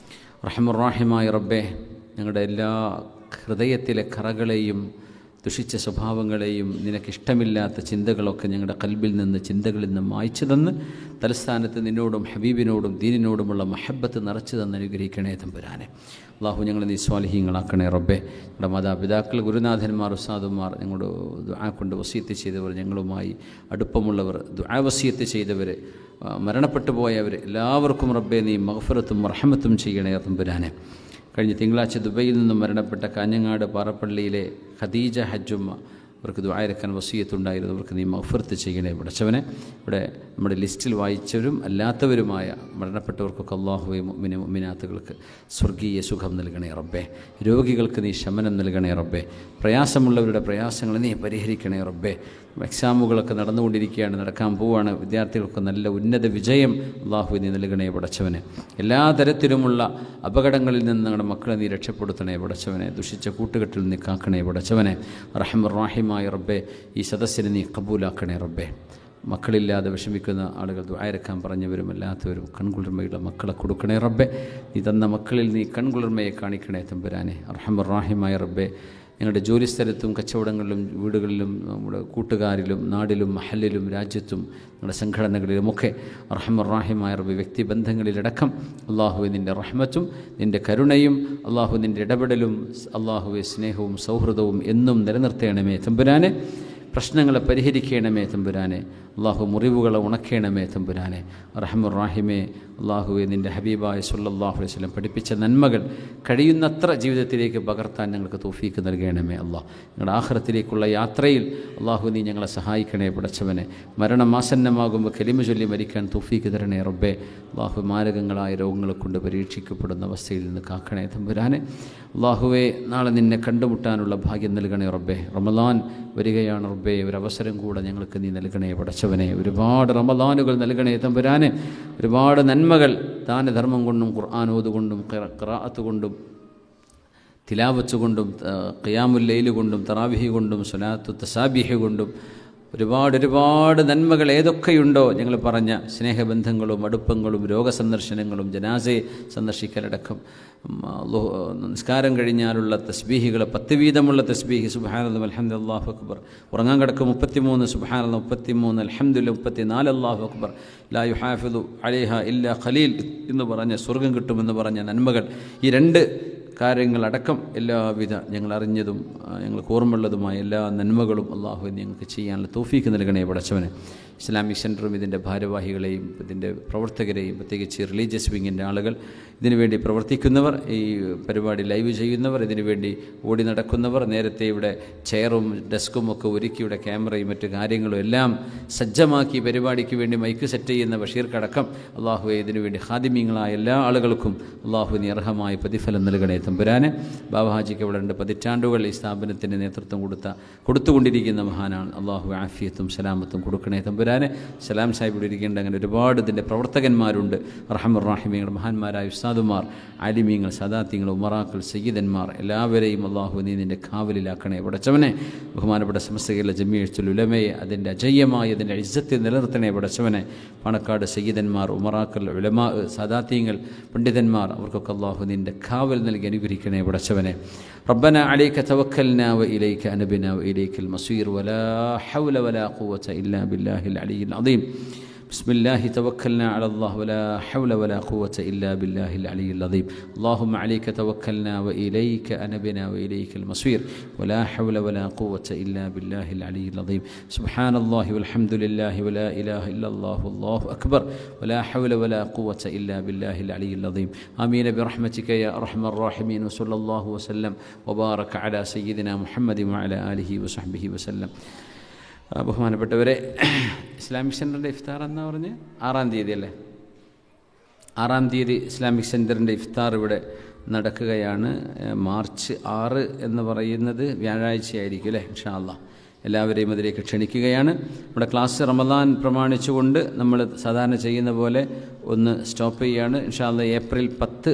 S2: റഹ്മുർ-റഹീമായ റബ്ബേ, ഞങ്ങളുടെ എല്ലാ ഹൃദയത്തിലെ കറകളെയും ദുഷിച്ച സ്വഭാവങ്ങളെയും നിനക്കിഷ്ടമില്ലാത്ത ചിന്തകളൊക്കെ ഞങ്ങളുടെ കൽബിൽ നിന്ന്, ചിന്തകളിൽ നിന്ന് മായ്ച്ചു തന്ന് തലസ്ഥാനത്ത് നിന്നോടും ഹബീബിനോടും ദീനിനോടുമുള്ള മഹബ്ബത്ത് നിറച്ചു തന്ന് അനുഗ്രഹിക്കണേ തമ്പുരാനെ. അല്ലാഹു ഞങ്ങളെ നീ സ്വാലിഹീങ്ങളാക്കണേ റബ്ബേ. ഞങ്ങളുടെ മാതാപിതാക്കൾ, ഗുരുനാഥന്മാർ, ഉസ്താദുമാർ, ഞങ്ങളുടെ ദുആ കൊണ്ട് വസിയത്ത് ചെയ്തവർ, ഞങ്ങളുമായി അടുപ്പമുള്ളവർ, ദുആ വസിയത്ത് ചെയ്തവർ, മരണപ്പെട്ടു പോയവർ എല്ലാവർക്കും റബ്ബേ നീ മഗ്ഫിറത്തും റഹ്മത്തും ചെയ്യണേ തമ്പുരാനെ. കഴിഞ്ഞ തിങ്കളാഴ്ച ദുബൈയിൽ നിന്നും മരണപ്പെട്ട കാഞ്ഞങ്ങാട് പാറപ്പള്ളിയിലെ ഖദീജ ഹജ്ജുമ്മ, അവർക്ക് ദുആയിരക്കാൻ വസിയത്തുണ്ടായിരുന്നു. അവർക്ക് നീ മഗ്ഫിറത്ത് ചെയ്യണേ പടച്ചവനെ. ഇവിടെ നമ്മുടെ ലിസ്റ്റിൽ വായിച്ചവരും അല്ലാത്തവരുമായ മരണപ്പെട്ടവർക്കൊക്കെ അല്ലാഹുവേ മുഅ്മിനാത്തുകൾക്ക് സ്വർഗീയ സുഖം നൽകണേ റബ്ബേ. രോഗികൾക്ക് നീ ശമനം നൽകണേ റബ്ബേ. പ്രയാസമുള്ളവരുടെ പ്രയാസങ്ങൾ നീ പരിഹരിക്കണേ റബ്ബേ. എക്സാമുകളൊക്കെ നടന്നുകൊണ്ടിരിക്കുകയാണ്, നടക്കാൻ പോവുകയാണ്. വിദ്യാർത്ഥികൾക്ക് നല്ല ഉന്നത വിജയം അല്ലാഹു നീ നൽകണേ പടച്ചവനെ. എല്ലാ തരത്തിലുമുള്ള അപകടങ്ങളിൽ നിന്ന് ഞങ്ങളുടെ മക്കളെ നീ രക്ഷപ്പെടുത്തണേ പടച്ചവനെ. ദുഷിച്ച കൂട്ടുകെട്ടിൽ നീ കാക്കണേ പടച്ചവനെ. റഹ്മുർ-റഹീമായ റബ്ബേ, ഈ സദസ്സിനെ നീ കബൂലാക്കണേ റബ്ബേ. മക്കളില്ലാതെ വിഷമിക്കുന്ന ആളുകൾ, ദുആയിരക്കാൻ പറഞ്ഞവരും അല്ലാത്തവരും കൺകുളിർമയുള്ള മക്കളെ കൊടുക്കണേ റബ്ബേ. നീ തന്ന മക്കളിൽ നീ കൺകുളിർമയെ കാണിക്കണേ തമ്പുരാനെ. റഹ്മുർ-റഹീമായ റബ്ബേ, ഞങ്ങളുടെ ജോലിസ്ഥലത്തും കച്ചവടങ്ങളിലും വീടുകളിലും നമ്മുടെ കൂട്ടുകാരിലും നാടിലും മഹലിലും രാജ്യത്തും ഞങ്ങളുടെ സംഘടനകളിലുമൊക്കെ റഹ്മാനായ റബ്ബേ വ്യക്തിബന്ധങ്ങളിലടക്കം അള്ളാഹുവെ നിൻ്റെ റഹ്മത്തും നിൻ്റെ കരുണയും അള്ളാഹു നിൻ്റെ ഇടപെടലും അള്ളാഹുവെ സ്നേഹവും സൗഹൃദവും എന്നും നിലനിർത്തേണമേ തമ്പുരാനെ. പ്രശ്നങ്ങളെ പരിഹരിക്കണമേ തമ്പുരാനെ. അള്ളാഹു മുറിവുകളെ ഉണക്കണമേ തമ്പുരാനെ. റഹ്മാനേ അള്ളാഹുവെ നിൻ്റെ ഹബീബായ സല്ലല്ലാഹു അലൈഹി വസല്ലം പഠിപ്പിച്ച നന്മകൾ കഴിയുന്നത്ര ജീവിതത്തിലേക്ക് പകർത്താൻ ഞങ്ങൾക്ക് തൗഫീക്ക് നൽകണമേ അള്ളാഹ്. ഞങ്ങളുടെ ആഖിറത്തിലേക്കുള്ള യാത്രയിൽ അള്ളാഹു നീ ഞങ്ങളെ സഹായിക്കണേ പടച്ചവനെ. മരണം ആസന്നമാകുമ്പോൾ കലിമ ചൊല്ലി മരിക്കാൻ തൗഫീക്ക് തരണേ റബ്ബേ. അള്ളാഹു മാരകങ്ങളായ രോഗങ്ങളെ കൊണ്ട് പരീക്ഷിക്കപ്പെടുന്ന അവസ്ഥയിൽ നിന്ന് കാക്കണേ തമ്പുരാനെ. അള്ളാഹുവെ നാളെ നിന്നെ കണ്ടുമുട്ടാനുള്ള ഭാഗ്യം നൽകണേ റബ്ബേ. റമളാൻ വരികയാണ് റബ്ബേ, ഒരവസരം കൂടെ ഞങ്ങൾക്ക് നീ നൽകണേ പടച്ചവനെ. ഒരുപാട് റമളാനുകൾ നൽകണേ തമ്പുരാനെ. ഒരുപാട് നന്മകൾ ദാനധർമ്മം കൊണ്ടും ഖുർആൻ ഓതുകൊണ്ടും ഖിറാഅത്ത് കൊണ്ടും തിലാവത്ത് കൊണ്ടും ഖിയാമുൽ ലൈൽ കൊണ്ടും തറാവിഹി കൊണ്ടും സ്വലാത്തു തസാബിഹ് കൊണ്ടും ഒരുപാട് നന്മകൾ ഏതൊക്കെയുണ്ടോ ഞങ്ങൾ പറഞ്ഞ സ്നേഹബന്ധങ്ങളും അടുപ്പങ്ങളും രോഗസന്ദർശനങ്ങളും ജനാസയെ സന്ദർശിക്കലടക്കം നിസ്കാരം കഴിഞ്ഞാലുള്ള തസ്ബീഹികൾ 10 വീതമുള്ള തസ്ബീഹ് സുബ്ഹാനല്ലാഹ് അൽഹംദുലില്ലാഹ് അല്ലാഹു അക്ബർ. ഉറങ്ങാൻ കിടക്കും 33 സുബ്ഹാനല്ലാഹ് 33 അൽഹംദുലില്ലാഹ് 34 അല്ലാഹു അക്ബർ. ലാ യുഹാഫിദു അലൈഹാ ഇല്ലാ ഖലീൽ എന്ന് പറഞ്ഞ സ്വർഗ്ഗം കിട്ടുമെന്ന് പറഞ്ഞ നന്മകൾ, ഈ 2 കാര്യങ്ങളടക്കം എല്ലാവിധ ഞങ്ങൾ അറിഞ്ഞതും ഞങ്ങൾക്ക് ഓർമ്മയുള്ളതുമായ എല്ലാ നന്മകളും അള്ളാഹു ഞങ്ങൾക്ക് ചെയ്യാനുള്ള തൗഫീക്ക് നൽകണേ പടച്ചവനെ. ഇസ്ലാമിക് സെൻറ്ററും ഇതിൻ്റെ ഭാരവാഹികളെയും ഇതിൻ്റെ പ്രവർത്തകരെയും പ്രത്യേകിച്ച് റിലീജിയസ് വിങ്ങിൻ്റെ ആളുകൾ, ഇതിനുവേണ്ടി പ്രവർത്തിക്കുന്നവർ, ഈ പരിപാടി ലൈവ് ചെയ്യുന്നവർ, ഇതിനുവേണ്ടി ഓടി നടക്കുന്നവർ, നേരത്തെ ഇവിടെ ചെയറും ഡെസ്കും ഒക്കെ ഒരുക്കി ഇവിടെ ക്യാമറയും മറ്റു കാര്യങ്ങളും എല്ലാം സജ്ജമാക്കി പരിപാടിക്ക് വേണ്ടി മൈക്ക് സെറ്റ് ചെയ്യുന്ന ബഷീർക്കടക്കം അള്ളാഹുവെ ഇതിനുവേണ്ടി ഖാദിമീങ്ങളായ എല്ലാ ആളുകൾക്കും അള്ളാഹു നീ അർഹമായ പ്രതിഫലം നൽകണേ തമ്പുരാനെ. ബാബാഹാജിക്ക് ഇവിടെ 2 പതിറ്റാണ്ടുകൾ ഈ സ്ഥാപനത്തിന് നേതൃത്വം കൊടുത്തുകൊണ്ടിരിക്കുന്ന മഹാനാണ്. അള്ളാഹു ആഫിയത്തും സലാമത്തും കൊടുക്കണേ തമ്പുരാനെ. സലാം സാഹിബ് ഇവിടെ ഇരിക്കേണ്ട അങ്ങനെ ഒരുപാട് ഇതിൻ്റെ പ്രവർത്തകന്മാരുണ്ട്. റഹ്മാനീങ്ങൾ മഹാന്മാരായ ഉസ്താദുമാർ, ആലിമീങ്ങൾ, സദാത്യങ്ങൾ, ഉമറാക്കൾ, സയ്യിദന്മാർ എല്ലാവരെയും അള്ളാഹു നീ നിൻ്റെ കാവലിലാക്കണേ പടച്ചവനെ. ബഹുമാനപ്പെട്ട സമസ്ത കേരള ജമിയത്തുൽ ഉലമയെ അതിൻ്റെ അജയ്യമായ അതിൻ്റെ ഇസ്സത്തിൽ നിലനിർത്തണേ പടച്ചവനെ. പാണക്കാട് സയ്യിദന്മാർ, ഉമറാക്കൾ, ഉലമാ, സദാത്യങ്ങൾ, പണ്ഡിതന്മാർ, അവർക്കൊക്കെ അള്ളാഹു നിൻ്റെ കാവൽ നൽകി അനുഗ്രഹിക്കണേ പടച്ചവനെ. ربنا عليك توكلنا وإليك أنبنا وإليك المصير ولا حول ولا قوة إلا بالله العلي العظيم. بسم الله توكلنا على الله ولا حول ولا قوة إلا بالله العلي العظيم. اللهم عليك توكلنا وإليك أنبنا وإليك المصير ولا حول ولا قوة إلا بالله العلي العظيم. سبحان الله والحمد لله ولا إله إلا الله والله أكبر ولا حول ولا قوة إلا بالله العلي العظيم. آمين برحمتك يا أرحم الراحمين. وصلى الله وسلم وبارك على سيدنا محمد وعلى آله وصحبه وسلم. ബഹുമാനപ്പെട്ടവരെ, ഇസ്ലാമിക് സെൻറ്ററിൻ്റെ ഇഫ്താർ എന്നാ പറഞ്ഞ് 6-ാം തീയതി അല്ലേ? 6-ാം തീയതി ഇസ്ലാമിക് സെൻറ്ററിൻ്റെ ഇഫ്താർ ഇവിടെ നടക്കുകയാണ്. മാർച്ച് 6 എന്ന് പറയുന്നത് വ്യാഴാഴ്ചയായിരിക്കും അല്ലേ? ഇൻഷാ അല്ലാഹ് എല്ലാവരെയും അതിലേക്ക് ക്ഷണിക്കുകയാണ്. നമ്മുടെ ക്ലാസ് റമദാൻ പ്രമാണിച്ചുകൊണ്ട് നമ്മൾ സാധാരണ ചെയ്യുന്ന പോലെ ഒന്ന് സ്റ്റോപ്പ് ചെയ്യുകയാണ്. ഇൻഷാ അല്ലാഹ് ഏപ്രിൽ 10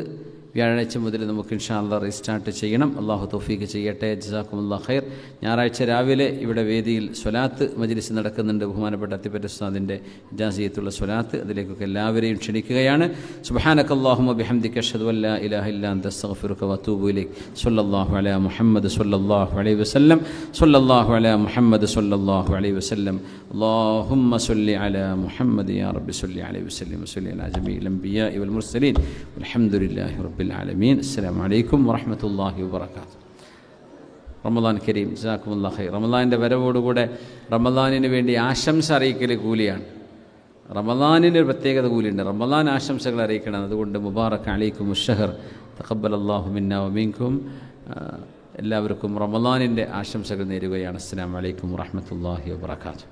S2: വ്യാഴാഴ്ച മുതൽ നമുക്ക് ഇൻഷാ അല്ലാഹ് റീസ്റ്റാർട്ട് ചെയ്യണം. അള്ളാഹു തൗഫീഖ് ചെയ്യട്ടെ. ജസാക്കുമുല്ലാഹ് ഖൈർ. ഞായറാഴ്ച രാവിലെ ഇവിടെ വേദിയിൽ സ്വലാത്ത് മജ്ലിസ് നടക്കുന്നുണ്ട്. ബഹുമാനപ്പെട്ട അത്തിപ്പറ്റ ഉസ്താദിൻ്റെ ഇജാസിയത്തുള്ള സ്വലാത്ത്, അതിലേക്കൊക്കെ എല്ലാവരെയും ക്ഷണിക്കുകയാണ്. സുബ്ഹാനകല്ലാഹുമ്മ ബിഹംദിക അഷ്ഹദു അൻ ലാ ഇലാഹ ഇല്ലാ അൻത അസ്തഗ്ഫിറുക വഅതൂബു ഇലൈക്. സ്വല്ലല്ലാഹു അലാ മുഹമ്മദ് സ്വല്ലല്ലാഹു അലൈഹി വസല്ലം. സ്വല്ലല്ലാഹു അലാ മുഹമ്മദ് സ്വല്ലല്ലാഹു അലൈഹി വസല്ലം. അല്ലാഹുമ്മ സ്വല്ലി അലാ മുഹമ്മദ് യാ റബ്ബി സ്വല്ലി അലൈഹി വസല്ലം വസല്ലി അലാ ജമീഇൽ അൻബിയാഇ വൽ മുർസലീൻ വൽഹംദുലില്ലാഹി റബ്ബിൽ ആലമീൻ. അസ്സലാമു അലൈക്കും വറഹ്മത്തുള്ളാഹി വബറകാതുഹു. റമദാൻ കരീം. ജസാക്കുമുല്ലാഹ് ഖൈർ. റമദാനിൻ്റെ വരവോടുകൂടെ റമദാനിന് വേണ്ടി ആശംസ അറിയിക്കൽ കൂലിയാണ്. റമദാനിന് ഒരു പ്രത്യേകത കൂലിയുണ്ട്. റമദാൻ ആശംസകൾ അറിയിക്കണം. അതുകൊണ്ട് മുബാറക് അലൈക്കും ഉശ്ശഹർ തഖബ്ബലല്ലാഹു മിന്നാ വമിൻകും. എല്ലാവർക്കും റമദാനിൻ്റെ ആശംസകൾ നേരുകയാണ്. അസ്സലാമു അലൈക്കും വറഹ്മത്തുള്ളാഹി വബറകാതുഹു.